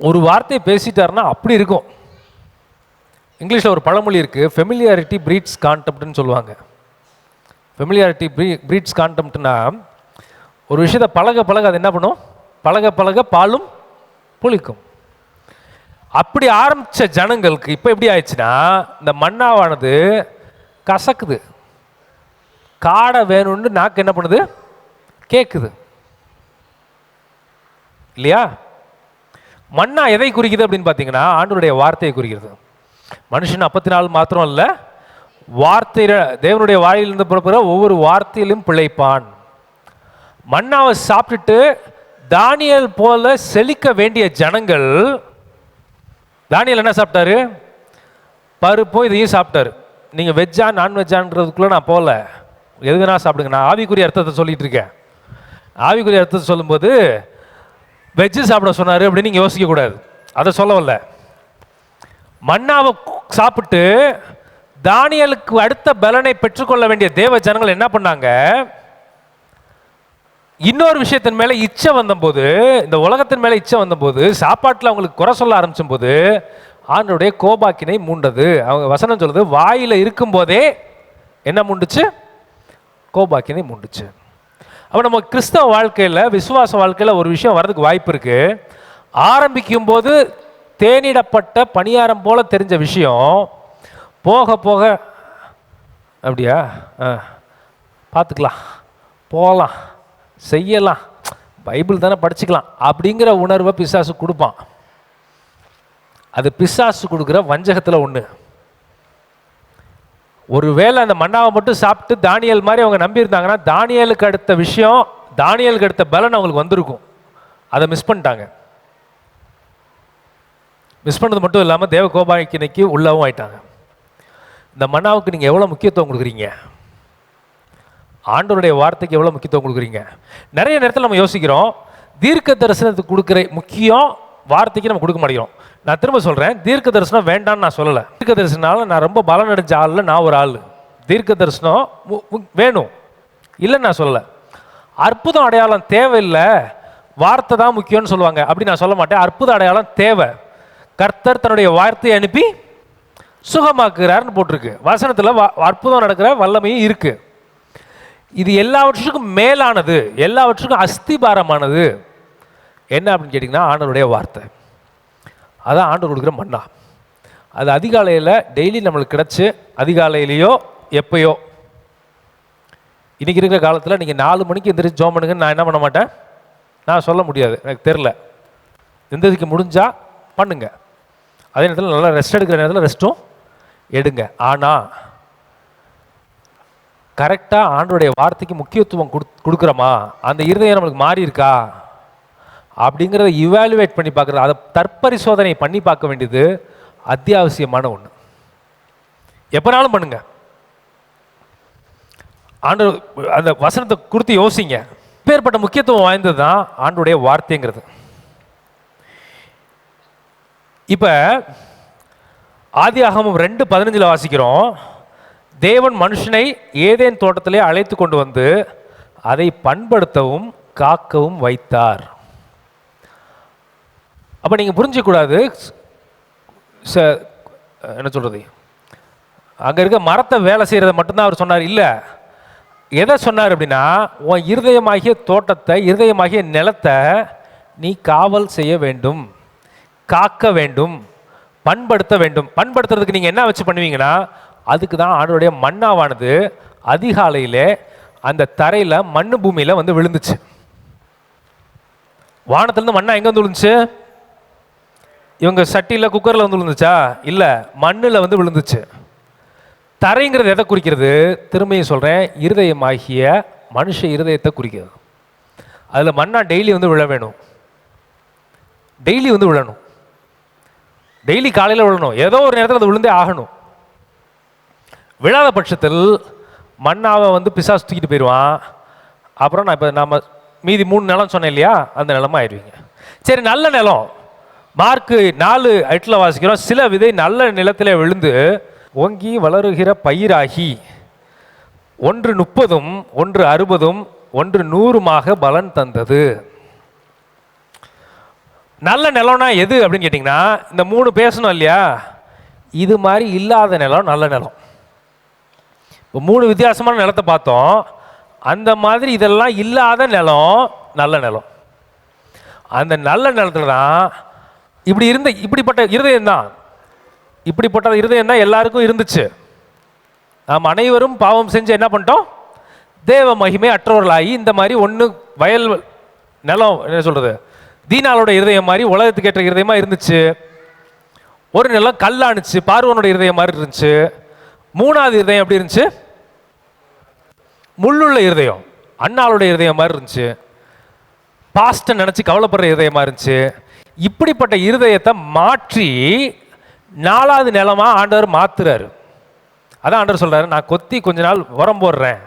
Speaker 3: ஒரு வார்த்தையை பேசிட்டாருன்னா அப்படி இருக்கும். இங்கிலீஷில் ஒரு பழமொழி இருக்குது, ஃபெமிலியாரிட்டி பிரீட்ஸ் கான்டெம்ப்ட்னு சொல்லுவாங்க. ஃபெமிலியாரிட்டி பிரீட்ஸ் கான்டெம்ப்ட்னா ஒரு விஷயத்தை பழக அது என்ன பண்ணும்? பழக பாலும் புளிக்கும். அப்படி ஆரம்பித்த ஜனங்களுக்கு இப்போ எப்படி ஆயிடுச்சுன்னா இந்த மன்னாவானது கசக்குது. காடை வேணும்னு நாக்கு என்ன பண்ணுது? கேட்குது இல்லையா? மன்னா எதை குறிக்குது அப்படின்னு பார்த்தீங்கன்னா ஆண்டவருடைய வார்த்தையை குறிக்கிறது. மனுஷன் அப்பத்தினால் மாத்திரம் இல்லை, வார்த்தை தேவனுடைய வாயிலிருந்து புறப்படுற ஒவ்வொரு வார்த்தையிலும் பிழைப்பான். மன்னாவை சாப்பிட்டுட்டு தானியேல் போல செழிக்க வேண்டிய ஜனங்கள், தானியேல் என்ன சாப்பிட்டாரு? பருப்பும் இதையும் சாப்பிட்டாரு. நீங்கள் வெஜ்ஜா நான்வெஜ்ஜான்றதுக்குள்ளே நான் போகல, எது வேணா சாப்பிடுங்க. நான் ஆவிக்குரிய அர்த்தத்தை சொல்லிட்டு இருக்கேன். ஆவிக்குரிய அர்த்தத்தை சொல்லும்போது வெஜ்ஜு சாப்பிட சொன்னார் அப்படின்னு நீங்கள் யோசிக்கக்கூடாது, அதை சொல்லவில்லை. மன்னாவை சாப்பிட்டு தானியேலுக்கு அடுத்த பலனை பெற்றுக்கொள்ள வேண்டிய தேவ ஜனங்கள் என்ன பண்ணாங்க? இன்னொரு விஷயத்தின் மேலே இச்சை வந்தபோது, இந்த உலகத்தின் மேலே இச்சை வந்தபோது, சாப்பாட்டில் அவங்களுக்கு குறை சொல்ல ஆரம்பிச்சும் போது ஆண்டவருடைய கோபாக்கினை மூண்டது. அவங்க வசனம் சொல்லுது, வாயில் இருக்கும்போதே என்ன மூண்டுச்சு? கோபாக்கினை மூண்டுச்சு. அப்போ நம்ம கிறிஸ்தவ வாழ்க்கையில், விசுவாச வாழ்க்கையில் ஒரு விஷயம் வர்றதுக்கு வாய்ப்பு இருக்குது. ஆரம்பிக்கும் போது தேனிடப்பட்ட பணியாரம் போல தெரிஞ்ச விஷயம் போக போக அப்படியா பார்த்துக்கலாம், போகலாம், செய்யலாம், பைபிள் தானே படிச்சுக்கலாம் அப்படிங்கிற உணர்வை பிசாசு கொடுப்பான். அது பிசாசு கொடுக்குற வஞ்சகத்தில் ஒன்று. ஒருவேளை அந்த மன்னாவை மட்டும் சாப்பிட்டு தானியேல் மாதிரி அவங்க நம்பியிருந்தாங்கன்னா தானியேலுக்கு அடுத்த விஷயம், தானியேலுக்கு அடுத்த பலன் அவங்களுக்கு வந்திருக்கும். அதை மிஸ் பண்ணிட்டாங்க. மிஸ் பண்ணது மட்டும் இல்லாமல் தேவ கோபாக்கினைக்கு உள்ளவும் ஆயிட்டாங்க. இந்த மன்னாவுக்கு நீங்கள் எவ்வளோ முக்கியத்துவம் கொடுக்குறீங்க? ஆண்டவருடைய வார்த்தைக்கு எவ்வளோ முக்கியத்துவம் கொடுக்குறீங்க? நிறைய நேரத்தில் நம்ம யோசிக்கிறோம், தீர்க்க தரிசனத்துக்கு கொடுக்குற முக்கியம் வார்த்தைக்கு நம்ம கொடுக்க மாட்டேங்கிறோம். நான் திரும்ப சொல்கிறேன், தீர்க்க தரிசனம் வேண்டான்னு நான் சொல்லலை. தீர்க்க தரிசனால நான் ரொம்ப பலன் அடைஞ்ச ஆளில் நான் ஒரு ஆள். தீர்க்க தரிசனம் வேணும் இல்லைன்னு நான் சொல்லலை. அற்புதம் அடையாளம் தேவையில்லை, வார்த்தை தான் முக்கியம்னு சொல்லுவாங்க. அப்படி நான் சொல்ல மாட்டேன். அற்புத அடையாளம் தேவை. கர்த்தர் தன்னுடைய வார்த்தையை அனுப்பி சுகமாக்குறாருன்னு போட்டிருக்கு வசனத்தில். அற்புதம் நடக்கிற வல்லமையும் இருக்கு. இது எல்லாவற்றுக்கும் மேலானது, எல்லாவற்றுக்கும் அஸ்திபாரமானது என்ன அப்படின்னு கேட்டிங்கன்னா ஆண்டவருடைய வார்த்தை. அதான் ஆண்டவர் கொடுக்குற மன்னா. அது அதிகாலையில் டெய்லி நம்மளுக்கு கிடச்சி, அதிகாலையிலையோ எப்பயோ. இன்றைக்கி இருக்கிற காலத்தில் நீங்கள் 4 மணிக்கு எந்திரிச்சு ஜோம் பண்ணுங்கன்னு நான் என்ன பண்ண மாட்டேன், நான் சொல்ல முடியாது, எனக்கு தெரில. எந்திரிக்க முடிஞ்சால் பண்ணுங்க. அதே நேரத்தில் நல்லா ரெஸ்ட் எடுக்கிற நேரத்தில் ரெஸ்ட்டும் எடுங்க. ஆனால் கரெக்டாக ஆண்டோடைய வார்த்தைக்கு முக்கியத்துவம் கொடுக்குறோமா, அந்த இருதயம் நம்மளுக்கு மாறி இருக்கா அப்படிங்கிறத இவாலுவேட் பண்ணி பார்க்குறது, அதை தற்பரிசோதனை பண்ணி பார்க்க வேண்டியது அத்தியாவசியமான ஒன்று. எப்போனாலும் பண்ணுங்க. ஆண்டவர் அந்த வசனத்தை கொடுத்து யோசிங்க. பேர்பட்ட முக்கியத்துவம் வாய்ந்தது தான் ஆண்டோடைய வார்த்தைங்கிறது. இப்போ ஆதியாகமம் 2:15 வாசிக்கிறோம், தேவன் மனுஷனை ஏதேன் தோட்டத்திலே அழைத்து கொண்டு வந்து அதை பண்படுத்தவும் காக்கவும் வைத்தார். அப்போ நீங்கள் புரிஞ்சிக்கூடாது, என்ன சொல்கிறது, அங்கே இருக்க மரத்தை வேலை செய்கிறத மட்டும்தான் அவர் சொன்னார். இல்லை, எதை சொன்னார் அப்படின்னா, உன் இருதயமாகிய தோட்டத்தை, இருதயமாகிய நிலத்தை நீ காவல் செய்ய வேண்டும், காக்க வேண்டும், பண்படுத்த வேண்டும். பண்படுத்துறதுக்கு நீங்கள் என்ன வச்சு பண்ணுவீங்கன்னா, அதுக்கு தான் ஆண்டவருடைய மன்னாவானது அதிகாலையில் அந்த தரையில் மண்ணு பூமியில் வந்து விழுந்துச்சு. வானத்துலேருந்து மண்ணா எங்கே வந்து விழுந்துச்சு? இவங்க சட்டியில் குக்கரில் வந்து விழுந்துச்சா? இல்லை, மண்ணில் வந்து விழுந்துச்சு. தரைங்கிறது எதை குறிக்கிறது? திரும்பியும் சொல்கிறேன், இருதயமாகிய மனுஷ இருதயத்தை குறிக்கிறது. அதில் மண்ணா டெய்லி வந்து விழ வேணும், டெய்லி வந்து விழணும், டெய்லி காலையில் விழணும், ஏதோ ஒரு நேரத்தில் அது விழுந்தே ஆகணும். விழாத பட்சத்தில் மண்ணாவை வந்து பிசாசு தூக்கிட்டு போயிடுவான். அப்புறம் நான் இப்போ நம்ம மீதி 3 நிலம் சொன்னேன் இல்லையா, அந்த நிலமா ஆயிடுவீங்க. சரி, நல்ல நிலம். மார்க்கு 4:8 வாசிக்கிறோம், சில விதை நல்ல நிலத்தில் விழுந்து ஓங்கி வளருகிற பயிராகி 1 30, 1 60, 1 100 பலன் தந்தது. நல்ல நிலம்னா எது அப்படின்னு கேட்டிங்கன்னா, இந்த 3 பேசணும் இல்லையா, இது மாதிரி இல்லாத நிலம் நல்ல நிலம். இப்போ 3 வித்தியாசமான நிலத்தை பார்த்தோம். அந்த மாதிரி இதெல்லாம் இல்லாத நிலம் நல்ல நிலம். அந்த நல்ல நிலத்துல தான் இப்படிப்பட்ட இருதயம் தான், இப்படிப்பட்ட இருதயம் தான் எல்லாருக்கும் இருந்துச்சு. நாம் அனைவரும் பாவம் செஞ்சு என்ன பண்ணிட்டோம், தேவ மகிமை அற்றவர்களாகி இந்த மாதிரி ஒன்று வயல் நிலம், என்ன சொல்கிறது, தீனாலோட இருதயம் மாதிரி உலகத்துக்கு ஏற்ற இருதயமா இருந்துச்சு. ஒரு நிலம் கல்லானுச்சு, பார்வோனோட இருதயம் மாதிரி இருந்துச்சு. 3வது இருதயம் எப்படி இருந்துச்சு? முள்ளுள்ள இருதயம், அண்ணாளோட இருதயம் மாதிரி இருந்துச்சு. பாஸ்ட்டை நினச்சி கவலைப்படுற இருதயமாக இருந்துச்சு. இப்படிப்பட்ட இருதயத்தை மாற்றி 4வது நிலமாக ஆண்டவர் மாத்துறாரு. அதான் ஆண்டவர் சொல்கிறாரு, நான் கொத்தி கொஞ்ச நாள் உரம் போடுறேன்.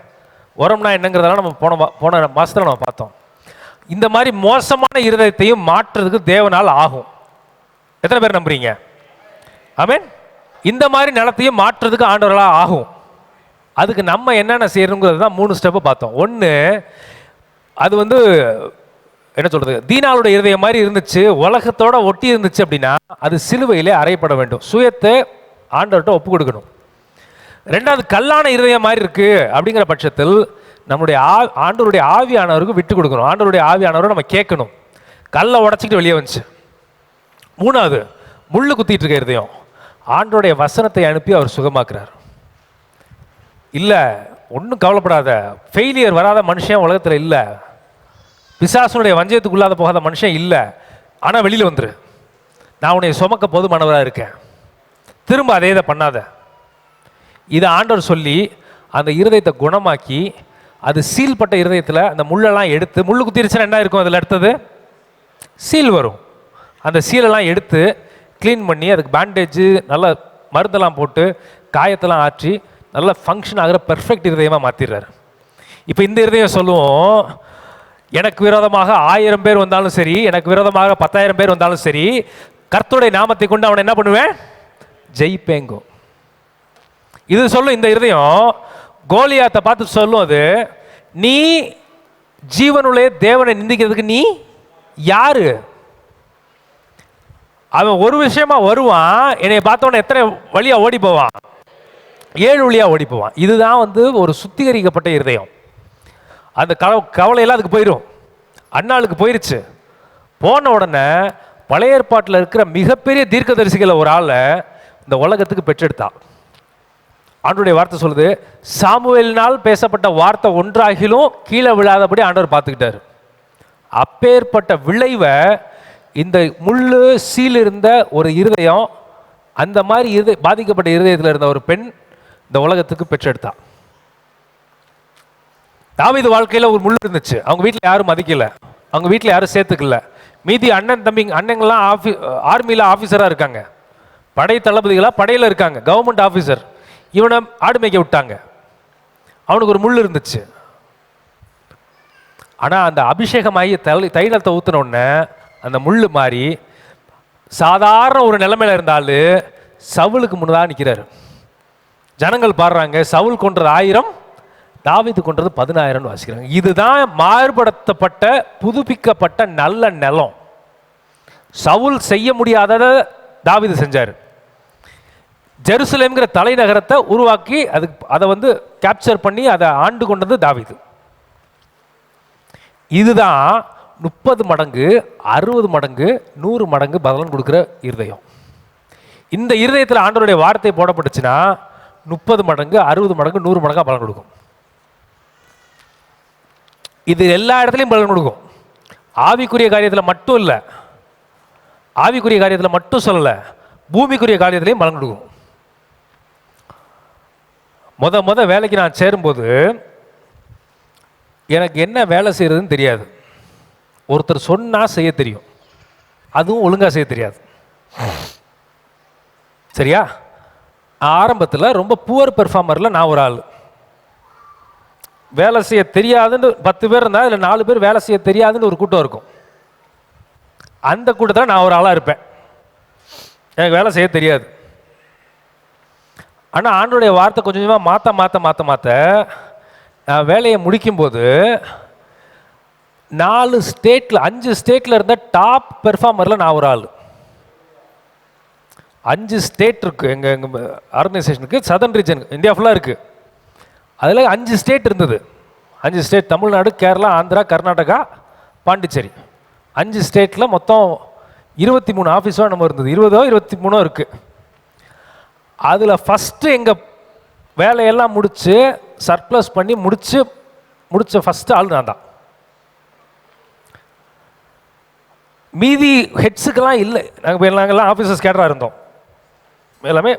Speaker 3: உரம்னா என்னங்கிறதெல்லாம் நம்ம போன மாதத்தில் நம்ம பார்த்தோம். இந்த மாதிரி மோசமான இருதயத்தையும் மாற்றுறதுக்கு தேவனால் ஆகும். எத்தனை பேர் நம்புறீங்க? ஆமென். இந்த மாதிரி நிலத்தையும் மாற்றுறதுக்கு ஆண்டவர்களால் ஆகும். அதுக்கு நம்ம என்னென்ன செய்யணுங்கிறது தான் 3 ஸ்டெப்பு பார்த்தோம். 1, அது வந்து என்ன சொல்கிறது, தீனாலோட இருதயம் மாதிரி இருந்துச்சு, உலகத்தோட ஒட்டி இருந்துச்சு அப்படின்னா அது சிலுவையிலே அறையப்பட வேண்டும், சுயத்தை ஆண்டவர்கிட்ட ஒப்பு கொடுக்கணும். 2வது, கல்லான இருதயம் மாதிரி இருக்கு அப்படிங்கிற பட்சத்தில் நம்முடைய ஆண்டவருடைய ஆவியானவருக்கு விட்டு கொடுக்கணும். ஆண்டவருடைய ஆவியானவரை நம்ம கேட்கணும். கல்லை உடச்சிக்கிட்டு வெளியே வந்துச்சு, மூணாவது, முள்ளு குத்திட்டு இருக்க இருதயம். ஆண்டோடைய வசனத்தை அனுப்பி அவர் சுகமாக்குறார். இல்லை ஒன்றும் கவலைப்படாத, ஃபெயிலியர் வராத மனுஷன் உலகத்தில் இல்லை, பிசாசுனுடைய வஞ்சத்துக்குள்ளாத போகாத மனுஷன் இல்லை, ஆனால் வெளியில் வந்துரு, நான் உன்னை சுமக்க போதுமானவராக இருக்கேன், திரும்ப அதே இதை பண்ணாத. இதை ஆண்டவர் சொல்லி அந்த இருதயத்தை குணமாக்கி, அது சீல் பட்ட இருதயத்தில் அந்த முள்ளெல்லாம் எடுத்து, முள்ளு குத்திருச்சுன்னா என்ன இருக்கும், அதில் அடுத்தது சீல் வரும், அந்த சீலெல்லாம் எடுத்து க்ளீன் பண்ணி அதுக்கு பேண்டேஜு நல்ல மருந்தெல்லாம் போட்டு காயத்தெல்லாம் ஆற்றி நல்ல ஃபங்க்ஷன் ஆகிற பெர்ஃபெக்ட் இருதயமாக மாற்றிடுறாரு. இப்போ இந்த இருதயம் சொல்லுவோம், எனக்கு விரோதமாக 1000 பேர் வந்தாலும் சரி, எனக்கு விரோதமாக 10,000 பேர் வந்தாலும் சரி, கர்த்தருடைய நாமத்தை கொண்டு அவனை என்ன பண்ணுவேன், ஜெயிப்பேங்கோ. இது சொல்லும் இந்த இருதயம். கோலியாத்தை பார்த்து சொல்லும் அது, நீ ஜீவனுடைய தேவனை நிந்திக்கிறதுக்கு நீ யாரு? அவன் ஒரு விஷயமா வருவான், என்னை பார்த்தவன எத்தனை வழியா ஓடி போவான், 7 வழியா ஓடி போவான். இதுதான் ஒரு சுத்திகரிக்கப்பட்ட இருதயம். அந்த கவலையெல்லாம் அதுக்கு போயிடும். அண்ணாளுக்கு போயிருச்சு. போன உடனே பழைய ஏற்பாட்டில் இருக்கிற மிகப்பெரிய தீர்க்கதரிசிகளை ஒரு ஆளை இந்த உலகத்துக்கு பெற்றெடுத்தான். ஆண்டவருடைய வார்த்தை சொல்லுது, சாமுவேலினால் பேசப்பட்ட வார்த்தை ஒன்றாகிலும் கீழே விழாதபடி ஆண்டவர் பார்த்துக்கிட்டாரு. அப்பேற்பட்ட விளைவை இந்த முள்ளு சீல் இருந்த ஒரு இருதயம், அந்த மாதிரி பாதிக்கப்பட்ட இருதயத்தில் இருந்த ஒரு பெண் இந்த உலகத்துக்கு பெற்றெடுத்தான். தாவீது வாழ்க்கையில் ஒரு முள்ளு இருந்துச்சு. அவங்க வீட்டில் யாரும் மதிக்கல, அவங்க வீட்டில் யாரும் சேர்த்துக்கல. மீதி அண்ணன் தம்பி அண்ணங்கள்லாம் ஆர்மியில் ஆஃபீஸராக இருக்காங்க, படை தளபதிகளாக படையில் இருக்காங்க, கவர்மெண்ட் ஆஃபீஸர். இவனை ஆடு மேய்க்க விட்டாங்க. அவனுக்கு ஒரு முள் இருந்துச்சு. ஆனால் அந்த அபிஷேகமாகி தைலத்தை ஊற்றின உடனே அந்த முள் மாறி சாதாரண ஒரு நிலைமையில் இருந்தாலும் சவுலுக்கு முன்னதாக நிற்கிறாரு. ஜனங்கள் பாடுறாங்க, சவுல் கொன்றது 1000, தாவீது கொன்றது 10,000 வாசிக்கிறாங்க. இதுதான் மாறுபடுத்தப்பட்ட புதுப்பிக்கப்பட்ட நல்ல நிலம். சவுல் செய்ய முடியாததை தாவீது செஞ்சார். ஜெருசலேம்ங்கிற தலைநகரத்தை உருவாக்கி அதை கேப்சர் பண்ணி அதை ஆண்டு கொண்டது தாவீது. இதுதான் 30 மடங்கு 60 மடங்கு 100 மடங்கு பலன் கொடுக்குற இருதயம். இந்த இருதயத்தில் ஆண்டவருடைய வார்த்தை போடப்பட்டுச்சுன்னா 30 மடங்கு 60 மடங்கு 100 மடங்காக பலன் கொடுக்கும். இது எல்லா இடத்துலையும் பலன் கொடுக்கும். ஆவிக்குரிய காரியத்தில் மட்டும் இல்லை, ஆவிக்குரிய காரியத்தில் மட்டும் சொல்லலை, பூமிக்குரிய காரியத்திலையும் பலன் கொடுக்கும். முத வேலைக்கு நான் சேரும்போது எனக்கு என்ன வேலை செய்யறதுன்னு தெரியாது. ஒருத்தர் சொன்னால் செய்ய தெரியும், அதுவும் ஒழுங்காக செய்ய தெரியாது. சரியா? ஆரம்பத்தில் ரொம்ப புவர் பெர்ஃபார்மரில் நான் ஒரு ஆள். வேலை செய்ய தெரியாதுன்னு 10 பேர் இருந்தால் அதில் 4 பேர் வேலை செய்ய தெரியாதுன்னு ஒரு கூட்டம் இருக்கும். அந்த கூட்டத்தில் நான் ஒரு ஆளாக இருப்பேன். எனக்கு வேலை செய்ய தெரியாது. ஆனால் ஆண்டவருடைய வார்த்தை கொஞ்சம் கொஞ்சமாக மாற்ற நான் வேலையை முடிக்கும்போது 5 ஸ்டேட்டில் இருந்த டாப் பெர்ஃபார்மரில் நான் ஒரு ஆள். 5 ஸ்டேட் இருக்குது எங்கள் ஆர்கனைசேஷனுக்கு, சதர்ன் ரீஜன் இந்தியா ஃபுல்லாக இருக்குது. அதில் 5 ஸ்டேட் இருந்தது. 5 ஸ்டேட், தமிழ்நாடு, கேரளா, ஆந்திரா, கர்நாடகா, பாண்டிச்சேரி. 5 ஸ்டேட்டில் மொத்தம் 23 ஆஃபீஸோ நம்ம இருந்தது, 20ஓ 23ஓ இருக்குது. அதில் ஃபஸ்ட்டு எங்கள் வேலையெல்லாம் முடித்து சர்ப்ளஸ் பண்ணி முடித்த ஃபஸ்ட்டு ஆள் நான் தான். மீதி ஹெட்ஸுக்கெல்லாம் இல்லை. நாங்கள்லாம் ஆஃபீஸர்ஸ் கேடராக இருந்தோம். எல்லாமே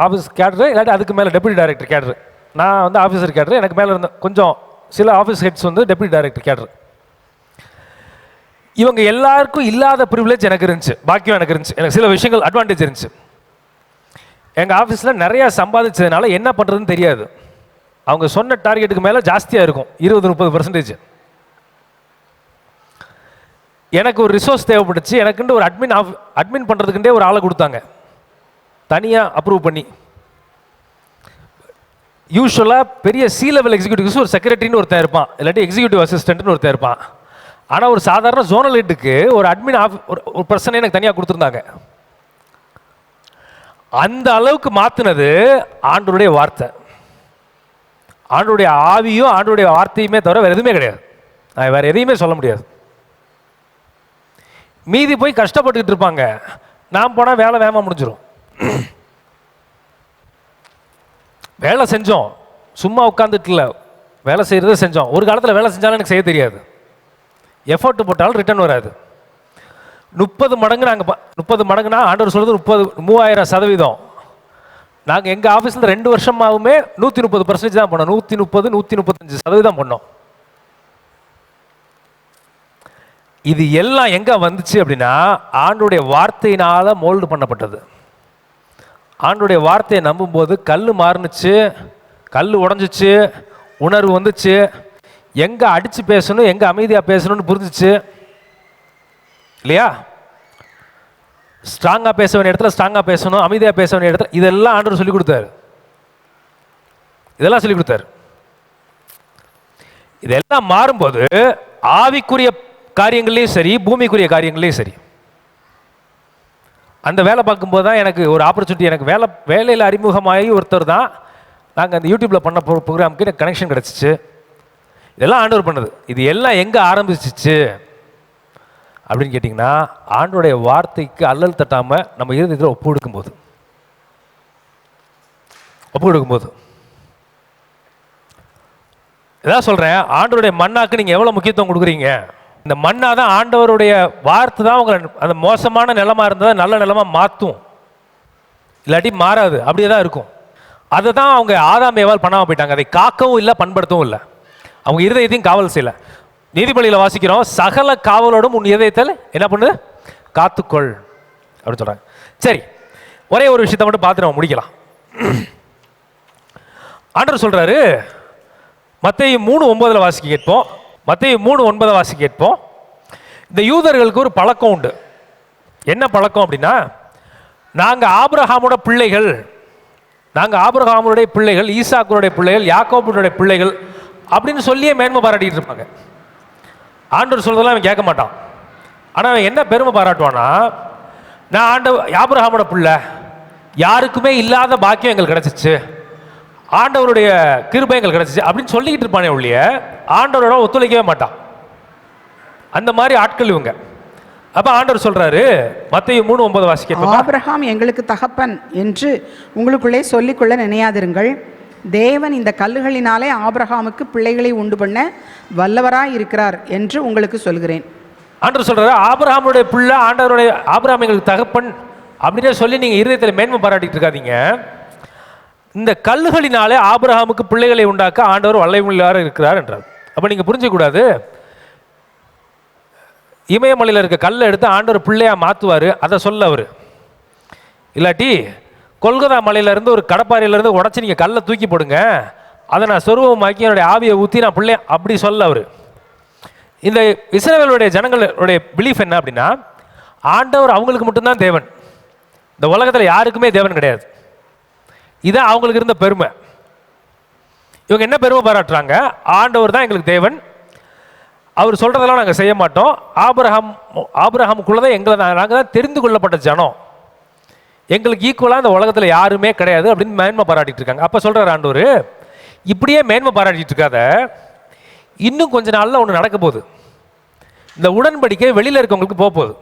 Speaker 3: ஆஃபீஸ் கேடரு, இல்லாட்டி அதுக்கு மேலே டெப்யூட்டி டைரக்டர் கேடரு. நான் ஆஃபீஸர் கேடரு, எனக்கு மேலே இருந்தேன் கொஞ்சம் சில office heads deputy director cadre. இவங்க எல்லாருக்கும் இல்லாத ப்ரிவிலேஜ் எனக்கு இருந்துச்சு, பாக்கியம் எனக்கு இருந்துச்சு. எனக்கு சில விஷயங்கள் அட்வான்டேஜ் இருந்துச்சு. எங்கள் ஆஃபீஸில் நிறையா சம்பாதிச்சதுனால என்ன பண்ணுறதுன்னு தெரியாது. அவங்க சொன்ன டார்கெட்டுக்கு மேலே ஜாஸ்தியாக இருக்கும், 20-30%. எனக்கு ஒரு ரிசோர்ஸ் தேவைப்பட்டுச்சு. எனக்குண்டு ஒரு அட்மின் பண்ணுறதுக்குண்டே ஒரு ஆளை கொடுத்தாங்க, தனியாக அப்ரூவ் பண்ணி. யூஸ்வலாக பெரிய சி லெவல் எக்ஸிக்யூட்டிவ்ஸ் ஒரு செக்ரட்டரின்னு ஒருத்தர் இருப்பான், இல்லாட்டி எக்ஸிக்யூட்டிவ் அசிஸ்டன்ட்னு ஒருத்தர் இருப்பான். ஆனால் ஒரு சாதாரண ஜோனல் ஹெட்டுக்கு ஒரு அட்மின் ஒரு பர்சனை எனக்கு தனியாக கொடுத்துருந்தாங்க. அந்த அளவுக்கு மாற்றினது ஆண்டவருடைய வார்த்தை. ஆண்டவருடைய ஆவியும் ஆண்டவருடைய வார்த்தையுமே தவிர வேறு எதுவுமே கிடையாது. நான் வேறு எதையுமே சொல்ல முடியாது. மீதி போய் கஷ்டப்பட்டுக்கிட்டு இருப்பாங்க. நான் போனால் வேலை வேகமாக முடிஞ்சிடும். வேலை செஞ்சோம், சும்மா உட்காந்துட்டுல வேலை செய்கிறத செஞ்சோம். ஒரு காலத்தில் வேலை செஞ்சாலும் எனக்கு செய்ய தெரியாது. எஃபர்ட் போட்டாலும் ரிட்டர்ன் வராது. 30 மடங்கு நாங்கள் 30 மடங்குனா ஆண்டவர் சொல்கிறது 30,000%. நாங்கள் எங்கள் ஆஃபீஸில் 2 வருஷமாகவுமே 130% தான் பண்ணோம். 130, 135% பண்ணோம். இது எல்லாம் எங்கே வந்துச்சு அப்படின்னா ஆண்டோடைய வார்த்தையினால் மோல்டு பண்ணப்பட்டது. ஆண்டோடைய வார்த்தையை நம்பும்போது கல் மாறுனுச்சு, கல் உடஞ்சிச்சு, உணர்வு வந்துச்சு, எங்கே அடித்து பேசணும் எங்கே அமைதியாக பேசணும்னு புரிஞ்சிச்சு இல்லையா? ஸ்ட்ராங்காக பேச வேண்டிய இடத்துல ஸ்ட்ராங்காக பேசணும், அமைதியாக பேச வேண்டிய இடத்துல இதெல்லாம் ஆண்டவர் சொல்லி கொடுத்தாரு. இதெல்லாம் சொல்லி கொடுத்தாரு. இதெல்லாம் மாறும்போது ஆவிக்குரிய காரியங்கள்லையும் சரி, பூமிக்குரிய காரியங்கள்லையும் சரி, அந்த வேலை பார்க்கும்போது தான் எனக்கு ஒரு ஆப்பர்ச்சுனிட்டி, எனக்கு வேலையில் அறிமுகமாகி ஒருத்தர் தான் நாங்கள் அந்த யூடியூப்பில் பண்ண ப்ரோக்ராமுக்கு எனக்கு கனெக்ஷன் கிடச்சிச்சு. இதெல்லாம் ஆண்டவர் பண்ணது. இது எல்லாம் எங்கே ஆரம்பிச்சிச்சு அப்படின்னு கேட்டிங்கன்னா ஆண்டோடைய வார்த்தைக்கு அல்லல் தட்டாமல் நம்ம இருதயத்தில் ஒப்பு கொடுக்கும்போது இதான் சொல்கிறேன். ஆண்டவருடைய மண்ணாக்கு நீங்கள் எவ்வளோ முக்கியத்துவம் கொடுக்குறீங்க? இந்த மண்ணா தான் ஆண்டவருடைய வார்த்தை தான் உங்களை அந்த மோசமான நிலமாக இருந்ததை நல்ல நிலமாக மாற்றும், இல்லாட்டி மாறாது, அப்படியே தான் இருக்கும். அதை தான் அவங்க ஆதாம் ஏவாள் பண்ணாமல் போயிட்டாங்க. அதை காக்கவும் இல்லை, பண்படுத்தவும் இல்லை. அவங்க இருதயத்தையும் காவல் செய்யலை. நீதிபதியில் வாசிக்கிறோம், சகல காவலோடும் உன் இதயத்தில் என்ன பண்ணு, காத்துக்கொள் அப்படின்னு சொல்கிறாங்க. சரி, ஒரே ஒரு விஷயத்தை மட்டும் பார்த்து நம்ம முடிக்கலாம். ஆண்டவர் சொல்கிறாரு, மத்தேயு 3:9 வாசிக்க கேட்போம். மத்தேயு 3:9 வாசிக்க கேட்போம். இந்த யூதர்களுக்கு ஒரு பழக்கம் உண்டு. என்ன பழக்கம் அப்படின்னா, நாங்கள் ஆபிரகாமோட பிள்ளைகள், நாங்கள் ஆபிரகாமுடைய பிள்ளைகள், ஈசாக்குடைய பிள்ளைகள், யாக்கோபுடைய பிள்ளைகள் அப்படின்னு சொல்லியே மேன்மை பாராட்டிட்டு இருப்பாங்க. ஆண்டவர் சொல்றதெல்லாம் அவன் கேட்க மாட்டான். ஆனால் அவன் என்ன பெருமை பாராட்டுவானா, நான் ஆபிரகாமோட பிள்ளை, யாருக்குமே இல்லாத பாக்கியம் எங்களுக்கு கிடைச்சிச்சு, ஆண்டவருடைய கிருபை எங்களுக்கு கிடைச்சிச்சு அப்படின்னு சொல்லிக்கிட்டு இருப்பானே ஒழிய ஆண்டவரோட ஒத்துழைக்கவே மாட்டான். அந்த மாதிரி ஆட்கள் இவங்க. அப்ப ஆண்டவர் சொல்றாரு, மத்தேயு 3:9 வாசிக்க,
Speaker 4: ஆபிரகாம் எங்களுக்கு தகப்பன் என்று உங்களுக்குள்ளே சொல்லிக்கொள்ள நினையாதிருங்கள். தேவன் இந்த கல்லுகளினாலே ஆபிரகாமுக்கு பிள்ளைகளை உண்டு பண்ண வல்லவராய் இருக்கிறார் என்று உங்களுக்கு சொல்கிறேன்.
Speaker 3: ஆண்டவர் சொல்றாரு, ஆபிரகாமுடைய பிள்ளை, ஆண்டவருடைய ஆபிரகாம் எங்களுக்கு தகப்பன் அப்படின்னே சொல்லி நீங்க இருதயத்தில் மேன்மை பாராட்டிட்டு இருக்காதீங்க. இந்த கல்லுகளினாலே ஆபிரகாமுக்கு பிள்ளைகளை உண்டாக்க ஆண்டவர் வல்லமையுள்ளவராக இருக்கிறார் என்றார். அப்ப நீங்க புரிஞ்சக்கூடாது, இமயமலையில் இருக்க கல்லை எடுத்து ஆண்டவர் பிள்ளையா மாற்றுவார், அதை சொல்ல அவர். இல்லாட்டி கொல்கத்தா மலையிலேருந்து ஒரு கடப்பாறையிலேருந்து உடச்சி நீங்கள் கல்லை தூக்கி போடுங்க, அதை நான் சொருவமாக்கி என்னுடைய ஆவியை ஊற்றி நான் பிள்ளை அப்படி சொல்ல அவர். இந்த இஸ்ரவேலுடைய ஜனங்களுடைய பிலீஃப் என்ன அப்படின்னா, ஆண்டவர் அவங்களுக்கு மட்டும்தான் தேவன், இந்த உலகத்தில் யாருக்குமே தேவன் கிடையாது. இதான் அவங்களுக்கு இருந்த பெருமை. இவங்க என்ன பெருமை பாராட்டுறாங்க, ஆண்டவர் தான் எங்களுக்கு தேவன், அவர் சொல்கிறதெல்லாம் நாங்கள் செய்ய மாட்டோம், ஆபிரகாமுக்குள்ளே தான் எங்களை நாங்கள் தான் தெரிந்து கொள்ளப்பட்ட ஜனம், எங்களுக்கு ஈக்குவலாக இந்த உலகத்தில் யாருமே கிடையாது அப்படின்னு மேன்மை பாராட்டிட்டு இருக்காங்க. அப்போ சொல்கிறார் ஆண்டவர், இப்படியே மேன்மை பாராட்டிட்டு இருக்காத, இன்னும் கொஞ்ச நாளில் ஒன்று நடக்க போகுது. இந்த உடன்படிக்கை வெளியில் இருக்கவங்களுக்கு போக போகுது,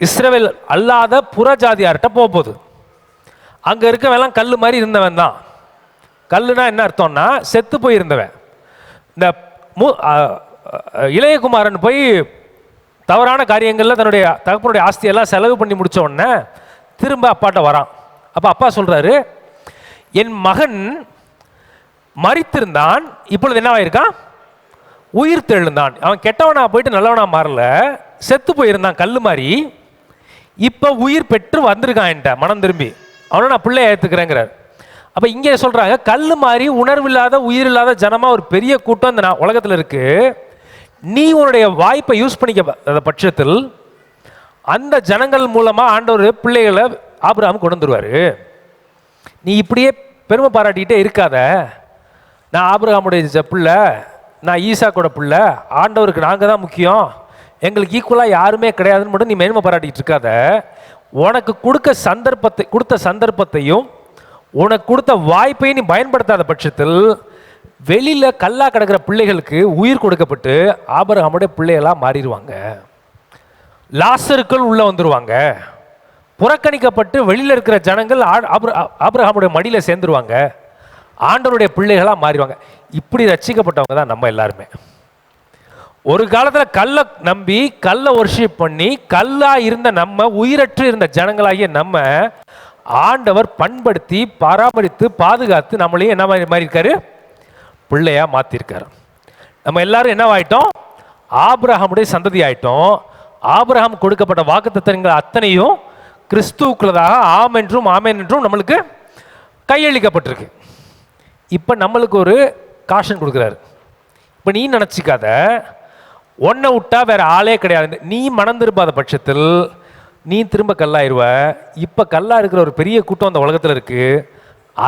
Speaker 3: இஸ்ரவேல் அல்லாத புறஜாதியார்கிட்ட போக போகுது. அங்கே இருக்கவெல்லாம் கல் மாதிரி இருந்தவன் தான். கல்லுனா என்ன அர்த்தம்னா செத்து போயிருந்தவன். இந்த இளையகுமாரன் போய் தவறான காரியங்களில் தன்னுடைய தகப்பனுடைய ஆஸ்தியெல்லாம் செலவு பண்ணி முடித்த உடனே திரும்ப அப்பாட்ட வரான். அப்போ அப்பா சொல்கிறாரு, என் மகன் மரித்திருந்தான், இப்பொழுது என்னவாயிருக்கான், உயிர் தெழுந்தான். அவன் கெட்டவனா போயிட்டு நல்லவனா மாறல, செத்து போயிருந்தான் கல் மாதிரி, இப்போ உயிர் பெற்று வந்திருக்கான் என்கிட்ட மனம் திரும்பி, அவனை நான் பிள்ளைய ஏற்றுக்கிறேங்கிறார். அப்போ இங்கே சொல்கிறாங்க, கல் மாதிரி உணர்வில்லாத உயிர் இல்லாத ஜனமாக ஒரு பெரிய கூட்டம் இந்த உலகத்தில் இருக்குது. நீ உன்னுடைய வாய்ப்பை யூஸ் பண்ணிக்க பட்சத்தில் அந்த ஜனங்கள் மூலமாக ஆண்டவர் பிள்ளைகளை ஆபிரகாம் கொண்டு வந்துருவார். நீ இப்படியே பெருமை பாராட்டிக்கிட்டே இருக்காத, நான் ஆபிரகாமுடைய பிள்ளை, நான் ஈசாக்கோட பிள்ளை, ஆண்டவருக்கு நாங்கள் தான் முக்கியம், எங்களுக்கு ஈக்குவலாக யாருமே கிடையாதுன்னு மட்டும் நீ மேன்மை பாராட்டிகிட்டு இருக்காத. உனக்கு கொடுத்த சந்தர்ப்பத்தையும் உனக்கு கொடுத்த வாய்ப்பையும் நீ பயன்படுத்தாத பட்சத்தில் வெளியில் கல்லா கிடக்கிற பிள்ளைகளுக்கு உயிர் கொடுக்கப்பட்டு ஆபிரகாமுடைய பிள்ளைகளாக மாறிடுவாங்க. லாசருக்குள் உள்ள வந்துருவாங்க. புறக்கணிக்கப்பட்டு வெளியில் இருக்கிற ஜனங்கள் ஆபிரகாமுடைய மடியில் சேர்ந்துருவாங்க, ஆண்டவருடைய பிள்ளைகளாக மாறிடுவாங்க. இப்படி ரட்சிக்கப்பட்டவங்க தான் நம்ம எல்லாருமே. ஒரு காலத்தில் கல்லை நம்பி கல்லை ஒர்ஷிப் பண்ணி கல்லாக இருந்த நம்ம, உயிரற்று இருந்த ஜனங்களாகிய நம்ம ஆண்டவர் பண்படுத்தி பராமரித்து பாதுகாத்து நம்மளையும் என்ன மாதிரி இருக்காரு, பிள்ளையா மாற்றிருக்காரு. நம்ம எல்லாரும் என்னவாயிட்டோம், ஆபிரகாமுடைய சந்ததி ஆயிட்டோம். ஆபிரகாம் கொடுக்கப்பட்ட வாக்குத்தத்தங்கள் அத்தனையும் கிறிஸ்துவுக்குள்ளதாக ஆம் என்றும் ஆமேன் என்றும் நம்மளுக்கு கையளிக்கப்பட்டிருக்கு. இப்போ நம்மளுக்கு ஒரு காஷன் கொடுக்குறாரு. இப்போ நீ நினச்சிக்காத ஒன்றை விட்டா வேற ஆளே கிடையாது. நீ மனம் திரும்பாத பட்சத்தில் நீ திரும்ப கல்லாயிருவ. இப்போ கல்லா இருக்கிற ஒரு பெரிய கூட்டம் அந்த உலகத்தில் இருக்கு,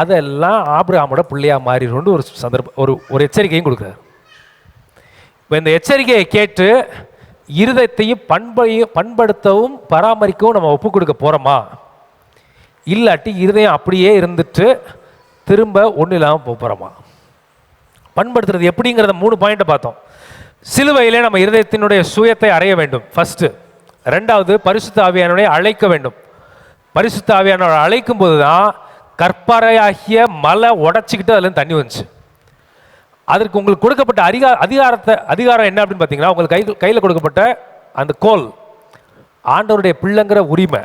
Speaker 3: அதெல்லாம் ஆபிரகாமோட பிள்ளையா மாறிடும்னு ஒரு சந்தர்ப்பம், ஒரு எச்சரிக்கையும் கொடுக்குறாரு. இப்போ இந்த எச்சரிக்கையை கேட்டு இருதயத்தையும் பண்படுத்தவும் பராமரிக்கவும் நம்ம ஒப்பு கொடுக்க போகிறோமா, இல்லாட்டி இருதயம் அப்படியே இருந்துட்டு திரும்ப ஒன்றும் இல்லாமல் போகிறோமா? பண்படுத்துறது எப்படிங்கிறத 3 பாயிண்ட்டை பார்த்தோம். சிலுவையிலே நம்ம இருதயத்தினுடைய சுயத்தை அறைய வேண்டும் ஃபஸ்ட்டு. 2வது பரிசுத்த ஆவியானவரை அழைக்க வேண்டும். பரிசுத்த ஆவியானவரை அழைக்கும் போது தான் கற்பாறையாகிய மலை உடச்சிக்கிட்டு அதுலேருந்து தண்ணி வந்துச்சு. அதற்கு உங்களுக்கு கொடுக்கப்பட்ட அதிகாரம் என்ன அப்படின்னு பார்த்தீங்கன்னா, உங்களுக்கு கையில் கொடுக்கப்பட்ட அந்த கோல் ஆண்டவருடைய பிள்ளைங்கிற உரிமை.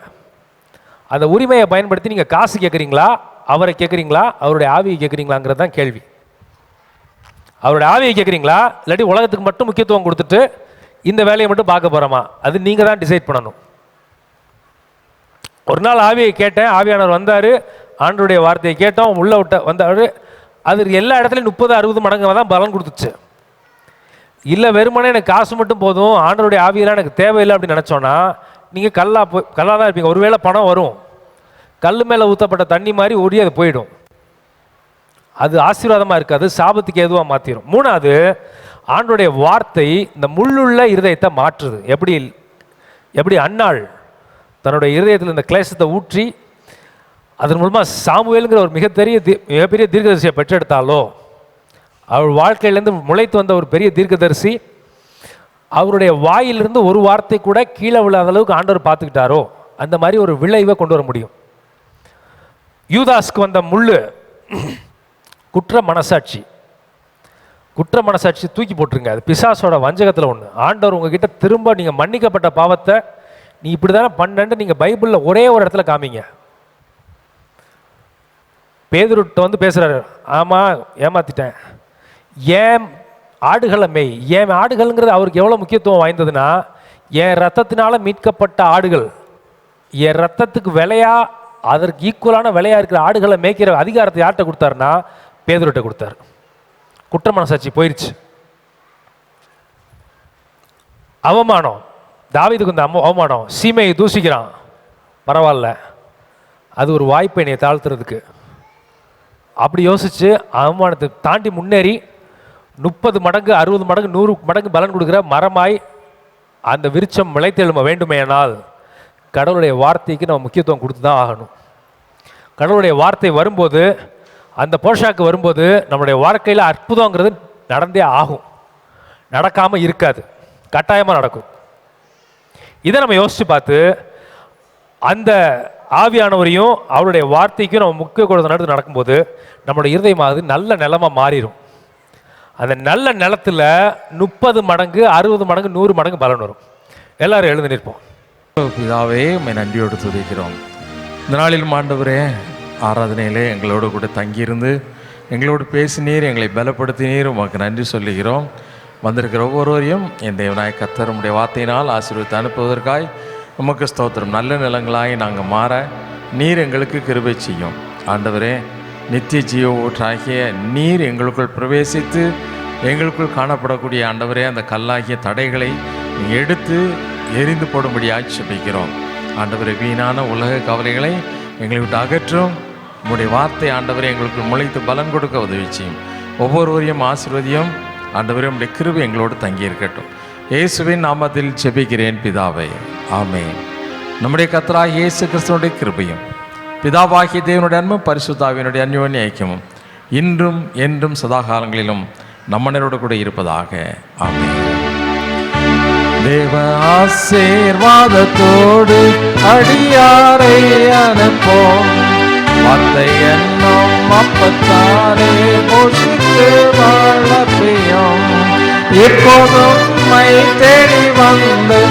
Speaker 3: அந்த உரிமையை பயன்படுத்தி நீங்கள் காசு கேட்குறீங்களா, அவரை கேட்குறீங்களா, அவருடைய ஆவியை கேட்குறீங்களாங்கிறது தான் கேள்வி. அவருடைய ஆவியை கேட்குறீங்களா, இல்லாட்டி உலகத்துக்கு மட்டும் முக்கியத்துவம் கொடுத்துட்டு இந்த வேலையை மட்டும் பார்க்க போகிறோமா, அது நீங்கள் தான் டிசைட் பண்ணணும். ஒரு நாள் ஆவியை கேட்டேன், ஆவியானவர் வந்தார், ஆண்டவருடைய வார்த்தையை கேட்டோம், உள்ள விட்ட வந்தார். அது எல்லா இடத்துலையும் 30-60 மடங்கு தான் பலன் கொடுத்துச்சு. இல்லை வெறுமனே எனக்கு காசு மட்டும் போதும், ஆண்டவருடைய ஆவியெல்லாம் எனக்கு தேவையில்லை அப்படின்னு நினச்சோன்னா நீங்கள் கல்லாக தான் இருப்பீங்க. ஒருவேளை பணம் வரும், கல் மேலே ஊற்றப்பட்ட தண்ணி மாதிரி ஓடி அது போயிடும். அது ஆசீர்வாதமாக இருக்காது, சாபத்துக்கு ஏதுவாக மாற்றிடும். 3வது ஆண்டவருடைய வார்த்தை இந்த முள்ளுள்ள இருதயத்தை மாற்றுது. எப்படி அன்னாள் தன்னுடைய இருதயத்தில் இந்த கிளேசத்தை ஊற்றி அதன் மூலமாக சாமுவேலுங்கிற ஒரு மிகப்பெரிய தீர்க்கதரிசியை பெற்றெடுத்தாலோ, அவர் வாழ்க்கையிலேருந்து முளைத்து வந்த ஒரு பெரிய தீர்க்கதரிசி அவருடைய வாயிலிருந்து ஒரு வார்த்தை கூட கீழே விழாத அளவுக்கு ஆண்டவர் பார்த்துக்கிட்டாரோ, அந்த மாதிரி ஒரு விளைவை கொண்டு வர முடியும். யூதாஸ்க்கு வந்த முள்ளு குற்ற மனசாட்சி தூக்கி போட்டுருங்க. அது பிசாசோட வஞ்சகத்தில் ஒன்று. ஆண்டவர் உங்ககிட்ட திரும்ப நீங்கள் மன்னிக்கப்பட்ட பாவத்தை நீ இப்படி தானே பண்ணு நீங்கள் பைபிளில் ஒரே ஒரு இடத்துல காமிங்க. பேதுருட்ட வந்து பேசுகிறாரு, ஆமாம் ஏமாத்திட்டேன், ஏன் ஆடுகளை மேய். ஏன் ஆடுகள்ங்கிறது அவருக்கு எவ்வளோ முக்கியத்துவம் வாய்ந்ததுன்னா, என் ரத்தத்தினால மீட்கப்பட்ட ஆடுகள், என் ரத்தத்துக்கு விலையா அதற்கு ஈக்குவலான விலையாக இருக்கிற ஆடுகளை மேய்க்கிற அதிகாரத்தை யார்கிட்ட கொடுத்தாருன்னா பேதுருட்ட கொடுத்தாரு. குற்ற மனசாட்சி போயிடுச்சு. அவமானம், தாவீதுக்கு இந்த அவமானம், சீமையை தூசிக்கிறான், பரவாயில்ல, அது ஒரு வாய்ப்பை என்னை தாழ்த்துறதுக்கு. அப்படி யோசிச்சு அவமானத்தை தாண்டி முன்னேறி 30 மடங்கு 60 மடங்கு 100 மடங்கு பலன் கொடுக்குற மரமாய் அந்த விருட்சம் முளைத்தெழும்ப வேண்டுமேனால் கடவுளுடைய வார்த்தைக்கு நம்ம முக்கியத்துவம் கொடுத்து தான் ஆகணும். கடவுளுடைய வார்த்தை வரும்போது, அந்த போஷாக்கு வரும்போது நம்மளுடைய வாழ்க்கையில் அற்புதங்கிறது நடந்தே ஆகும், நடக்காமல் இருக்காது, கட்டாயமாக நடக்கும். இதை நம்ம யோசித்து பார்த்து அந்த ஆவியானவரையும் அவருடைய வார்த்தைக்கும் நம்ம முக்கிய கொடுத்த நடந்து நடக்கும்போது நம்மளுடைய இருதயமானது நல்ல நிலமாக மாறிடும். அந்த நல்ல நிலத்தில் 30 மடங்கு 60 மடங்கு 100 மடங்கு பலன் வரும். எல்லாரும் எழுந்து நிற்போம்.
Speaker 1: பிதாவே, உம்மை நன்றியோடு துதிக்கிறோம். இந்த நாளில் ஆண்டவரே ஆராதனையிலே எங்களோடு கூட தங்கியிருந்து எங்களோடு பேசினீர், எங்களை பலப்படுத்தினீர், உமக்கு நன்றி சொல்லுகிறோம். வந்திருக்கிற ஒவ்வொருவரையும் என் தேவனாய் கர்த்தர் உம்முடைய வார்த்தையினால் ஆசீர்வதித்து அனுப்புவதற்காய் உமக்கு ஸ்தோத்திரம். நல்ல நிலங்களாய் நாங்கள் மாற நீர் எங்களுக்கு கிருபை செய்யும். ஆண்டவரே, நித்திய ஜீவ ஊற்றாகிய நீர் எங்களுக்குள் பிரவேசித்து எங்களுக்குள் காணப்படக்கூடிய ஆண்டவரே அந்த கல்லாகிய தடைகளை எடுத்து எரிந்து போடும்படியாக ஜெபிக்கிறோம். ஆண்டவரே, வீணான உலக கவலைகளை எங்களை விட்டு அகற்றும். உம்முடைய வார்த்தை ஆண்டவரே எங்களுக்கு முளைத்து பலன் கொடுக்க உதவி செய்யும். ஒவ்வொருவரையும் ஆசீர்வதியும். ஆண்டவரே, உம்முடைய கிருபை எங்களோடு தங்கியிருக்கட்டும். இயேசுவின் நாமத்தில் ஜெபிக்கிறேன் பிதாவே, ஆமென். நம்முடைய கர்த்தராகிய இயேசு கிறிஸ்துவினுடைய கிருபையும் பிதாவாகிய தேவனுடைய அன்பும் பரிசுத்தாவினுடைய அன்யோன்ய ஐக்கியமும் இன்றும் என்றும் சதா காலங்களிலும் நம்மனரோடு கூட இருப்பதாக. ஆமென். தேவ ஆசீர்வாதத்தோடு அடியாரை அனுப்போம். வார்த்தை என்னும் அப்பத்தாரே போஷித்து வளர்ப்பியும். இப்போதும் மை தேடி வந்து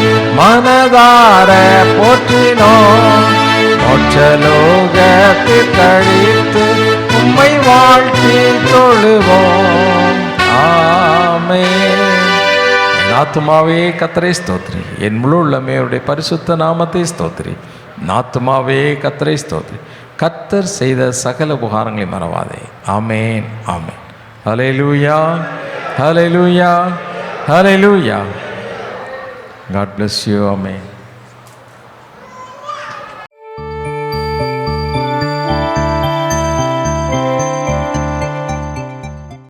Speaker 1: மனதார போற்றினோம். மோட்சலோகத்தில் கழித்து உம்மை வாழ்த்தி தொழுவோம். ஆமென். என் ஆத்துமாவே கர்த்தரை ஸ்தோத்திரி, என் முழு உள்ளமே அவருடைய பரிசுத்த நாமத்தை ஸ்தோத்திரி. என் ஆத்துமாவே கர்த்தரை ஸ்தோத்திரி, கர்த்தர் செய்த சகல உபகாரங்களை மறவாதே. ஆமென், ஆமென். ஹல்லேலூயா, ஹல்லேலூயா, ஹல்லேலூயா. God bless you. Amen.